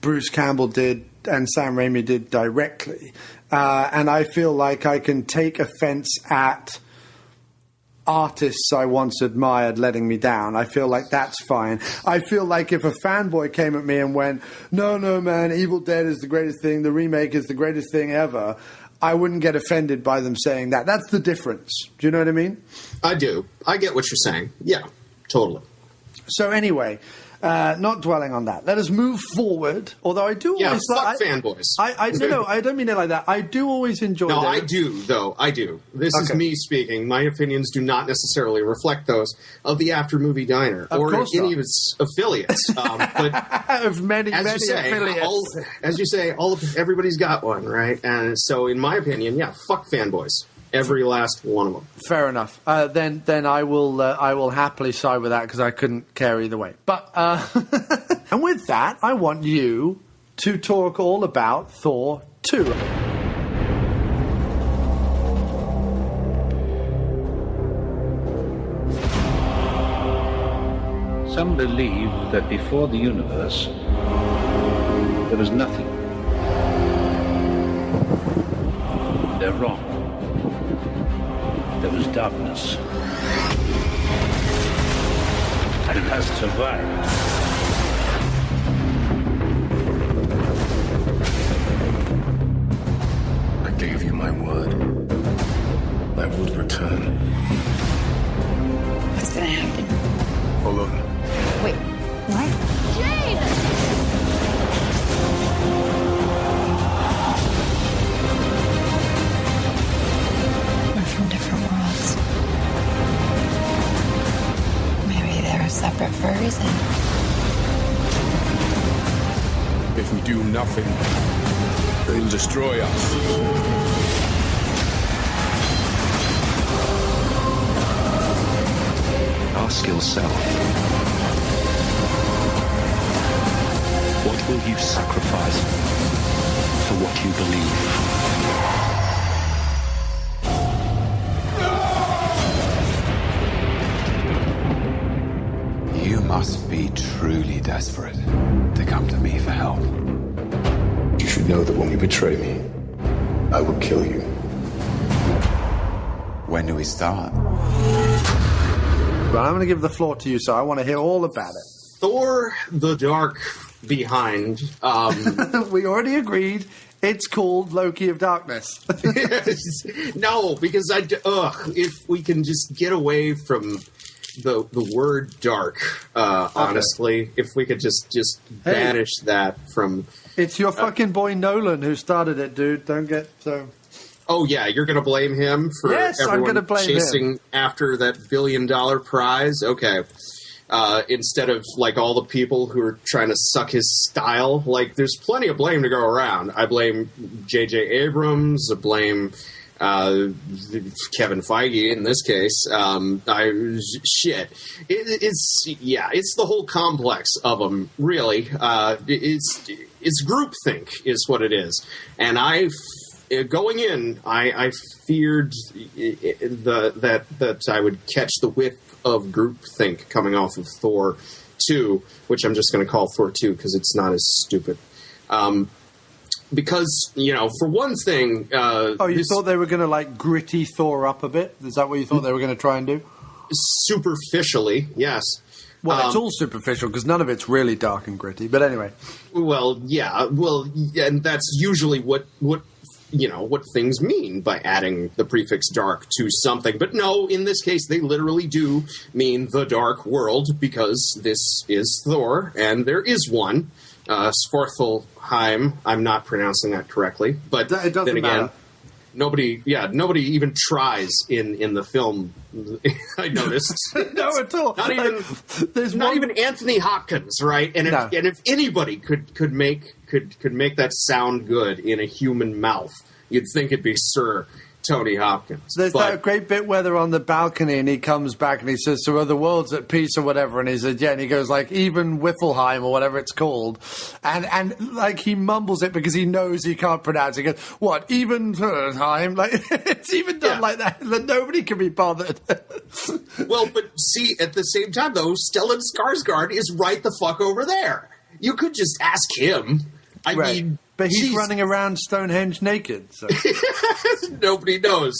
Bruce Campbell did and Sam Raimi did directly. And I feel like I can take offense at artists I once admired letting me down. I feel like that's fine. I feel like if a fanboy came at me and went, no, man, Evil Dead is the greatest thing, the remake is the greatest thing ever, I wouldn't get offended by them saying that. That's the difference. Do you know what I mean? I do. I get what you're saying. Yeah, totally. So anyway, not dwelling on that. Let us move forward. Although I do always fuck fanboys. No, I don't mean it like that. I do always enjoy. No, I do though. I do. This is me speaking. My opinions do not necessarily reflect those of the After Movie Diner or any of its affiliates. But of many affiliates. As you say, everybody's got one, right? And so, in my opinion, fuck fanboys. Every last one of them. Fair enough. Then I will happily side with that because I couldn't care either way. But and with that, I want you to talk all about Thor 2. Some believe that before the universe there was nothing. They're wrong. There was darkness. And it has survived. I gave you my word. I would return. What's gonna happen? All over. Wait, what? Jane! Separate for a reason. If we do nothing, they'll destroy us. Our skills sell. What will you sacrifice for what you believe? must be truly desperate to come to me for help. You should know that when you betray me, I will kill you. When do we start? But I'm going to give the floor to you, so I want to hear all about it. Thor the Dark Behind. We already agreed. It's called Loki of Darkness. No, because if we can just get away from the word dark, honestly, if we could just banish that from... It's your fucking boy Nolan who started it, dude. Don't get so... Oh, yeah, you're going to blame him for everyone chasing after that $1 billion prize? Okay. Instead of, like, all the people who are trying to suck his style. Like, there's plenty of blame to go around. I blame J.J. Abrams. I blame Kevin Feige in this case. It's the whole complex of them, really. It's groupthink is what it is. And going in, I feared that I would catch the whiff of groupthink coming off of Thor 2, which I'm just going to call Thor 2 because it's not as stupid. Because, for one thing... you thought they were going to, like, gritty Thor up a bit? Is that what you thought they were going to try and do? Superficially, yes. Well, it's all superficial because none of it's really dark and gritty. But anyway. Well, yeah. Well, and that's usually what things mean by adding the prefix dark to something. But no, in this case, they literally do mean the Dark World because this is Thor, and there is one. Svartalfheim, I'm not pronouncing that correctly. But it doesn't then again, matter. Nobody even tries in the film. I noticed. No, at all. Not even Anthony Hopkins, right? And if anybody could make that sound good in a human mouth, you'd think it'd be Sir Tony Hopkins. There's that great bit where they're on the balcony and he comes back and he says, so are the world's at peace or whatever? And he said, yeah, and he goes like, even Whiffleheim or whatever it's called. And like he mumbles it because he knows he can't pronounce it. He goes, what, even time? Like, it's even done like that nobody can be bothered. Well, but see, at the same time though, Stellan Skarsgård is right the fuck over there. You could just ask him. I mean... But he's running around Stonehenge naked. So. Nobody knows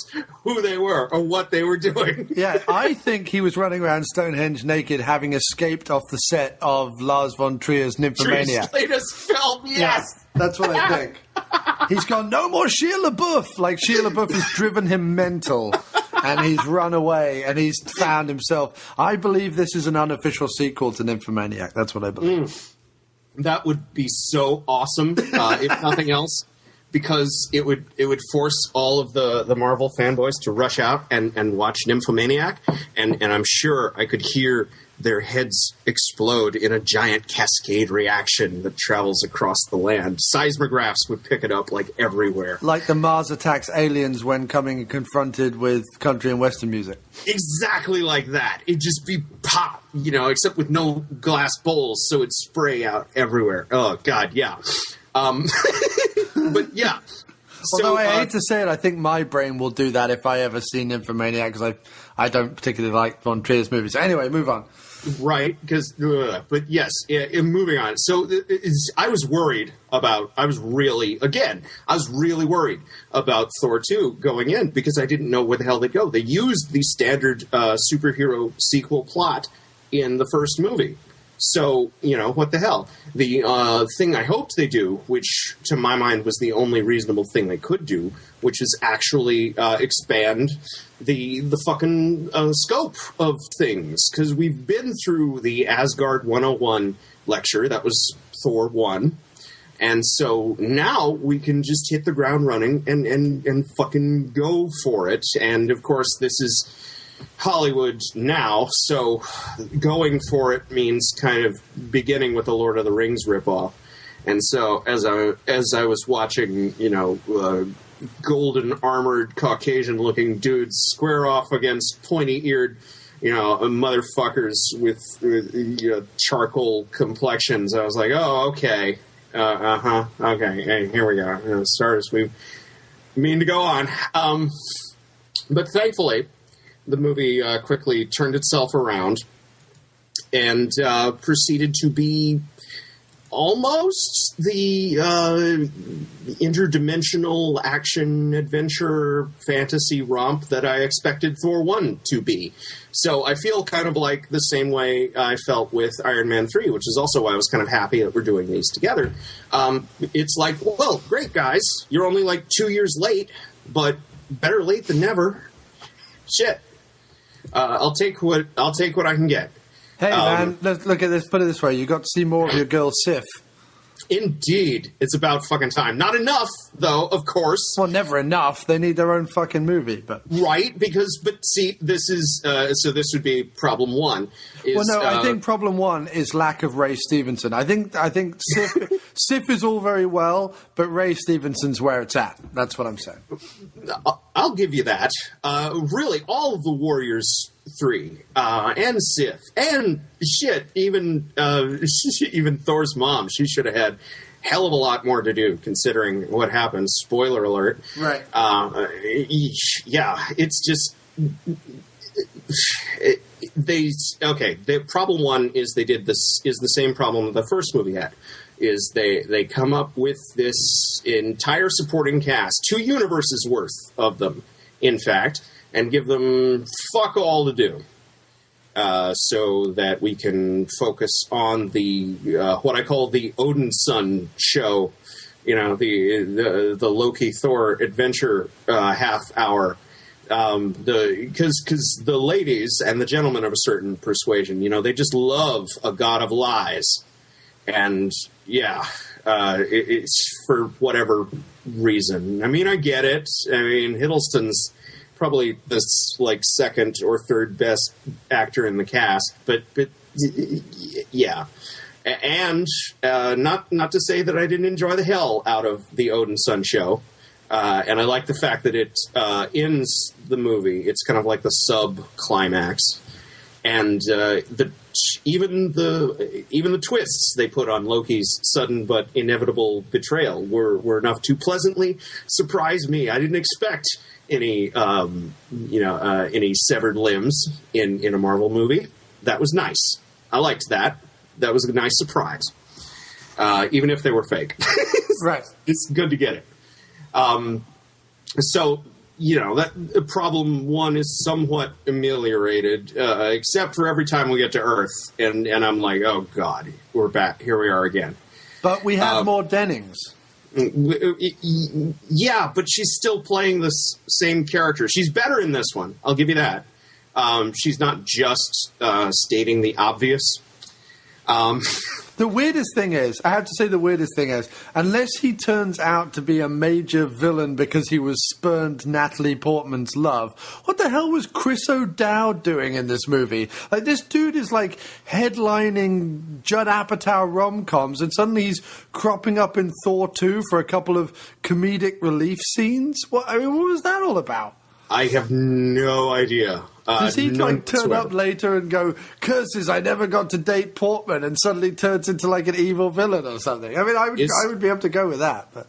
who they were or what they were doing. Yeah, I think he was running around Stonehenge naked, having escaped off the set of Lars von Trier's Nymphomaniac. Latest film, yes. Yeah, that's what I think. He's gone, no more Shia LaBeouf. Like, Shia LaBeouf has driven him mental. And he's run away, and he's found himself. I believe this is an unofficial sequel to Nymphomaniac. That's what I believe. That would be so awesome, if nothing else, because it would force all of the Marvel fanboys to rush out and watch Nymphomaniac, and I'm sure I could hear their heads explode in a giant cascade reaction that travels across the land. Seismographs would pick it up, like, everywhere. Like the Mars attacks aliens when coming confronted with country and western music. Exactly like that. It'd just be pop, except with no glass bowls, so it'd spray out everywhere. Oh, God, yeah. But, yeah. Although I hate to say it, I think my brain will do that if I ever see Nymphomaniac, because I don't particularly like Von Trier's movies. So anyway, move on. Right, because, but yes, moving on. So I was really worried about Thor 2 going in because I didn't know where the hell they'd go. They used the standard superhero sequel plot in the first movie. So, what the hell? The thing I hoped they do, which to my mind was the only reasonable thing they could do, which is actually expand the fucking scope of things. Because we've been through the Asgard 101 lecture. That was Thor 1. And so now we can just hit the ground running and fucking go for it. And, of course, this is Hollywood now, so going for it means kind of beginning with the Lord of the Rings ripoff. And so as I was watching, golden armored Caucasian looking dudes square off against pointy eared, motherfuckers with charcoal complexions, I was like, oh, okay, okay, hey, here we go. Start as we mean to go on. But thankfully, the movie quickly turned itself around, and proceeded to be almost the interdimensional action adventure fantasy romp that I expected Thor 1 to be. So I feel kind of like the same way I felt with Iron Man 3, which is also why I was kind of happy that we're doing these together. It's like, well, great guys, you're only like 2 years late, but better late than never. Shit. I'll take what I can get. Hey, man, let's look at this. Put it this way. You got to see more of your girl, Sif. Indeed. It's about fucking time. Not enough, though, of course. Well, never enough. They need their own fucking movie. But right, but see, this is... so this would be problem one. I think problem one is lack of Ray Stevenson. I think Sif is all very well, but Ray Stevenson's where it's at. That's what I'm saying. I'll give you that. Really, all of the Warriors 3 and Sif and shit, even Thor's mom. She should have had hell of a lot more to do considering what happens. Spoiler alert. Right. Yeah, it's just the problem one is they did this is the same problem the first movie had. Is they come up with this entire supporting cast, 2 universes worth of them, in fact, and give them fuck all to do, so that we can focus on the what I call the Odin Son show, the Loki Thor adventure half hour, because the ladies and the gentlemen of a certain persuasion, they just love a god of lies. And yeah, it's for whatever reason. I mean, I get it. I mean, Hiddleston's probably the second or third best actor in the cast, but yeah. And not to say that I didn't enjoy the hell out of the Odin Son show. And I like the fact that it ends the movie. It's kind of like the sub-climax. And even the twists they put on Loki's sudden but inevitable betrayal were enough to pleasantly surprise me. I didn't expect any severed limbs in a Marvel movie. That was nice. I liked that. That was a nice surprise, even if they were fake. Right. It's good to get it. So. That problem one is somewhat ameliorated, except for every time we get to Earth, and I'm like, oh god, we're back. Here we are again. But we have more Dennings. Yeah, but she's still playing the same character. She's better in this one. I'll give you that. She's not just stating the obvious. The weirdest thing is, unless he turns out to be a major villain because he was spurned Natalie Portman's love, what the hell was Chris O'Dowd doing in this movie? Like, this dude is like headlining Judd Apatow rom-coms, and suddenly he's cropping up in Thor 2 for a couple of comedic relief scenes? What was that all about? I have no idea. Does he turn up later and go, curses, I never got to date Portman, and suddenly turns into like an evil villain or something? I mean, I would be able to go with that. But.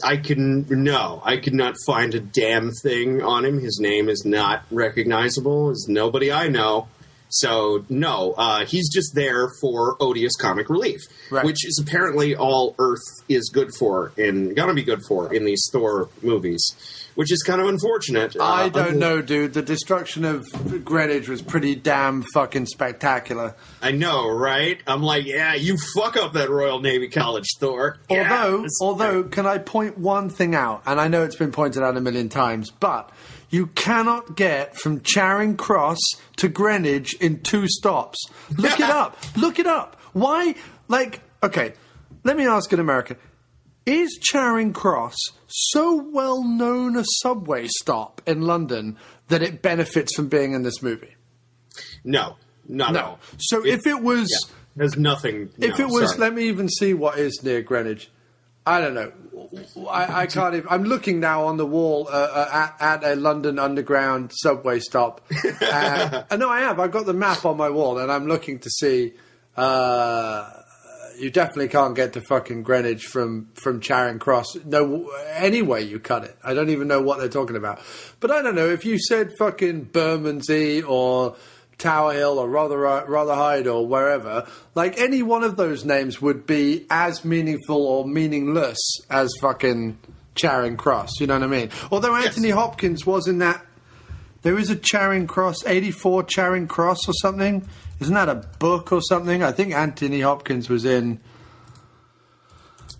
I could not find a damn thing on him. His name is not recognizable. It's nobody I know. So, no, he's just there for odious comic relief, right. Which is apparently all Earth is good for and gonna be good for in these Thor movies. Which is kind of unfortunate. I don't know, dude. The destruction of Greenwich was pretty damn fucking spectacular. I know, right? I'm like, yeah, you fuck up that Royal Navy College, Thor. Although, can I point one thing out? And I know it's been pointed out a million times, but you cannot get from Charing Cross to Greenwich in 2 stops. Look it up. Look it up. Why? Okay, let me ask an American. Is Charing Cross so well known a subway stop in London that it benefits from being in this movie? No. So if it was... Yeah, there's nothing... If it was... Sorry. Let me even see what is near Greenwich. I don't know. I can't even... I'm looking now on the wall at a London Underground subway stop. No, I have. I've got the map on my wall, and I'm looking to see... you definitely can't get to fucking Greenwich from Charing Cross. No, any way you cut it. I don't even know what they're talking about. But I don't know, if you said fucking Bermondsey or Tower Hill or Rotherhide or wherever, like any one of those names would be as meaningful or meaningless as fucking Charing Cross. You know what I mean? Although Anthony Hopkins was in that. There is a Charing Cross, 84 Charing Cross or something. Isn't that a book or something? I think Anthony Hopkins was in.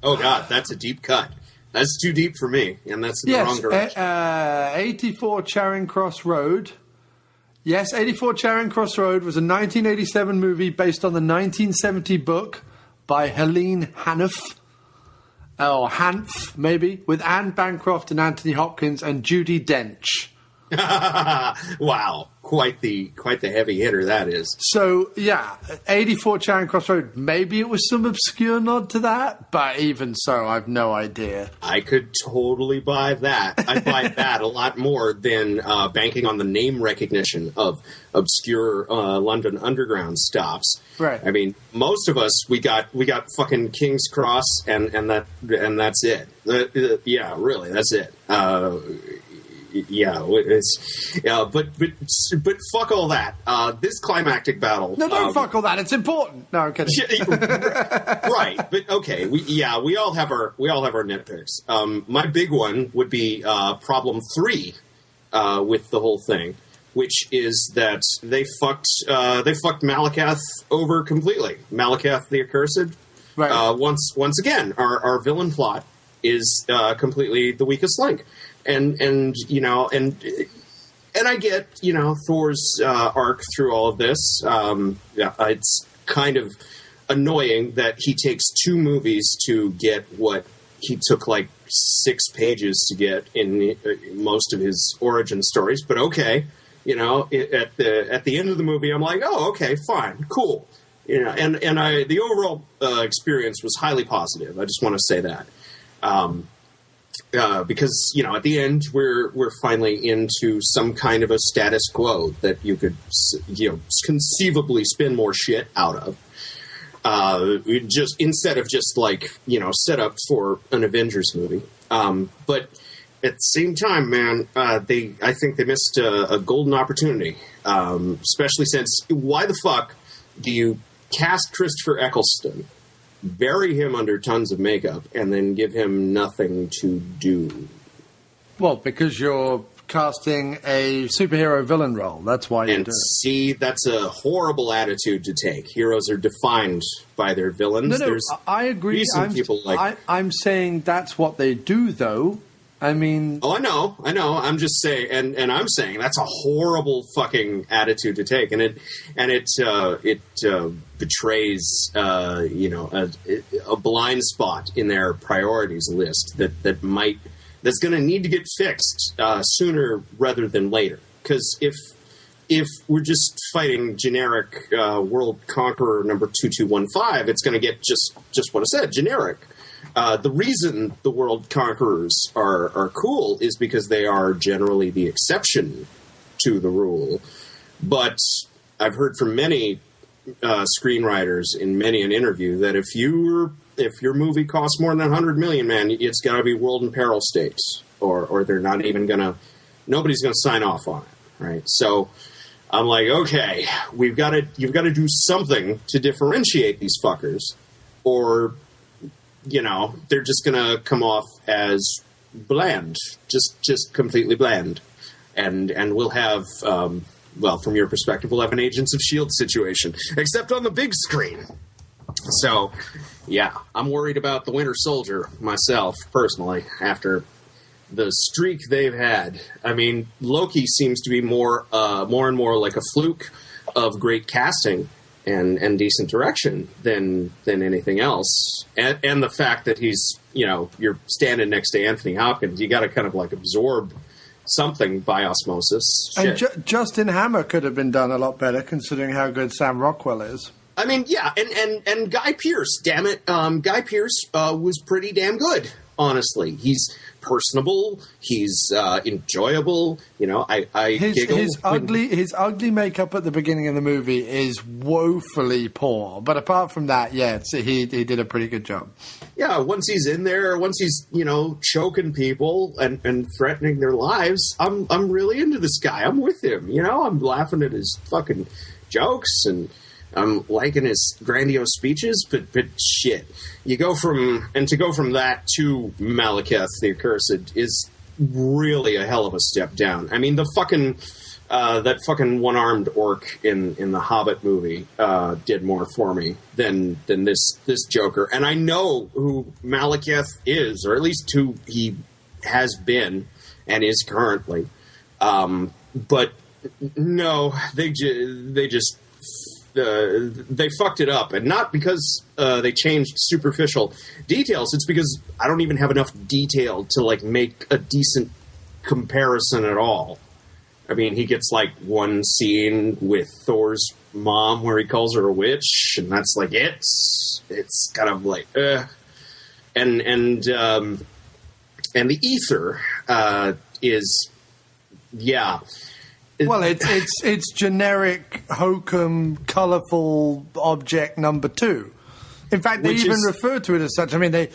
Oh God, that's a deep cut. That's too deep for me, and that's in the wrong direction. 84 Charing Cross Road. Yes, 84 Charing Cross Road was a 1987 movie based on the 1970 book by Helene Hanff. Or Hanff, maybe, with Anne Bancroft and Anthony Hopkins and Judi Dench. Wow, quite the heavy hitter that is. So yeah, 84 Charing Cross Road. Maybe it was some obscure nod to that, but even so, I've no idea. I could totally buy that. I'd buy that a lot more than banking on the name recognition of obscure London Underground stops. Right. I mean, most of us we got fucking King's Cross and that's it. Yeah, really, that's it. Yeah, but fuck all that. This climactic battle. No, don't fuck all that. It's important. No, I'm kidding. Right, but okay. We all have our nitpicks. My big one would be problem 3 with the whole thing, which is that they fucked Malakath over completely. Malakath the Accursed. Right. Once again, our villain plot is completely the weakest link. And I get, Thor's arc through all of this. It's kind of annoying that he takes 2 movies to get what he took like 6 pages to get in most of his origin stories. But okay, at the end of the movie, I'm like, oh, okay, fine, cool. The overall experience was highly positive. I just want to say that. Because at the end we're finally into some kind of a status quo that you could conceivably spin more shit out of, just instead of just like set up for an Avengers movie. But at the same time, man, I think they missed a golden opportunity, especially since why the fuck do you cast Christopher Eccleston, bury him under tons of makeup, and then give him nothing to do? Well, because you're casting a superhero villain role. That's why you do it. See, that's a horrible attitude to take. Heroes are defined by their villains. No, I agree. I'm saying that's what they do, though. I mean... Oh, I know. I'm just saying, and I'm saying that's a horrible fucking attitude to take, and it betrays, a blind spot in their priorities list that's going to need to get fixed sooner rather than later. Because if we're just fighting generic World Conqueror number 2215, it's going to get just what I said, generic. The reason the World Conquerors are cool is because they are generally the exception to the rule. But I've heard from many screenwriters in many an interview that if your movie costs more than $100 million, man, it's got to be World in Peril stakes, or they're not even nobody's gonna sign off on it, right? So I'm like, okay, you've got to do something to differentiate these fuckers, or they're just going to come off as bland, just completely bland. And we'll have, from your perspective, we'll have an Agents of S.H.I.E.L.D. situation, except on the big screen. So, yeah, I'm worried about the Winter Soldier myself, personally, after the streak they've had. I mean, Loki seems to be more and more like a fluke of great casting and decent direction than anything else. And the fact that he's, you're standing next to Anthony Hopkins, you got to kind of like absorb something by osmosis. And Justin Hammer could have been done a lot better, considering how good Sam Rockwell is. I mean, yeah, and Guy Pearce, damn it, Guy Pearce was pretty damn good. Honestly, he's personable. He's enjoyable. You know, I giggle. His ugly makeup at the beginning of the movie is woefully poor. But apart from that, yeah, he did a pretty good job. Yeah, once he's in there, once he's choking people and threatening their lives, I'm really into this guy. I'm with him. You know, I'm laughing at his fucking jokes and I'm liking his grandiose speeches, but shit. To go from that to Malekith the Accursed is really a hell of a step down. I mean, the fucking that fucking one-armed orc in the Hobbit movie did more for me than this Joker. And I know who Malekith is, or at least who he has been and is currently. But no, they just. They fucked it up, and not because they changed superficial details. It's because I don't even have enough detail to make a decent comparison at all. I mean, he gets one scene with Thor's mom where he calls her a witch, and that's it's kind of and the ether is Well, it's generic hokum, colourful object number 2. In fact, they even refer to it as such. I mean, they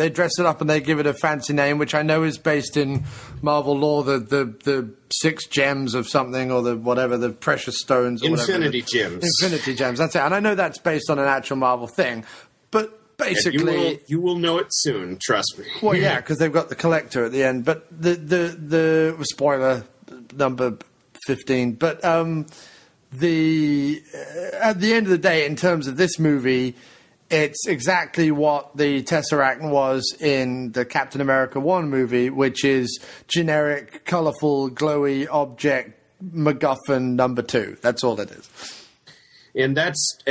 dress it up and they give it a fancy name, which I know is based in Marvel lore, the 6 gems of something, or the precious stones, or Infinity Gems. Infinity Gems. That's it. And I know that's based on an actual Marvel thing, but basically, you will know it soon. Trust me. Well, yeah, because they've got the collector at the end. But the spoiler number 15, but at the end of the day, in terms of this movie, it's exactly what the Tesseract was in the Captain America 1 movie, which is generic, colourful, glowy object MacGuffin number 2. That's all it is. And that's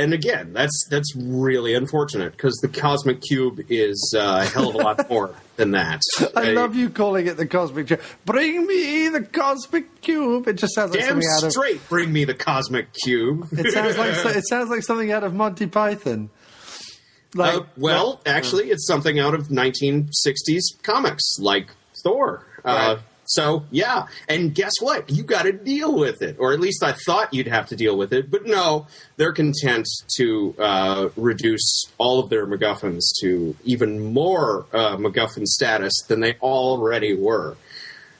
really unfortunate, because the Cosmic Cube is a hell of a lot more than that. I love you calling it the Cosmic Cube. Bring me the Cosmic Cube. It just sounds like something out of... Damn straight, bring me the Cosmic Cube. It sounds like something out of Monty Python. Actually, it's something out of 1960s comics, like Thor. Right. So, yeah. And guess what? You got to deal with it. Or at least I thought you'd have to deal with it. But no, they're content to reduce all of their MacGuffins to even more MacGuffin status than they already were.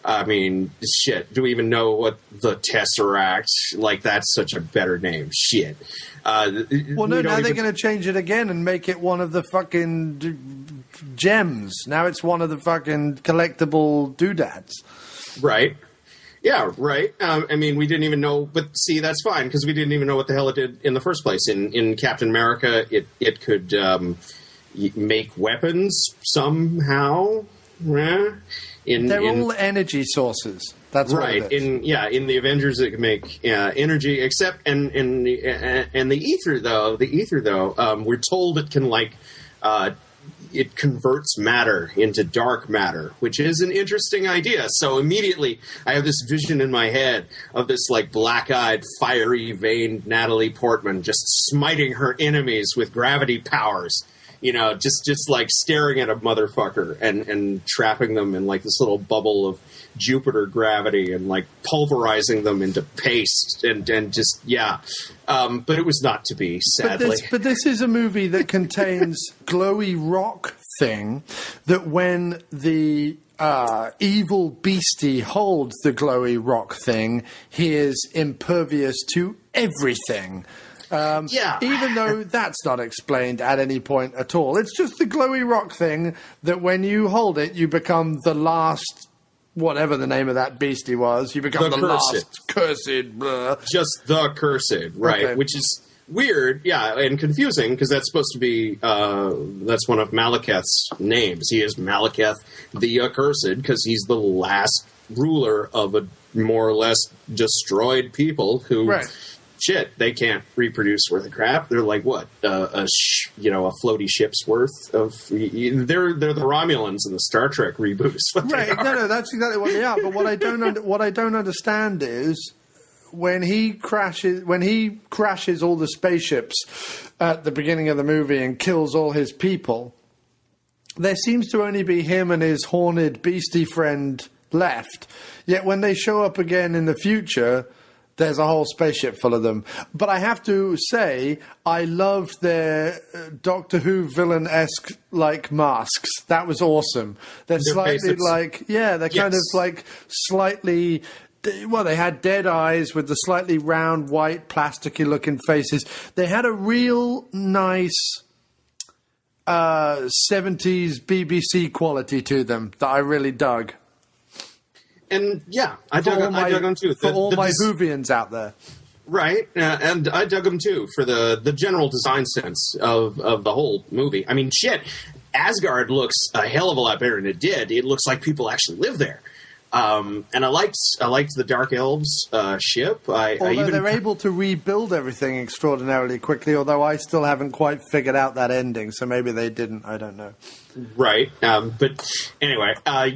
I mean, shit. Do we even know what the Tesseract? That's such a better name. Shit. Well, no, now they're going to change it again and make it one of the fucking gems. Now it's one of the fucking collectible doodads. Right. Yeah, right. I mean, we didn't even know, but see, that's fine, because we didn't even know what the hell it did in the first place. In Captain America, it could make weapons somehow. They're all energy sources. That's right. What it is. In the Avengers, it can make energy. Except and the ether though, we're told it can it converts matter into dark matter, which is an interesting idea. So immediately, I have this vision in my head of this black-eyed, fiery-veined Natalie Portman just smiting her enemies with gravity powers. Just staring at a motherfucker and trapping them in this little bubble of Jupiter gravity and pulverizing them into paste and just, yeah. But it was not to be, sadly. But this is a movie that contains glowy rock thing that when the evil beastie holds the glowy rock thing, he is impervious to everything. Even though that's not explained at any point at all. It's just the glowy rock thing that when you hold it, you become the last, whatever the name of that beastie was, you become the last cursed. Blah. Just the cursed, right? Okay. Which is weird, yeah, and confusing, because that's supposed to be, that's one of Malekith's names. He is Malekith the Accursed, because he's the last ruler of a more or less destroyed people who... Right. Shit, they can't reproduce worth of crap. They're like what, a floaty ship's worth of. They're the Romulans in the Star Trek reboot. Right? No, that's exactly what they are. But what I don't understand is when he crashes all the spaceships at the beginning of the movie and kills all his people, there seems to only be him and his horned beastie friend left. Yet when they show up again in the future, there's a whole spaceship full of them. But I have to say, I loved their Doctor Who villain-esque like masks. That was awesome. They're slightly faces. like, yeah, they're kind of like slightly. Well, they had dead eyes with the slightly round, white, plasticky-looking faces. They had a real nice 70s BBC quality to them that I really dug. And yeah, I dug them too. For all my Whovians out there. Right, and I dug them too for the general design sense of the whole movie. I mean, shit, Asgard looks a hell of a lot better than it did. It looks like people actually live there. And I liked the Dark Elves ship. They're able to rebuild everything extraordinarily quickly, although I still haven't quite figured out that ending, so maybe they didn't. I don't know. Right. But anyway, I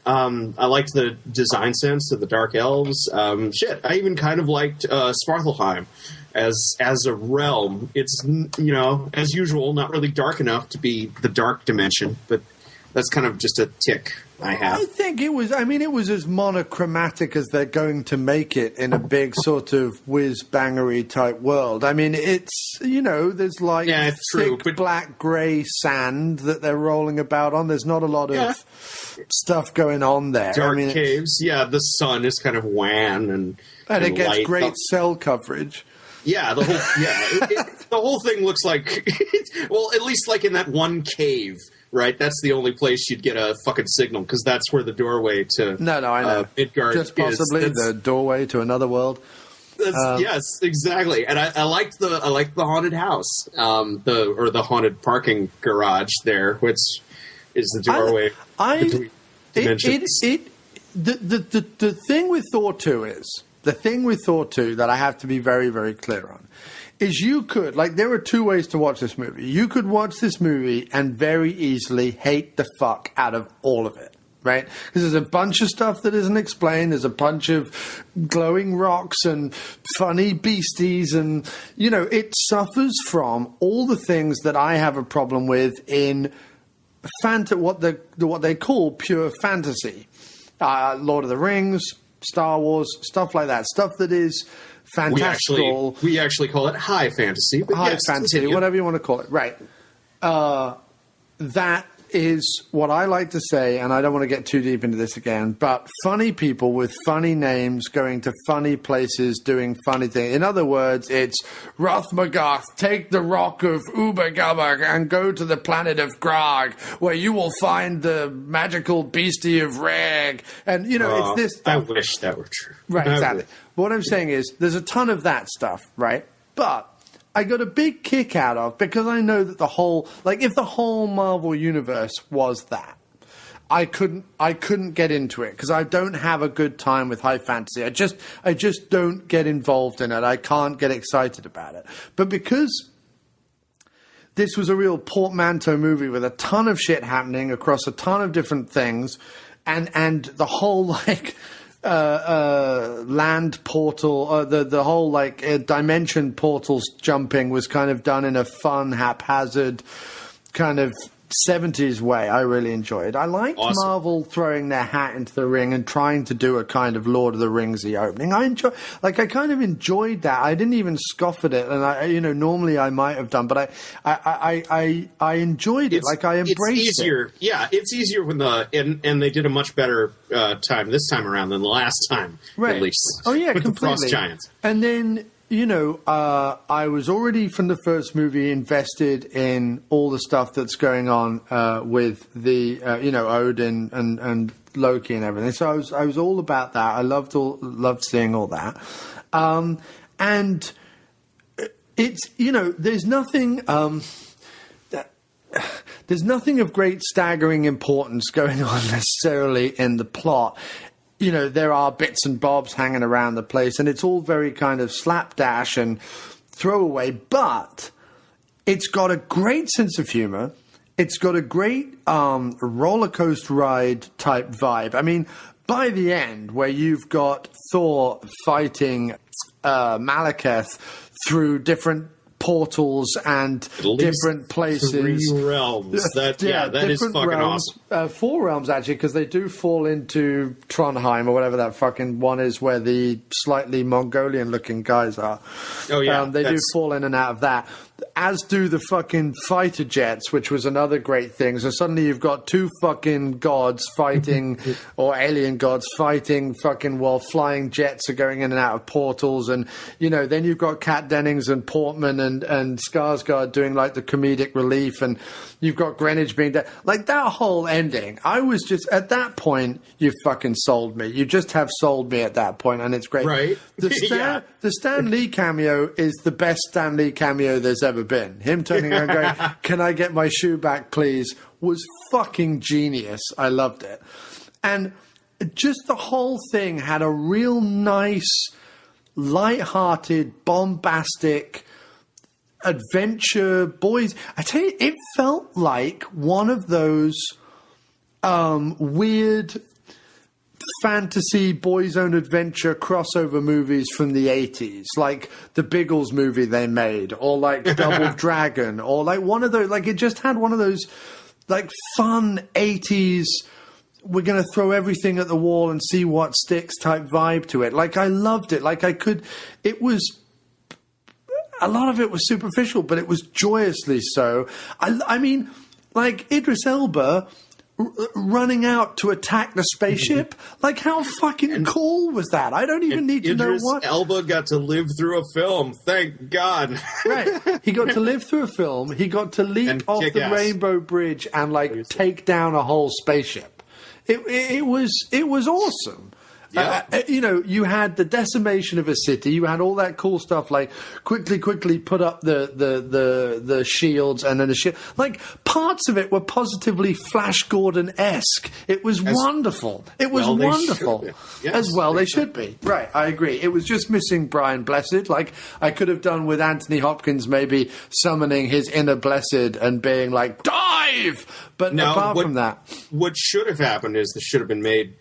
liked the design sense of the Dark Elves. I even kind of liked Svartalfheim as a realm. It's, as usual, not really dark enough to be the dark dimension, but that's kind of just a tick I have. I think it was as monochromatic as they're going to make it in a big sort of whiz-bangery type world. I mean, it's, there's like thick black-grey sand that they're rolling about on. There's not a lot of stuff going on there. Dark caves. Yeah, the sun is kind of wan and it gets great cell coverage. Yeah, the whole thing looks like, well, at least like in that one cave, right? That's the only place you'd get a fucking signal, because that's where the doorway to I know. Midgard just possibly is. The doorway to another world. Yes, exactly. And I liked the haunted house, the haunted parking garage there, which is the doorway between dimensions. The thing with Thor 2 is. The thing with Thor 2 that I have to be very, very clear on is there are two ways to watch this movie. You could watch this movie and very easily hate the fuck out of all of it, right? Because there's a bunch of stuff that isn't explained. There's a bunch of glowing rocks and funny beasties, and, it suffers from all the things that I have a problem with in what they call pure fantasy. Lord of the Rings, Star Wars, stuff like that. Stuff that is fantastical. We actually call it high fantasy. But high fantasy, whatever you want to call it. Right. That is what I like to say, and I don't want to get too deep into this again, but funny people with funny names going to funny places doing funny things. In other words, it's Rothmagoth, take the rock of Ubagabag and go to the planet of Grog, where you will find the magical beastie of Reg. And, it's this stuff. I wish that were true. Right, exactly. But what I'm saying is, there's a ton of that stuff, right? But I got a big kick out of, because I know that if the whole Marvel universe was that, I couldn't get into it, because I don't have a good time with high fantasy. I just don't get involved in it. I can't get excited about it. But because this was a real portmanteau movie with a ton of shit happening across a ton of different things, and the whole land portal, the whole dimension portals jumping was kind of done in a fun, haphazard kind of 70s way. I really enjoyed. I liked Marvel throwing their hat into the ring and trying to do a kind of Lord of the Ringsy opening. I kind of enjoyed that. I didn't even scoff at it, and normally I might have done, but I enjoyed it. I embraced it. Yeah, it's easier when and they did a much better time this time around than the last time, right. At least. Oh yeah, with completely. the Frost Giants. And then, I was already from the first movie invested in all the stuff that's going on with the Odin and Loki and everything. So I was all about that. I loved seeing all that. And it's there's nothing of great staggering importance going on necessarily in the plot. There are bits and bobs hanging around the place, and it's all very kind of slapdash and throwaway, but it's got a great sense of humor, It's got a great roller coaster ride type vibe. I mean, by the end, where you've got Thor fighting Malekith through different portals and different places. 3 realms. That is fucking realms, awesome. 4 realms, actually, because they do fall into Trondheim or whatever that fucking one is where the slightly Mongolian-looking guys are. Oh, yeah. They do fall in and out of that. As do the fucking fighter jets, which was another great thing. So suddenly you've got 2 fucking gods fighting, or alien gods fighting fucking while flying jets are going in and out of portals. And, you know, then you've got Kat Dennings and Portman and Skarsgård doing like the comedic relief. And you've got Greenwich being dead. Like that whole ending, I was just, at that point, you fucking sold me. You just have sold me at that point, and it's great. Right. The Stan Lee cameo is the best Stan Lee cameo there's ever been. Him turning around going, "Can I get my shoe back, please?" was fucking genius. I loved it. And just the whole thing had a real nice, light-hearted, bombastic adventure. Boys, I tell you, it felt like one of those weird fantasy boys' own adventure crossover movies from the 80s, like the Biggles movie they made, or like Double Dragon, or like one of those. Like it just had one of those like fun 80s, we're going to throw everything at the wall and see what sticks type vibe to it. Like I loved it. Like it was, a lot of it was superficial, but it was joyously so. I mean, like Idris Elba running out to attack the spaceship. Like, how fucking cool was that? I don't even need to know what. Elba got to live through a film. Thank God. Right. He got to live through a film. He got to leap off the Rainbow Bridge and, like, take down a whole spaceship. It was awesome. Yeah. You know, you had the decimation of a city. You had all that cool stuff, like quickly put up the shields, and then the shit. Like parts of it were positively Flash Gordon-esque. It was wonderful. It was wonderful. Yes, as well they should be. Right, I agree. It was just missing Brian Blessed. Like I could have done with Anthony Hopkins maybe summoning his inner Blessed and being like, dive! But no, apart from that, what should have happened is this should have been made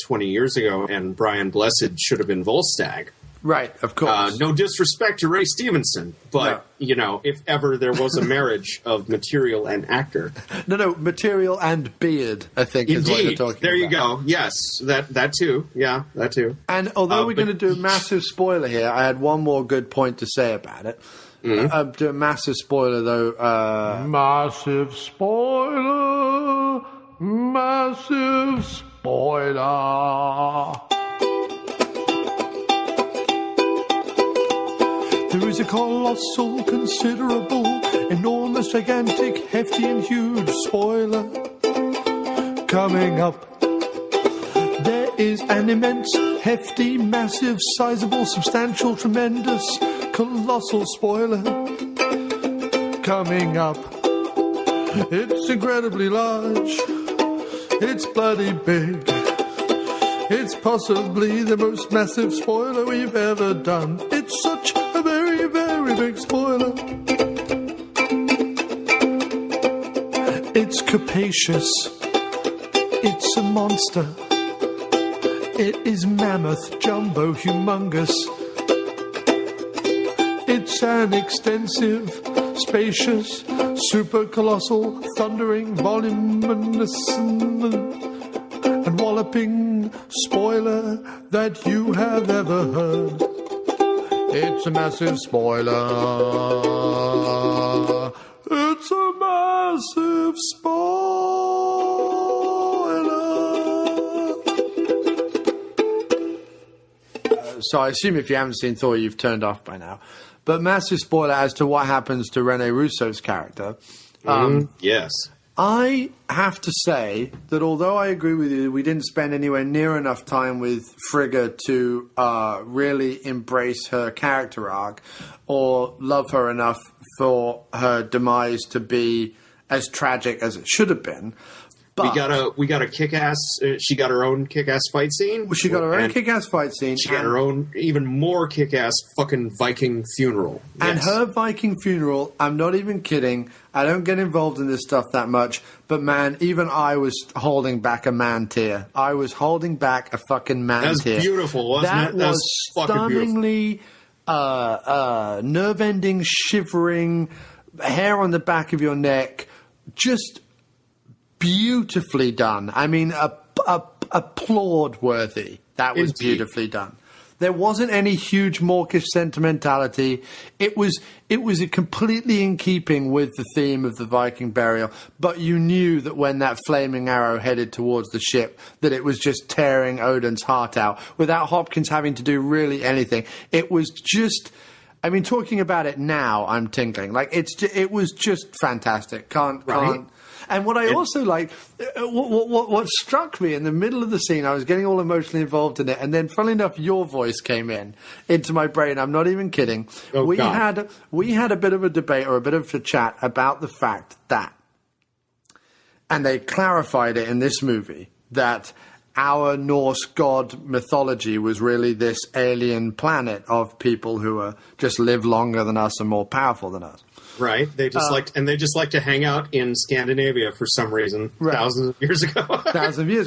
20 years ago, and Brian Blessed should have been Volstagg. Right, of course. No disrespect to Ray Stevenson, but, you know, if ever there was a marriage of material and actor. No, material and beard, I think, is what you're talking about. There you go. Yes, that too. Yeah, that too. And although we're going to do a massive spoiler here, I had one more good point to say about it. Mm-hmm. Do a massive spoiler, though. Massive spoiler. Massive spoiler. There is a colossal, considerable, enormous, gigantic, hefty and huge spoiler coming up. There is an immense, hefty, massive, sizable, substantial, tremendous, colossal spoiler coming up. It's incredibly large. It's bloody big. It's possibly the most massive spoiler we've ever done. It's such a very, very big spoiler. It's capacious. It's a monster. It is mammoth, jumbo, humongous. It's an extensive, spacious, super colossal, thundering, voluminous, and walloping spoiler that you have ever heard. It's a massive spoiler. It's a massive spoiler. So I assume if you haven't seen Thor, you've turned off by now. But massive spoiler as to what happens to Rene Russo's character. Yes. I have to say that although I agree with you, we didn't spend anywhere near enough time with Frigga to really embrace her character arc or love her enough for her demise to be as tragic as it should have been. But we got a kick-ass. She got her own kick-ass fight scene. Well, she got her own kick-ass fight scene. She got her own even more kick-ass fucking Viking funeral. And Yes. her Viking funeral, I'm not even kidding. I don't get involved in this stuff that much, but man, even I was holding back a man tear. I was holding back a fucking man tear. That was beautiful, wasn't it? That was fucking beautiful. stunningly nerve-ending, shivering, hair on the back of your neck, just beautifully done. I mean, applaud-worthy. That was beautifully done. There wasn't any huge mawkish sentimentality. It was completely in keeping with the theme of the Viking burial. But you knew that when that flaming arrow headed towards the ship, that it was just tearing Odin's heart out without Hopkins having to do really anything. It was just, I mean, talking about it now, I'm tingling. Like it was just fantastic. Can't. And what I also like, what struck me in the middle of the scene, I was getting all emotionally involved in it, and then, funnily enough, your voice came into my brain. I'm not even kidding. We had a bit of a debate or a bit of a chat about the fact that, and they clarified it in this movie, that our Norse god mythology was really this alien planet of people who just live longer than us and more powerful than us. Right. They just like to hang out in Scandinavia for some reason thousands of years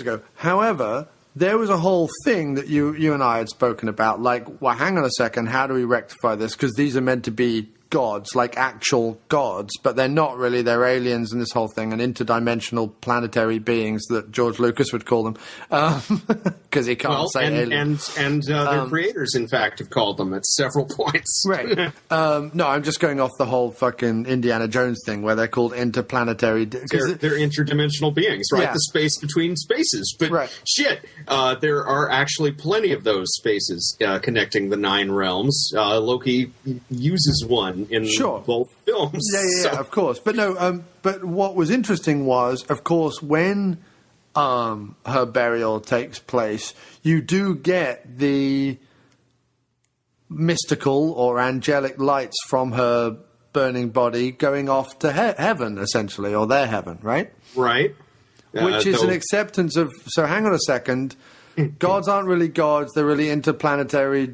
ago. However, there was a whole thing that you and I had spoken about, like, well, hang on a second, how do we rectify this? Because these are meant to be gods, like actual gods, but they're not really. They're aliens and this whole thing, and interdimensional planetary beings that George Lucas would call them, because he can't say aliens. And their creators, in fact, have called them at several points. Right. No, I'm just going off the whole fucking Indiana Jones thing where they're called interplanetary. They're interdimensional beings, right? Yeah. The space between spaces. But shit, there are actually plenty of those spaces connecting the 9 realms. Loki uses one in both films. Yeah, of course. But no, but what was interesting was, of course, when her burial takes place, you do get the mystical or angelic lights from her burning body going off to heaven, essentially, or their heaven, right? Right. Which is an acceptance of, so hang on a second, gods aren't really gods, they're really interplanetary,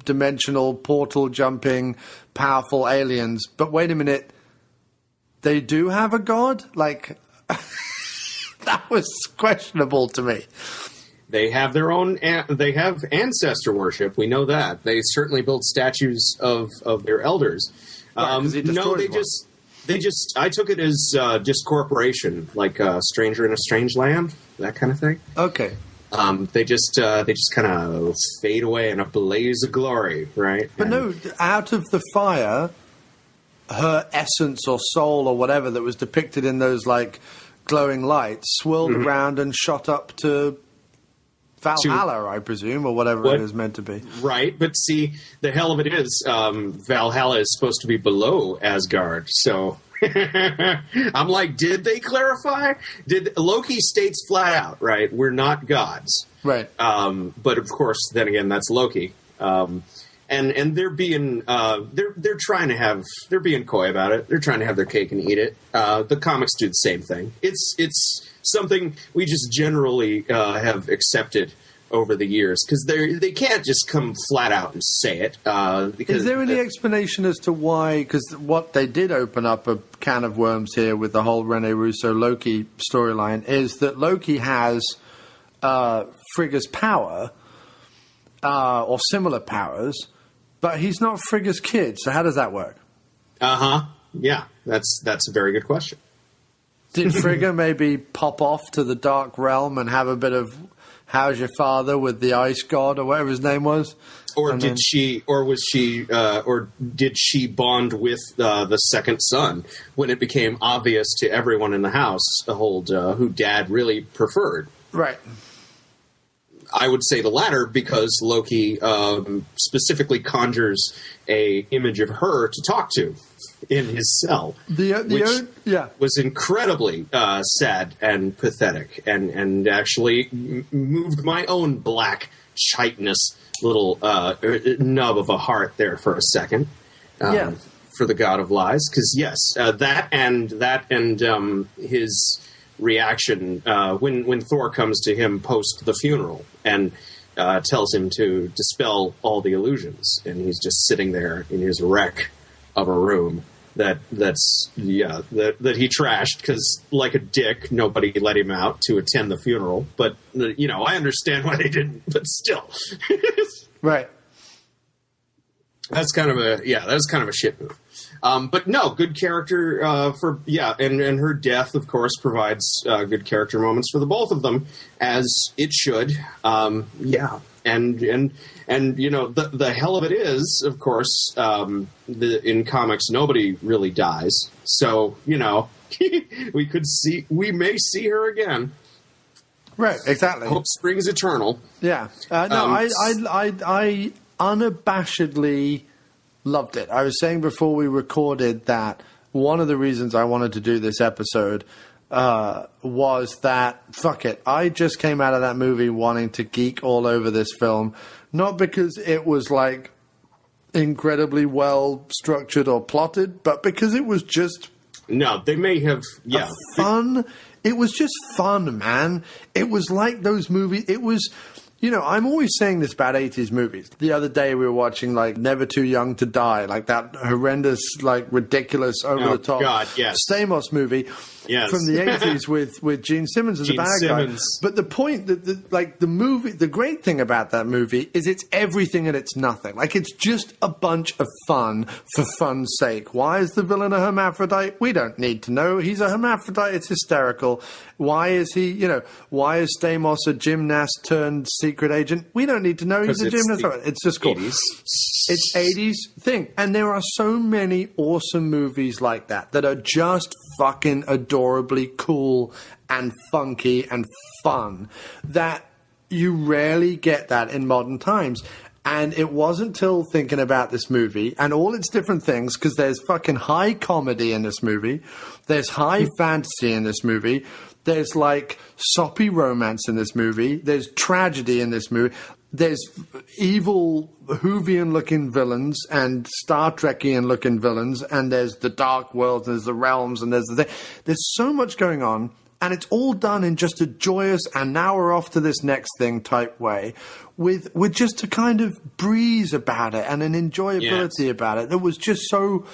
dimensional, portal jumping, powerful aliens. But wait a minute, they do have a god? Like, that was questionable to me. They have their own, they have ancestor worship, we know that. They certainly build statues of their elders. No, they just, I took it as just corporation, like Stranger in a Strange Land, that kind of thing. Okay. They just kind of fade away in a blaze of glory, right? But no, out of the fire, her essence or soul or whatever that was depicted in those like glowing lights swirled around and shot up to Valhalla, I presume, or whatever it is meant to be. Right, but see, the hell of it is, Valhalla is supposed to be below Asgard, so I'm like, did they clarify? Did Loki states flat out, right? We're not gods, right? But of course, then again, that's Loki, and they're being they're trying to have, they're being coy about it. They're trying to have their cake and eat it. The comics do the same thing. It's something we just generally have accepted over the years, because they can't just come flat out and say it. Is there any explanation as to why? Because what they did open up a can of worms here with the whole Rene Russo Loki storyline is that Loki has Frigga's power or similar powers, but he's not Frigga's kid. So how does that work? Yeah, that's a very good question. Did Frigga maybe pop off to the Dark Realm and have a bit of "How's your father" with the ice god or whatever his name was? Or did she bond with the second son when it became obvious to everyone in the household who Dad really preferred? Right. I would say the latter, because Loki specifically conjures a image of her to talk to in his cell, which was incredibly sad and pathetic, and actually moved my own black chitinous little nub of a heart there for a second. For the God of Lies, because yes, that and his reaction when Thor comes to him post the funeral and tells him to dispel all the illusions, and he's just sitting there in his wreck of a room that he trashed because, like a dick, nobody let him out to attend the funeral. But I understand why they didn't. But still, right. That's kind of a shit move. But no, good character and her death, of course, provides good character moments for the both of them, as it should. And the hell of it is, of course, in comics nobody really dies, so we may see her again. Right, exactly. Hope springs eternal. Yeah, I unabashedly loved it. I was saying before we recorded that one of the reasons I wanted to do this episode was that, fuck it, I just came out of that movie wanting to geek all over this film, not because it was like incredibly well structured or plotted, but because it was just they may have fun. It was just fun, man. It was like those movies. It was. I'm always saying this about 80s movies. The other day we were watching, like, Never Too Young to Die, like that horrendous, like, ridiculous, over-the-top Stamos movie from the 80s with Gene Simmons as the bad guy. But the point that, the great thing about that movie is it's everything and it's nothing. Like, it's just a bunch of fun for fun's sake. Why is the villain a hermaphrodite? We don't need to know. He's a hermaphrodite. It's hysterical. Why is he, why is Stamos a gymnast turned secret agent? We don't need to know he's a gymnast. It's just cool. 80s. It's 80s thing. And there are so many awesome movies like that are just fucking adorably cool and funky and fun that you rarely get that in modern times. And it wasn't till thinking about this movie and all its different things, because there's fucking high comedy in this movie, there's high fantasy in this movie, there's like soppy romance in this movie, there's tragedy in this movie, there's evil Whovian-looking villains and Star Trekian-looking villains, and there's the Dark World, and there's the realms, and there's the thing. There's so much going on, and it's all done in just a joyous, and now we're off to this next thing type way, with just a kind of breeze about it and an enjoyability about it that was just so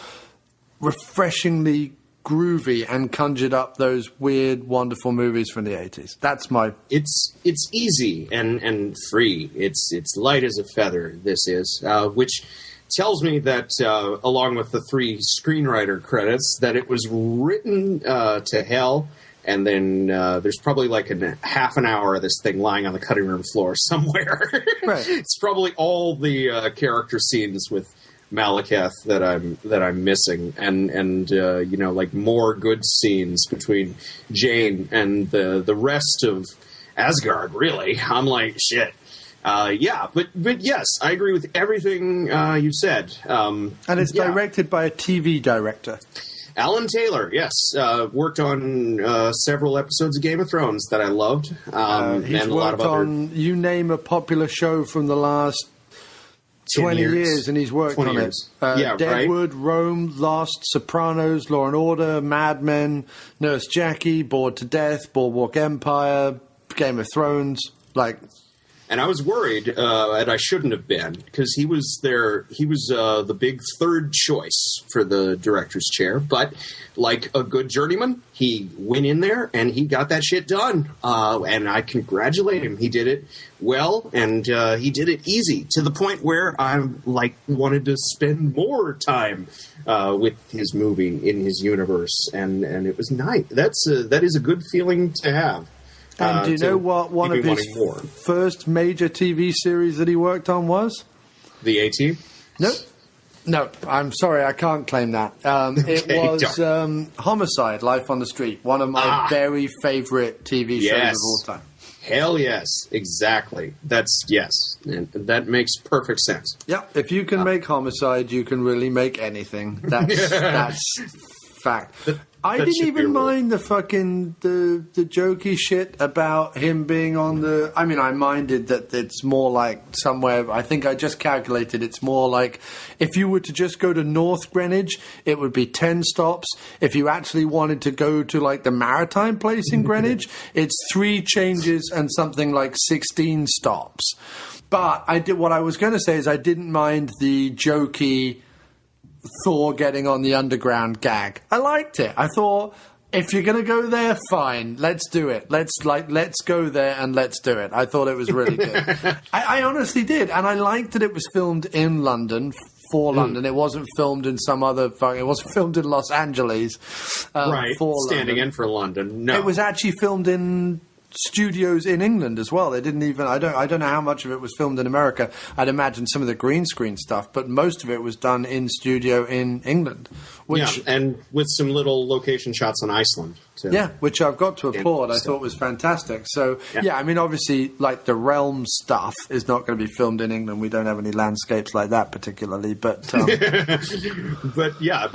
refreshingly groovy and conjured up those weird, wonderful movies from the 80s. That's my... It's easy and free. It's light as a feather, this is, which tells me that, along with the 3 screenwriter credits, that it was written to hell, and then there's probably like half an hour of this thing lying on the cutting room floor somewhere. Right. It's probably all the character scenes with Malekith that I'm missing, and like more good scenes between Jane and the rest of Asgard. Really, I'm like shit. But yes, I agree with everything you said. And it's directed by a TV director. Alan Taylor, yes, worked on several episodes of Game of Thrones that I loved. He's and a lot of on, you name a popular show from the last 20 years, and he's worked on it. Deadwood, right? Rome, Lost, Sopranos, Law and Order, Mad Men, Nurse Jackie, Bored to Death, Boardwalk Empire, Game of Thrones, And I was worried, and I shouldn't have been, because he was the big third choice for the director's chair. But like a good journeyman, he went in there and he got that shit done. And I congratulate him. He did it well, and he did it easy, to the point where I wanted to spend more time with his movie in his universe, and it was nice. That is a good feeling to have. And do you know what one of his first major TV series that he worked on was? The A-Team? Nope. No, I'm sorry, I can't claim that. It was Homicide, Life on the Street, one of my very favorite TV shows of all time. Hell yes, exactly. And that makes perfect sense. Yeah, if you can make Homicide, you can really make anything. That's fact. I didn't even mind the fucking the jokey shit about him being on the. I mean, I minded that it's more like somewhere. I think I just calculated it's more like if you were to just go to North Greenwich, it would be 10 stops. If you actually wanted to go to like the maritime place in Greenwich, it's 3 changes and something like 16 stops. But what I was going to say is I didn't mind the jokey Thor getting on the underground gag. I liked it. I thought, if you're going to go there, fine. Let's do it. Let's go there and let's do it. I thought it was really good. I honestly did. And I liked that it was filmed in London for London. It wasn't filmed in some other... It wasn't filmed in Los Angeles right. for Standing London. In for London. No. It was actually filmed in studios in England as well. They didn't even... I don't know how much of it was filmed in America. I'd imagine some of the green screen stuff, but most of it was done in studio in England. Which, and with some little location shots on Iceland, too. Yeah, which I've got to applaud. I thought was fantastic. So, I mean, obviously, like, the Realm stuff is not going to be filmed in England. We don't have any landscapes like that particularly, but... but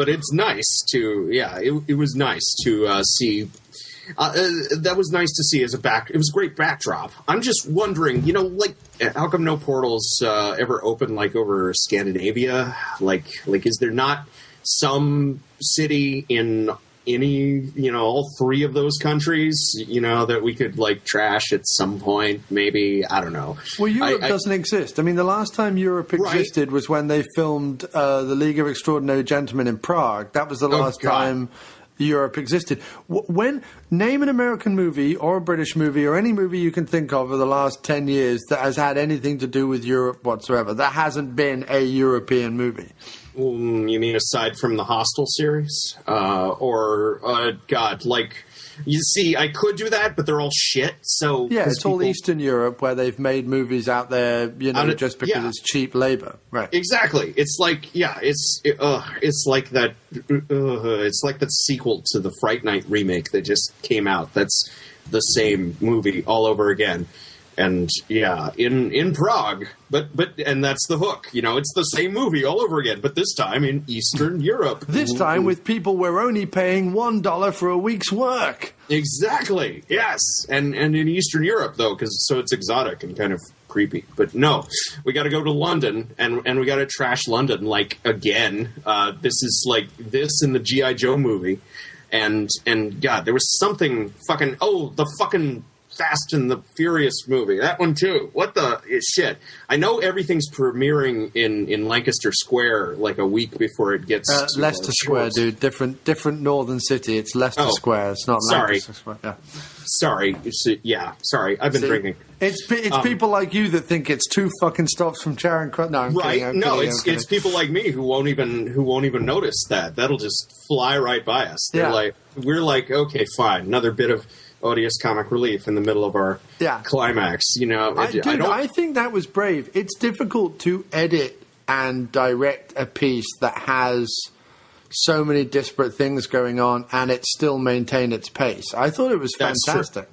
it's nice to... Yeah, it was nice to see... that was nice to see as a back. It was a great backdrop. I'm just wondering, like, how come no portals ever open like over Scandinavia? Like, is there not some city in any, all 3 of those countries, that we could like trash at some point? Maybe, I don't know. Well, Europe doesn't exist. I mean, the last time Europe existed was when they filmed The League of Extraordinary Gentlemen in Prague. That was the last time Europe existed. Name an American movie or a British movie or any movie you can think of the last 10 years that has had anything to do with Europe whatsoever. That hasn't been a European movie. You mean aside from the Hostel series? You see, I could do that, but they're all shit. So yeah, it's all Eastern Europe where they've made movies out there, just because it's cheap labor, right? Exactly. It's like, it's like that. It's like the sequel to the Fright Night remake that just came out. That's the same movie all over again. And in Prague, but and that's the hook. It's the same movie all over again, but this time in Eastern Europe. This time with people we're only paying $1 for a week's work. Exactly. Yes, and in Eastern Europe though, so it's exotic and kind of creepy. But no, we got to go to London and we got to trash London again. This is like this in the G.I. Joe movie, and God, there was something the fucking Fast and the Furious movie. That one too. What the shit? I know everything's premiering in Lancaster Square like a week before it gets Leicester Square, dude. Different northern city. It's Leicester Square. It's not Lancaster Square. Yeah. Sorry. Sorry. I've been drinking. It's people like you that think it's 2 fucking stops from Charing Cross. No, I'm kidding. It's people like me who won't even notice that. That'll just fly right by us. We're like, okay, fine, another bit of odious comic relief in the middle of our climax. I think that was brave. It's difficult to edit and direct a piece that has so many disparate things going on and it still maintain its pace. I thought it was fantastic.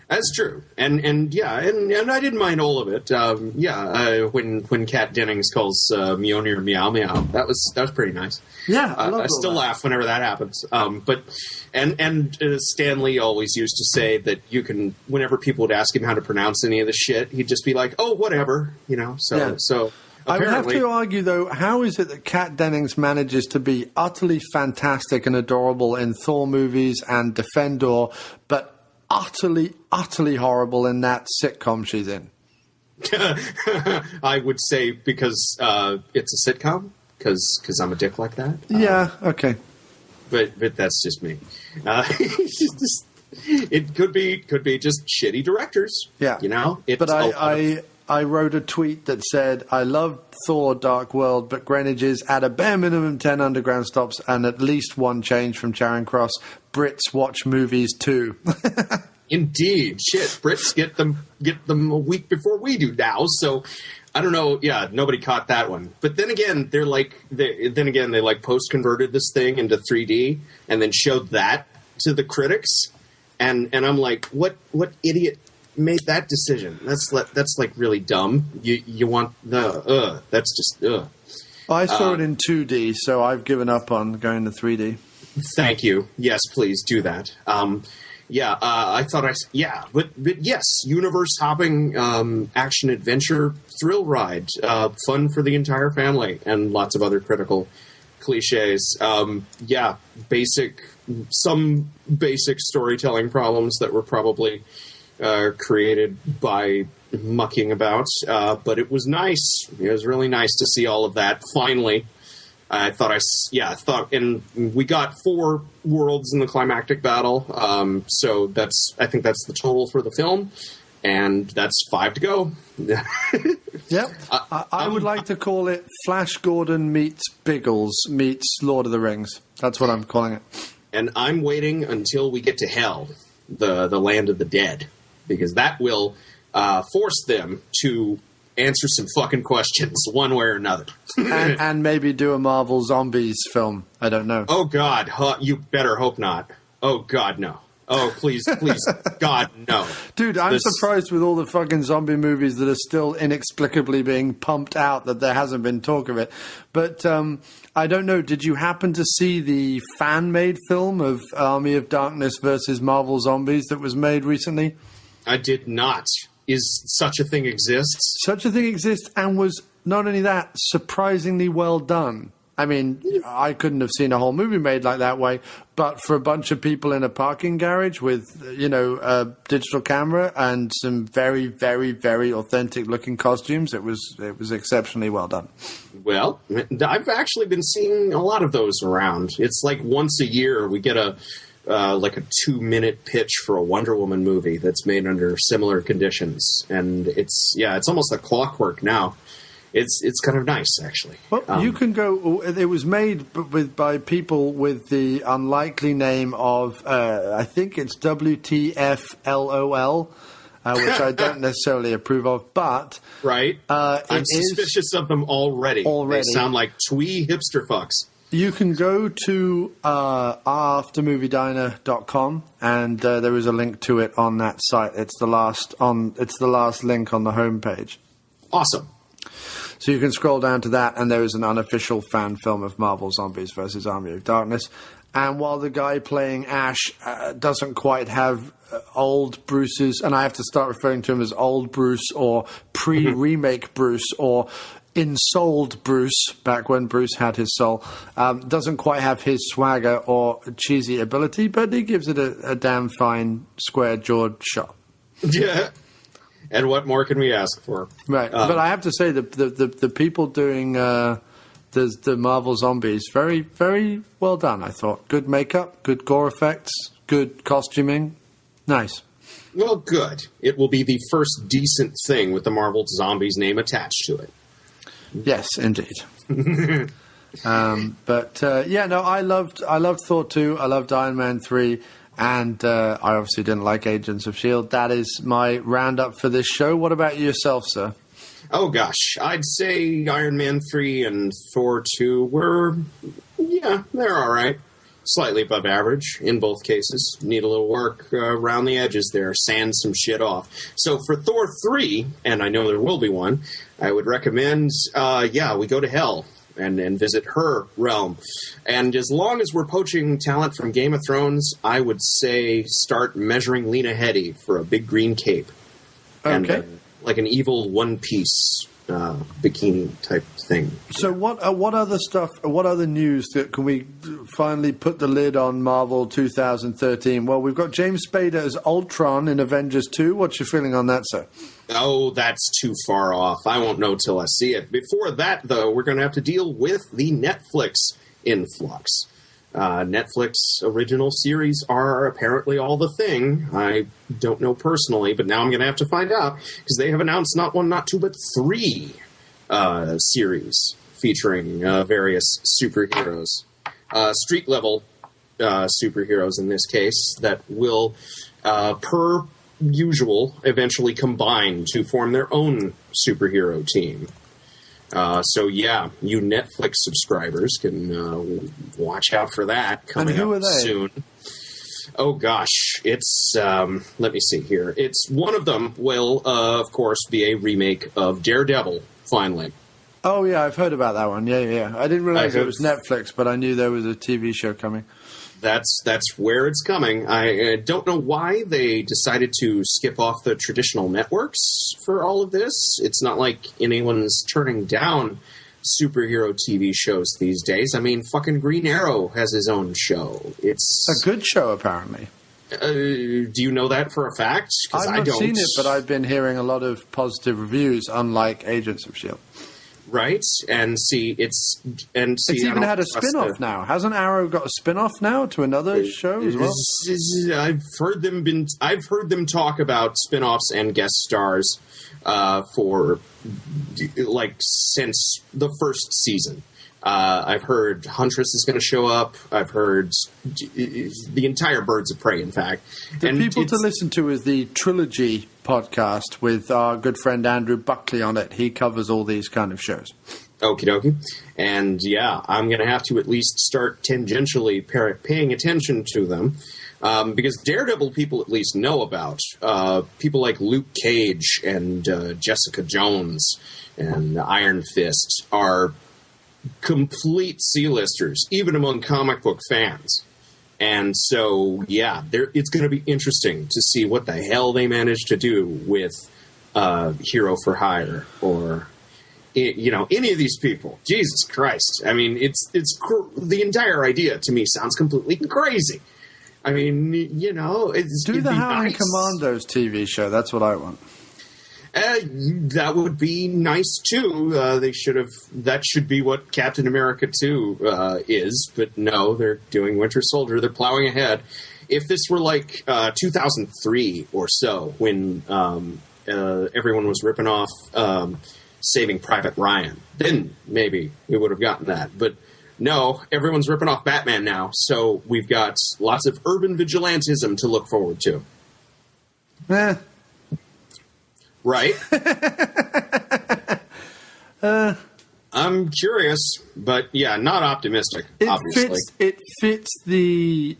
That's true. And I didn't mind all of it. When Kat Dennings calls Mjolnir meow meow, that was pretty nice. Yeah, I still laugh whenever that happens. But Stan Lee always used to say that you can, whenever people would ask him how to pronounce any of the shit, he'd just be like, "Oh, whatever," So I would have to argue, though, how is it that Kat Dennings manages to be utterly fantastic and adorable in Thor movies and Defendor, but utterly horrible in that sitcom she's in? I would say because it's a sitcom, because I'm a dick like that. Yeah, okay. But that's just me. It could be just shitty directors. Yeah. But I wrote a tweet that said, I love Thor Dark World, but Greenwich is at a bare minimum 10 underground stops and at least 1 change from Charing Cross. Brits watch movies too. Indeed. Shit. Brits get them a week before we do now. So I don't know. Yeah, nobody caught that one. But then again, they post converted this thing into 3D and then showed that to the critics. And I'm like, what idiot made that decision? That's like really dumb. You want that's just I saw it in 2D, so I've given up on going to 3D. Thank you. Yes, please do that. But yes, universe-hopping action-adventure thrill ride. Fun for the entire family, and lots of other critical cliches. Some basic storytelling problems that were probably created by mucking about, but it was nice. It was really nice to see all of that, finally. I thought, and we got 4 worlds in the climactic battle, so I think that's the total for the film, and that's 5 to go. Yep. I would like to call it Flash Gordon meets Biggles meets Lord of the Rings. That's what I'm calling it. And I'm waiting until we get to Hell, the land of the dead, because that will force them to answer some fucking questions one way or another. and maybe do a Marvel Zombies film. I don't know. Oh, God. You better hope not. Oh, God, no. Oh, please, God, no. Dude, I'm surprised with all the fucking zombie movies that are still inexplicably being pumped out that there hasn't been talk of it. But I don't know, did you happen to see the fan-made film of Army of Darkness versus Marvel Zombies that was made recently? I did not. Is such a thing exists? Such a thing exists, and was, not only that, surprisingly well done. I mean, I couldn't have seen a whole movie made like that way, but for a bunch of people in a parking garage with, a digital camera and some very, very, very authentic-looking costumes, it was exceptionally well done. Well, I've actually been seeing a lot of those around. It's like once a year we get a 2-minute pitch for a Wonder Woman movie that's made under similar conditions, and it's almost like clockwork now. It's kind of nice, actually. Well, you can go. It was made by people with the unlikely name of I think it's WTFLOL, which I don't necessarily approve of, but right. I'm suspicious of them already. They sound like twee hipster fucks. You can go to aftermoviediner.com, and there is a link to it on that site. It's the last link on the homepage. Awesome. So you can scroll down to that, and there is an unofficial fan film of Marvel Zombies versus Army of Darkness. And while the guy playing Ash doesn't quite have old Bruce's, and I have to start referring to him as old Bruce or pre-remake Bruce or ensouled Bruce, back when Bruce had his soul, doesn't quite have his swagger or cheesy ability, but he gives it a damn fine square-jawed shot. Yeah. And what more can we ask for? Right. But I have to say, the people doing the Marvel Zombies, very, very well done, I thought. Good makeup, good gore effects, good costuming. Nice. Well, good. It will be the first decent thing with the Marvel Zombies name attached to it. Yes, indeed. I loved Thor 2. I loved Iron Man 3. And I obviously didn't like Agents of S.H.I.E.L.D. That is my roundup for this show. What about yourself, sir? Oh, gosh. I'd say Iron Man 3 and Thor 2 were, they're all right. Slightly above average in both cases. Need a little work around the edges there. Sand some shit off. So for Thor 3, and I know there will be one, I would recommend, we go to Hell and visit her realm. And as long as we're poaching talent from Game of Thrones, I would say start measuring Lena Headey for a big green cape. Okay. And like an evil one-piece bikini type thing. So what other news that can we finally put the lid on Marvel 2013? Well, we've got James Spader as Ultron in Avengers 2. What's your feeling on that, sir? Oh, that's too far off. I won't know till I see it. Before that, though, we're going to have to deal with the Netflix influx. Netflix original series are apparently all the thing. I don't know personally, but now I'm going to have to find out, because they have announced not one, not two, but 3 series featuring various superheroes. Street-level superheroes, in this case, that will, per usual, eventually combine to form their own superhero team. You Netflix subscribers can watch out for that coming up soon. Oh, gosh. It's, let me see here. It's one of them will, of course, be a remake of Daredevil, finally. Oh, yeah, I've heard about that one. Yeah. I didn't realize it was Netflix, but I knew there was a TV show coming. That's where it's coming. I don't know why they decided to skip off the traditional networks for all of this. It's not like anyone's turning down superhero TV shows these days. I mean, fucking Green Arrow has his own show. It's a good show, apparently. Do you know that for a fact? I've not seen it, but I've been hearing a lot of positive reviews, unlike Agents of S.H.I.E.L.D. Right, and it's even had a spin-off now. Hasn't Arrow got a spin-off now to another show as well? I've heard them talk about spin-offs and guest stars for like since the first season. I've heard Huntress is going to show up. I've heard the entire Birds of Prey, in fact. The people to listen to is the Trilogy podcast with our good friend Andrew Buckley on it. He covers all these kind of shows. Okie dokie. And yeah, I'm going to have to at least start tangentially paying attention to them. Because Daredevil people at least know about. People like Luke Cage and Jessica Jones and Iron Fist are complete C-listers, even among comic book fans. And so, yeah, it's going to be interesting to see what the hell they manage to do with Hero for Hire or, any of these people. Jesus Christ. I mean, it's the entire idea to me sounds completely crazy. I mean, it's... Do the Howling Commandos TV show. That's what I want. That would be nice too. That should be what Captain America 2 is, but no, they're doing Winter Soldier. They're plowing ahead. If this were like 2003 or so, when everyone was ripping off Saving Private Ryan, then maybe we would have gotten that. But no, everyone's ripping off Batman now, so we've got lots of urban vigilantism to look forward to. Right. I'm curious, but yeah, not optimistic, obviously. It fits the...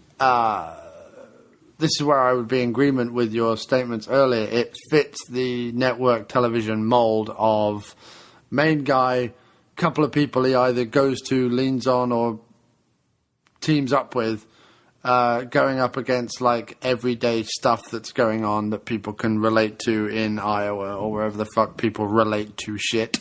this is where I would be in agreement with your statements earlier. It fits the network television mold of main guy, couple of people he either goes to, leans on, or teams up with, going up against like everyday stuff that's going on that people can relate to in Iowa or wherever the fuck people relate to shit.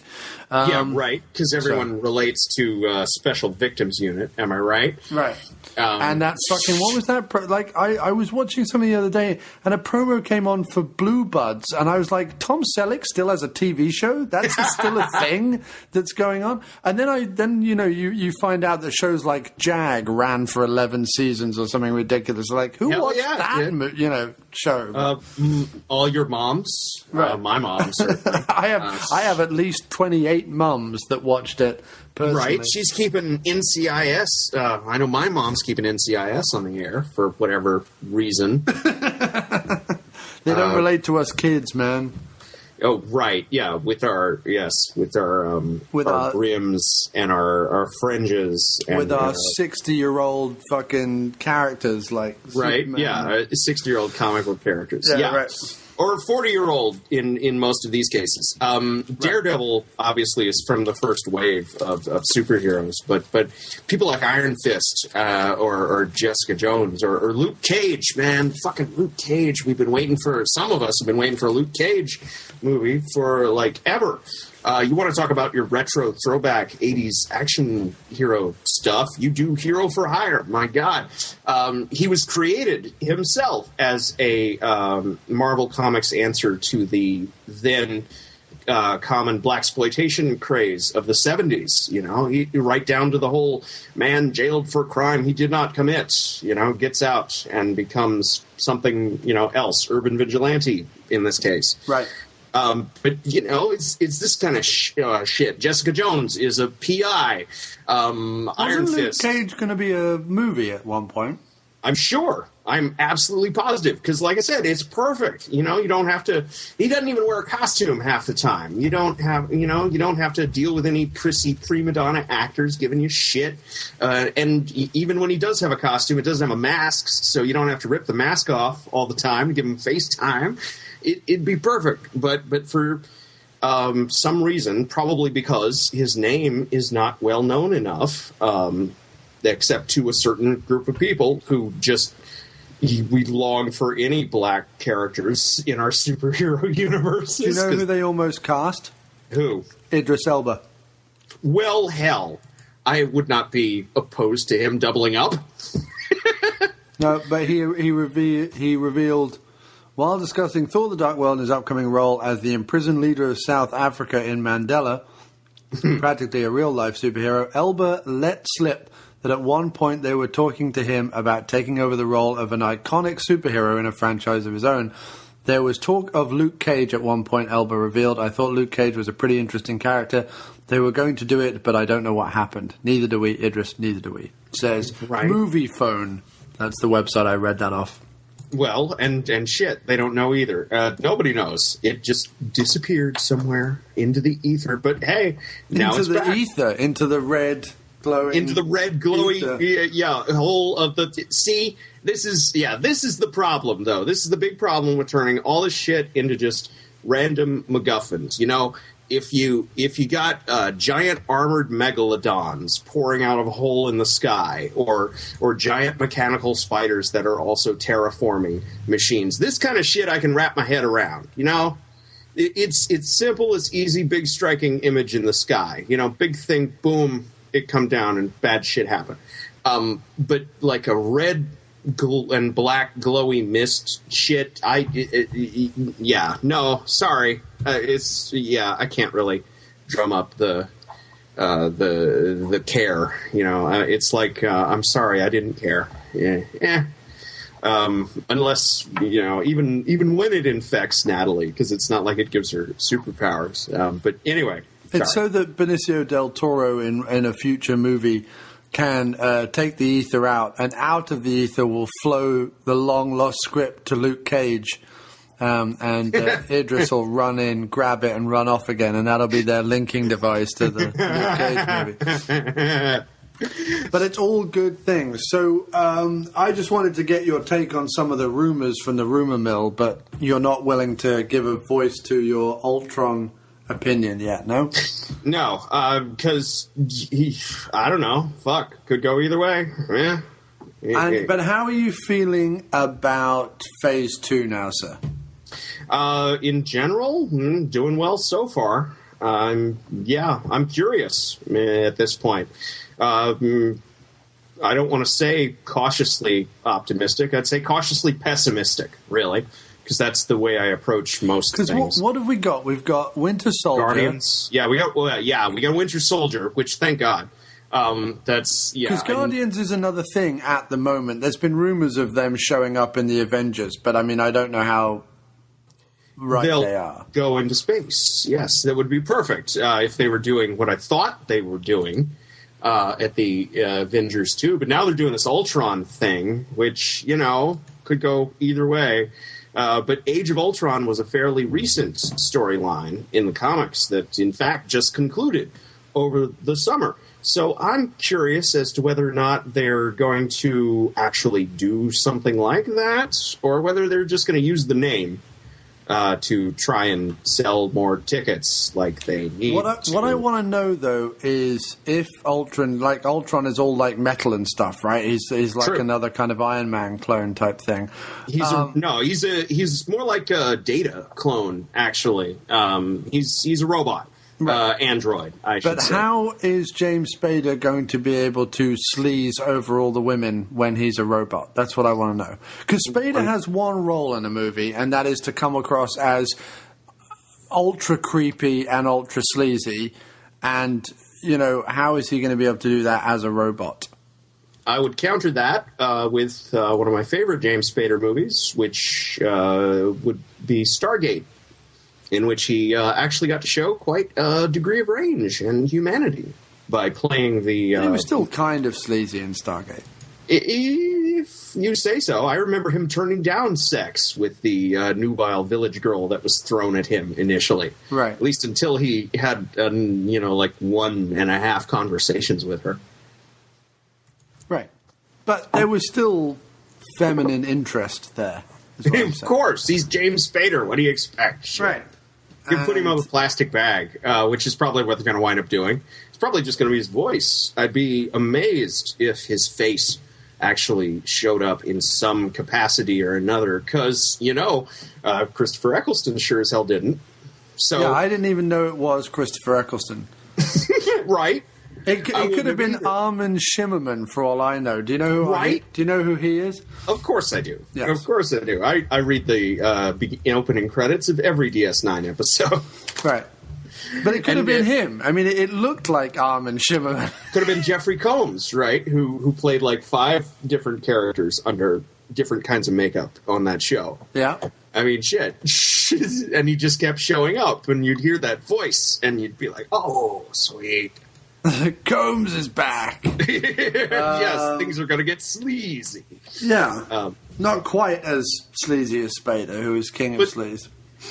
Yeah, right. Because everyone relates to Special Victims Unit. Am I right? Right. And that's fucking... What was that? I was watching something the other day, and a promo came on for Blue Buds, and I was like, Tom Selleck still has a TV show? That's still a thing that's going on? And then you find out that shows like Jag ran for 11 seasons or something ridiculous. Like, who watched that show? All your moms. Right. My mom, certainly. I have at least 28 mums that watched it personally. Right. She's keeping NCIS. I know my mom's keeping NCIS on the air for whatever reason. They don't relate to us kids, man. Oh, right. Yeah, with our brims and our fringes. And, with our 60-year-old fucking characters like right, Superman. Yeah, 60-year-old comic book characters. Yeah. Right. Or 40-year-old in most of these cases. Daredevil, obviously, is from the first wave of superheroes, but people like Iron Fist or Jessica Jones or Luke Cage, man. Fucking Luke Cage. Some of us have been waiting for a Luke Cage movie for, like, ever. You want to talk about your retro throwback 80s action hero stuff, you do Hero for Hire. My God. He was created himself as a Marvel Comics answer to the then common blaxploitation craze of the 70s. He right down to the whole man jailed for a crime he did not commit, gets out and becomes something, else, urban vigilante in this case. Right. But, it's this kind of shit. Jessica Jones is a PI. Iron Fist. Luke Cage going to be a movie at one point? I'm sure. I'm absolutely positive. Because, like I said, it's perfect. You don't have to... He doesn't even wear a costume half the time. You don't have to deal with any prissy prima donna actors giving you shit. And even when he does have a costume, it doesn't have a mask, so you don't have to rip the mask off all the time to give him FaceTime. It'd be perfect, but for some reason, probably because his name is not well known enough, except to a certain group of people who just... We long for any black characters in our superhero universes. Do you know who they almost cast? Who? Idris Elba. Well, hell, I would not be opposed to him doubling up. No, but he revealed, while discussing Thor The Dark World and his upcoming role as the imprisoned leader of South Africa in Mandela, practically a real-life superhero, Elba let slip that at one point they were talking to him about taking over the role of an iconic superhero in a franchise of his own. There was talk of Luke Cage at one point, Elba revealed. I thought Luke Cage was a pretty interesting character. They were going to do it, but I don't know what happened. Neither do we, Idris, neither do we. It says, Movie Phone. That's the website I read that off. Well, and shit, they don't know either. Nobody knows. It just disappeared somewhere into the ether. But hey, now it's back. Ether, into the red... Into the red glowy, whole of the... See, this is the problem, though. This is the big problem with turning all this shit into just random MacGuffins. You know, if you got giant armored megalodons pouring out of a hole in the sky, or giant mechanical spiders that are also terraforming machines, this kind of shit I can wrap my head around, you know? It's simple, it's easy, big striking image in the sky. You know, big thing, boom... it come down and bad shit happen. But like a red and black glowy mist shit, sorry. I can't really drum up the care, you know. It's like, I'm sorry, I didn't care. Unless, you know, even when it infects Natalie, because it's not like it gives her superpowers. But anyway... It's so that Benicio del Toro in a future movie can take the ether out, and out of the ether will flow the long-lost script to Luke Cage, and Idris will run in, grab it, and run off again, and that'll be their linking device to the Luke Cage movie. But it's all good things. So I just wanted to get your take on some of the rumors from the rumor mill, but you're not willing to give a voice to your Ultron opinion yet, no? No, because I don't know. Fuck, could go either way. Yeah. But how are you feeling about Phase 2 now, sir? In general, doing well so far. I'm curious at this point. I don't want to say cautiously optimistic. I'd say cautiously pessimistic, really. Because that's the way I approach most things. Because what have we got? We've got Winter Soldier. Guardians. Yeah, we got Winter Soldier, which thank God. Because Guardians is another thing at the moment. There's been rumors of them showing up in the Avengers, but I mean, I don't know how they are. Go into space. Yes, that would be perfect if they were doing what I thought they were doing at the Avengers 2. But now they're doing this Ultron thing, which, you know, could go either way. But Age of Ultron was a fairly recent storyline in the comics that, in fact, just concluded over the summer. So I'm curious as to whether or not they're going to actually do something like that, or whether they're just going to use the name to try and sell more tickets like they need. What I want to know, though, is if Ultron is all like metal and stuff, right? He's like another kind of Iron Man clone type thing. He's more like a Data clone, actually. He's a robot. Android, I should say. But how is James Spader going to be able to sleaze over all the women when he's a robot? That's what I want to know. Because Spader has one role in a movie, and that is to come across as ultra creepy and ultra sleazy. And, you know, how is he going to be able to do that as a robot? I would counter that with one of my favorite James Spader movies, which would be Stargate, in which he actually got to show quite a degree of range and humanity by playing the... he was still kind of sleazy in Stargate. If you say so. I remember him turning down sex with the nubile village girl that was thrown at him initially. Right. At least until he had, like 1.5 conversations with her. Right. But there was still feminine interest there. Of course. He's James Spader. What do you expect? Sure. Right. You put him on a plastic bag, which is probably what they're going to wind up doing. It's probably just going to be his voice. I'd be amazed if his face actually showed up in some capacity or another, because, Christopher Eccleston sure as hell didn't. So yeah, I didn't even know it was Christopher Eccleston. Right. It could have been Armin Shimmerman, for all I know. Do you know? Do you know who he is? Of course I do. Yes. Of course I do. I read the opening credits of every DS9 episode. Right. But it could have been him. I mean, it looked like Armin Shimmerman. Could have been Jeffrey Combs, right? Who played like 5 different characters under different kinds of makeup on that show. Yeah. I mean, shit. And he just kept showing up, and you'd hear that voice, and you'd be like, oh, sweet. Combs is back. Yes, things are going to get sleazy. Yeah. Not quite as sleazy as Spader, who is king of sleaze.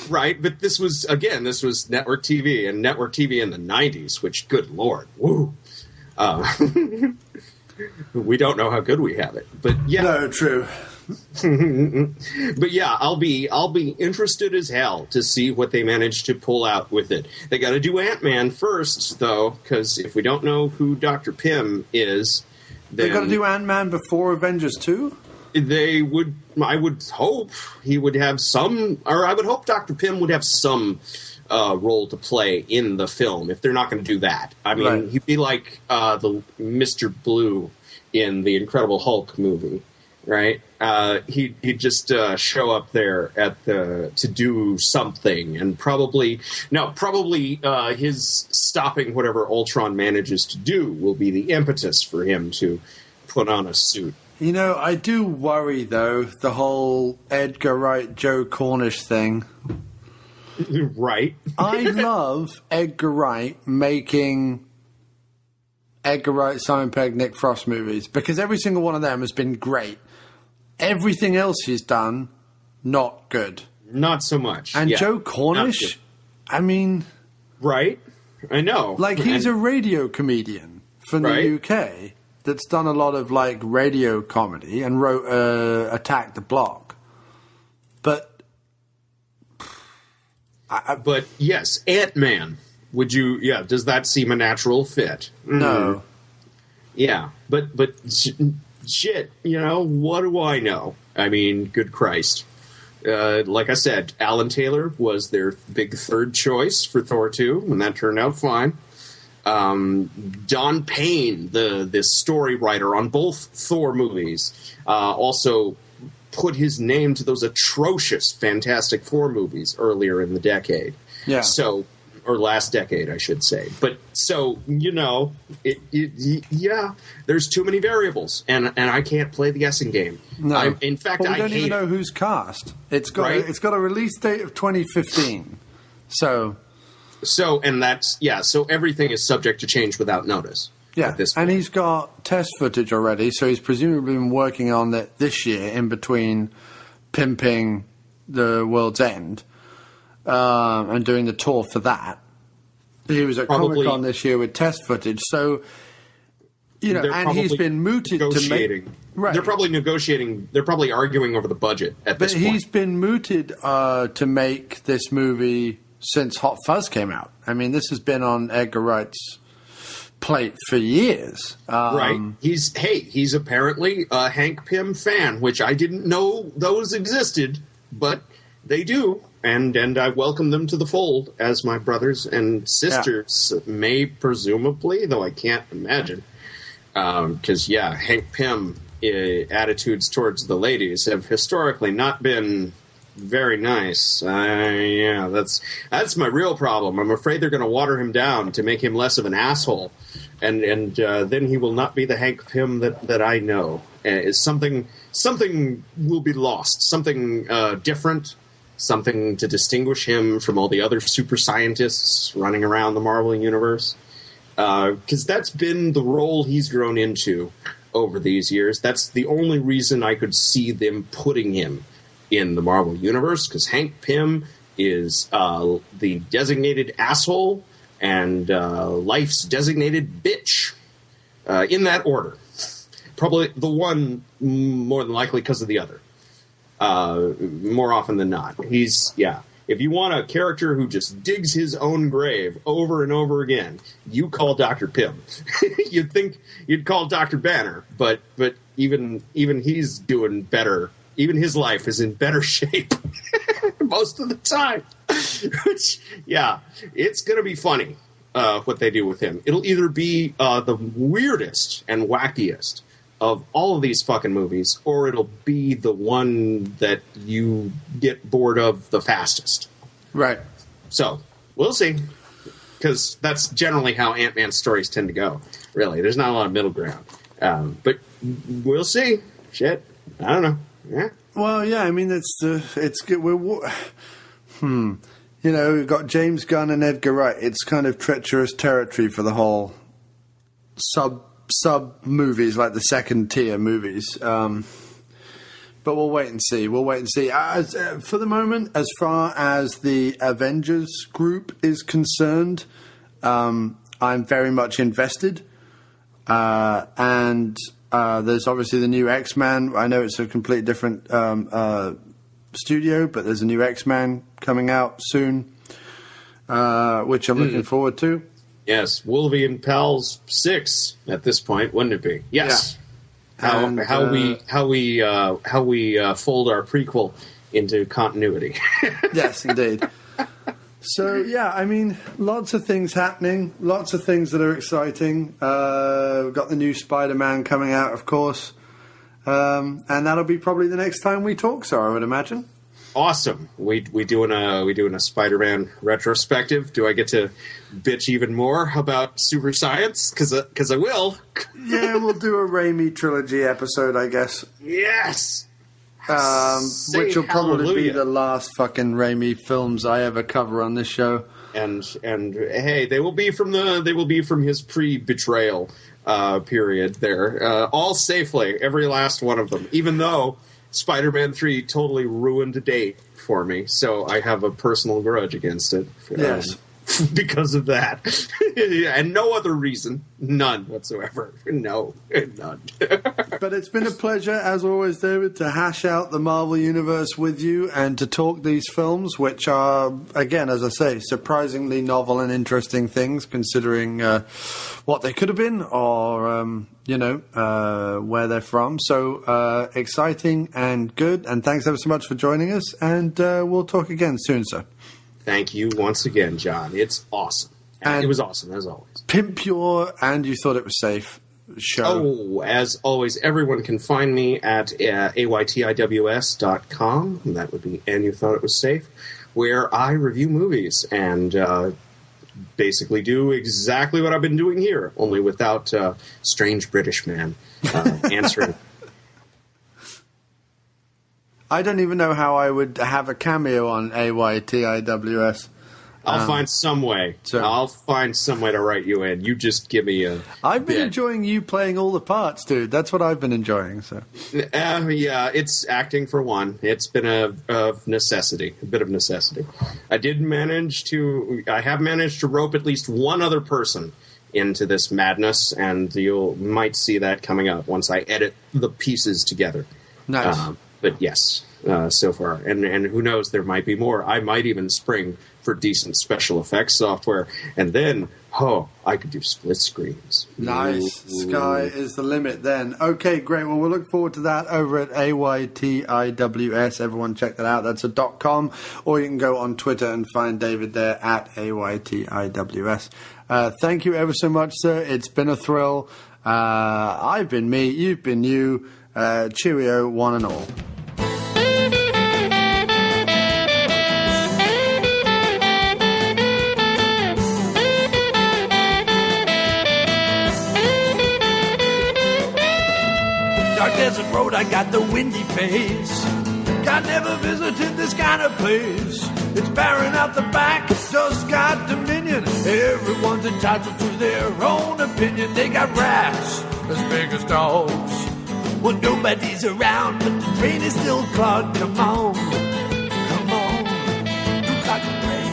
Right, but this was network TV, and network TV in the 90s, which, good lord, woo. We don't know how good we have it, but yeah. No, true. But yeah, I'll be interested as hell to see what they manage to pull out with it. They got to do Ant-Man first, though, because if we don't know who Dr. Pym is, then they got to do Ant-Man before Avengers 2. They would. I would hope he would have some, or I would hope Dr. Pym would have some role to play in the film. If they're not going to do that, I mean, Right. He'd be like the Mr. Blue in the Incredible Hulk movie. Right, he'd just show up there to do something, and probably his stopping whatever Ultron manages to do will be the impetus for him to put on a suit. I do worry though, the whole Edgar Wright, Joe Cornish thing. Right. I love Edgar Wright making Edgar Wright, Simon Pegg, Nick Frost movies, because every single one of them has been great. Everything else he's done, not good. Not so much. And yeah, Joe Cornish, I mean... Right? I know. Like, he's a radio comedian from the UK that's done a lot of, like, radio comedy and wrote Attack the Block. But... But, yes, Ant-Man. Would you... Yeah, does that seem a natural fit? No. Yeah, but shit, what do I know? I mean, good Christ. Like I said, Alan Taylor was their big third choice for Thor 2, and that turned out fine. Don Payne, the story writer on both Thor movies, also put his name to those atrocious Fantastic Four movies earlier in the decade. Yeah. Or last decade, I should say. But so, there's too many variables, and I can't play the guessing game. No. In fact, we I don't even know who's cast. It's got a release date of 2015. So everything is subject to change without notice. Yeah, and he's got test footage already, so he's presumably been working on it this year in between pimping The World's End. And doing the tour for that. He was at Comic-Con this year with test footage, so and he's been mooted to make. Right. They're probably negotiating. They're probably arguing over the budget at this point. But he's been mooted to make this movie since Hot Fuzz came out. I mean, this has been on Edgar Wright's plate for years. Right. He's apparently a Hank Pym fan, which I didn't know those existed, but they do. And I welcome them to the fold as my brothers and sisters may presumably, though I can't imagine. Because, Hank Pym attitudes towards the ladies have historically not been very nice. That's my real problem. I'm afraid they're going to water him down to make him less of an asshole. And then he will not be the Hank Pym that I know. Something will be lost. Something different. Something to distinguish him from all the other super scientists running around the Marvel Universe. Because that's been the role he's grown into over these years. That's the only reason I could see them putting him in the Marvel Universe, because Hank Pym is the designated asshole and life's designated bitch. In that order. Probably the one more than likely because of the other. More often than not. If you want a character who just digs his own grave over and over again, you call Dr. Pym. You'd think you'd call Dr. Banner, but even he's doing better. Even his life is in better shape most of the time. Which, yeah, it's going to be funny what they do with him. It'll either be the weirdest and wackiest of all of these fucking movies, or it'll be the one that you get bored of the fastest. Right. So, we'll see. Because that's generally how Ant-Man stories tend to go, really. There's not a lot of middle ground. But we'll see. Shit. I don't know. Yeah. Well, yeah, I mean, it's good. You know, we've got James Gunn and Edgar Wright. It's kind of treacherous territory for the whole sub movies, like the second tier movies. But we'll wait and see. For the moment, as far as the Avengers group is concerned, I'm very much invested. And there's obviously the new X-Men. I know it's a completely different studio, but there's a new X-Men coming out soon, which I'm looking forward to. Yes, Wolvie and Pals 6 at this point, wouldn't it be? Yes. Yeah. How we fold our prequel into continuity. Yes, indeed. So yeah, I mean, lots of things happening, lots of things that are exciting. We've got the new Spider-Man coming out, of course, and that'll be probably the next time we talk. So I would imagine. Awesome. We doing a Spider-Man retrospective. Do I get to bitch even more about super science? Because I will. Yeah, we'll do a Raimi trilogy episode, I guess. Yes. Which will probably be the last fucking Raimi films I ever cover on this show. And hey, they will be from his pre-betrayal period there, all safely, every last one of them. Even though Spider-Man 3 totally ruined a date for me, so I have a personal grudge against it. Yes. Because of that. And no other reason. None whatsoever. No, none. But it's been a pleasure, as always, David, to hash out the Marvel Universe with you and to talk these films, which are, again, as I say, surprisingly novel and interesting things, considering what they could have been or, where they're from. So exciting and good. And thanks ever so much for joining us. And we'll talk again soon, sir. Thank you once again, John. It's awesome. And it was awesome, as always. Pimp your And You Thought It Was Safe show. Oh, as always, everyone can find me at aytiws.com. That would be And You Thought It Was Safe, where I review movies and basically do exactly what I've been doing here, only without strange British man answering. I don't even know how I would have a cameo on AYTIWS. I'll find some way. I'll find some way to write you in. You just give me a I've been enjoying you playing all the parts, dude. That's what I've been enjoying. So yeah, it's acting for one. It's been a necessity, a bit of necessity. I have managed to rope at least one other person into this madness, and you might see that coming up once I edit the pieces together. Nice. But yes, so far. And who knows, there might be more. I might even spring for decent special effects software. And then, I could do split screens. Nice. Sky is the limit then. Okay, great. Well, we'll look forward to that over at AYTIWS. Everyone check that out. That's a .com. Or you can go on Twitter and find David there at AYTIWS. Thank you ever so much, sir. It's been a thrill. I've been me. You've been you. Cheerio, one and all. Dark desert road, I got the windy face. God never visited this kind of place. It's barren out the back, just got dominion. Everyone's entitled to their own opinion. They got rats as big as dogs. Well, nobody's around, but the train is still clogged. Come on, you clock the train.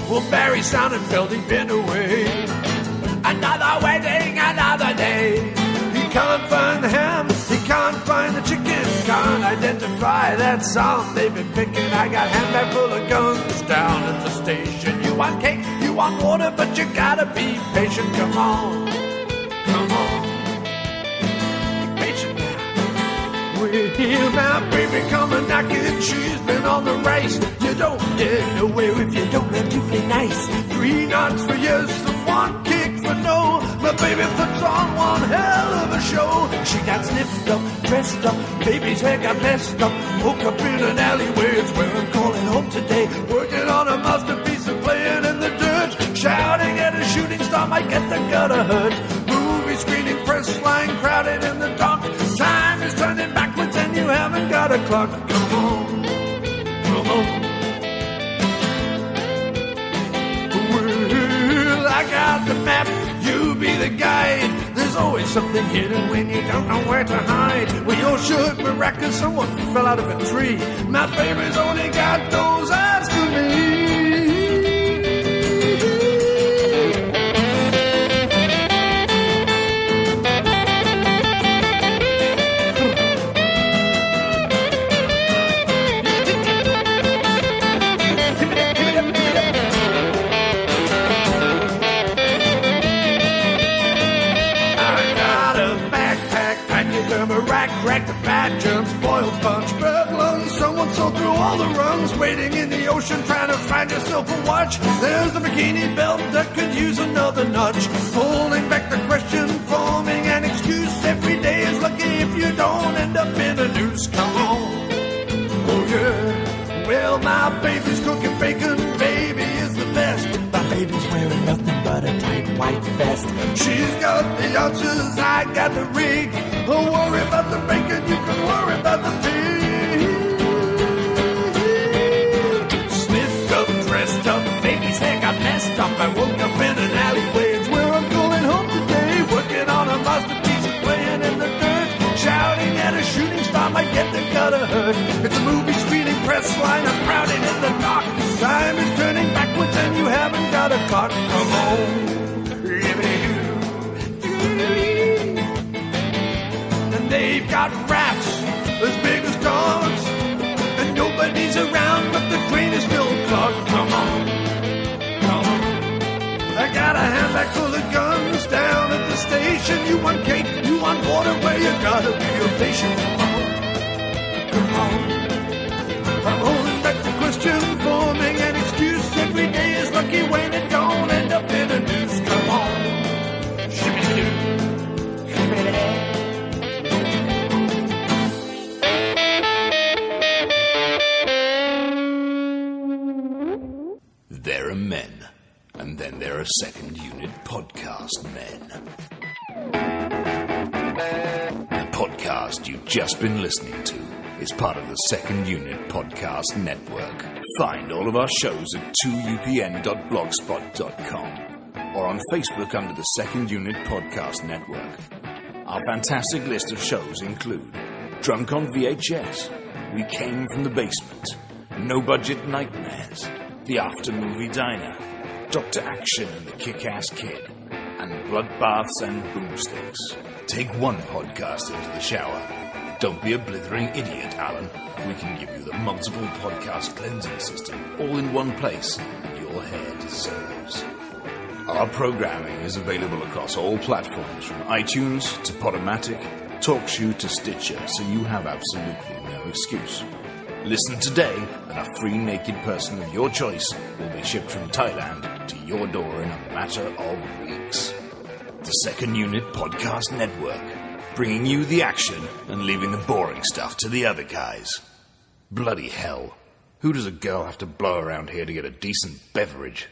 Well, Barry Sonnenfeld, he's been away. Another wedding, another day. He can't find the ham, he can't find the chicken. Can't identify that song they've been picking. I got handbag full of guns down at the station. You want cake, you want water, but you gotta be patient. Come on, come on, be patient now. We're here now, baby, come and knock it. She's been on the race. You don't get nowhere if you don't learn to play nice. 3 knots for yes and 1 kick for no. My baby puts on one hell of a show. She got sniffed up, dressed up, baby's hair got messed up. Woke up in an alleyway, it's where I'm calling home today. Working on a masterpiece and playing in the dirt. Shouting at a shooting star might get the gutter hurt. Movie screening, press line crowded in the dark. Time is turning backwards and you haven't got a clock. Come on, come on. Well, I got the map, you be the guide. There's always something hidden when you don't know where to hide. Well, you're sure miraculous someone fell out of a tree. My baby's only got those eyes for me. Rack the bad germs, boiled sponge, bird lungs. Someone saw through all the rungs, waiting in the ocean, trying to find yourself a watch. There's a bikini belt that could use another nudge. Holding back the question, forming an excuse. Every day is lucky if you don't end up in a noose. Come on, oh yeah. Well, my baby's cooking bacon, baby is the best. My baby's wearing nothing but a tight white vest. She's got the answers, I got the rig. Don't worry about the bacon, you can worry about the pig. Sniffed up, dressed up, baby's hair got messed up. I woke up in an alleyway, it's where I'm going home today. Working on a masterpiece, playing in the dirt. Shouting at a shooting star might get the gutter hurt. It's a movie screening, press line, I'm crowded in the dark. Time is turning backwards and you haven't got a clock. Come on. They've got rats as big as dogs, and nobody's around, but the train is still clogged. Come on, come on. I got a handbag full of guns down at the station. You want cake, you want water, well, you gotta be a patient. Come on, I'm holding back the question, forming an excuse. Every day is lucky when it don't end up in a noose. Come on, shimmy-doo, shimmy-doo. There are men, and then there are second unit podcast men. The podcast you've just been listening to is part of the Second Unit Podcast Network. Find all of our shows at 2upn.blogspot.com or on Facebook under the Second Unit Podcast Network. Our fantastic list of shows include Drunk on VHS, We Came from the Basement, No Budget Nightmares, The After Movie Diner, Dr. Action and the Kick-Ass Kid, and Bloodbaths and Boomsticks. Take one podcast into the shower. Don't be a blithering idiot, Alan. We can give you the multiple podcast cleansing system all in one place that your hair deserves. Our programming is available across all platforms from iTunes to Podomatic, TalkShoe to Stitcher, so you have absolutely no excuse. Listen today, and a free naked person of your choice will be shipped from Thailand to your door in a matter of weeks. The Second Unit Podcast Network, bringing you the action and leaving the boring stuff to the other guys. Bloody hell. Who does a girl have to blow around here to get a decent beverage?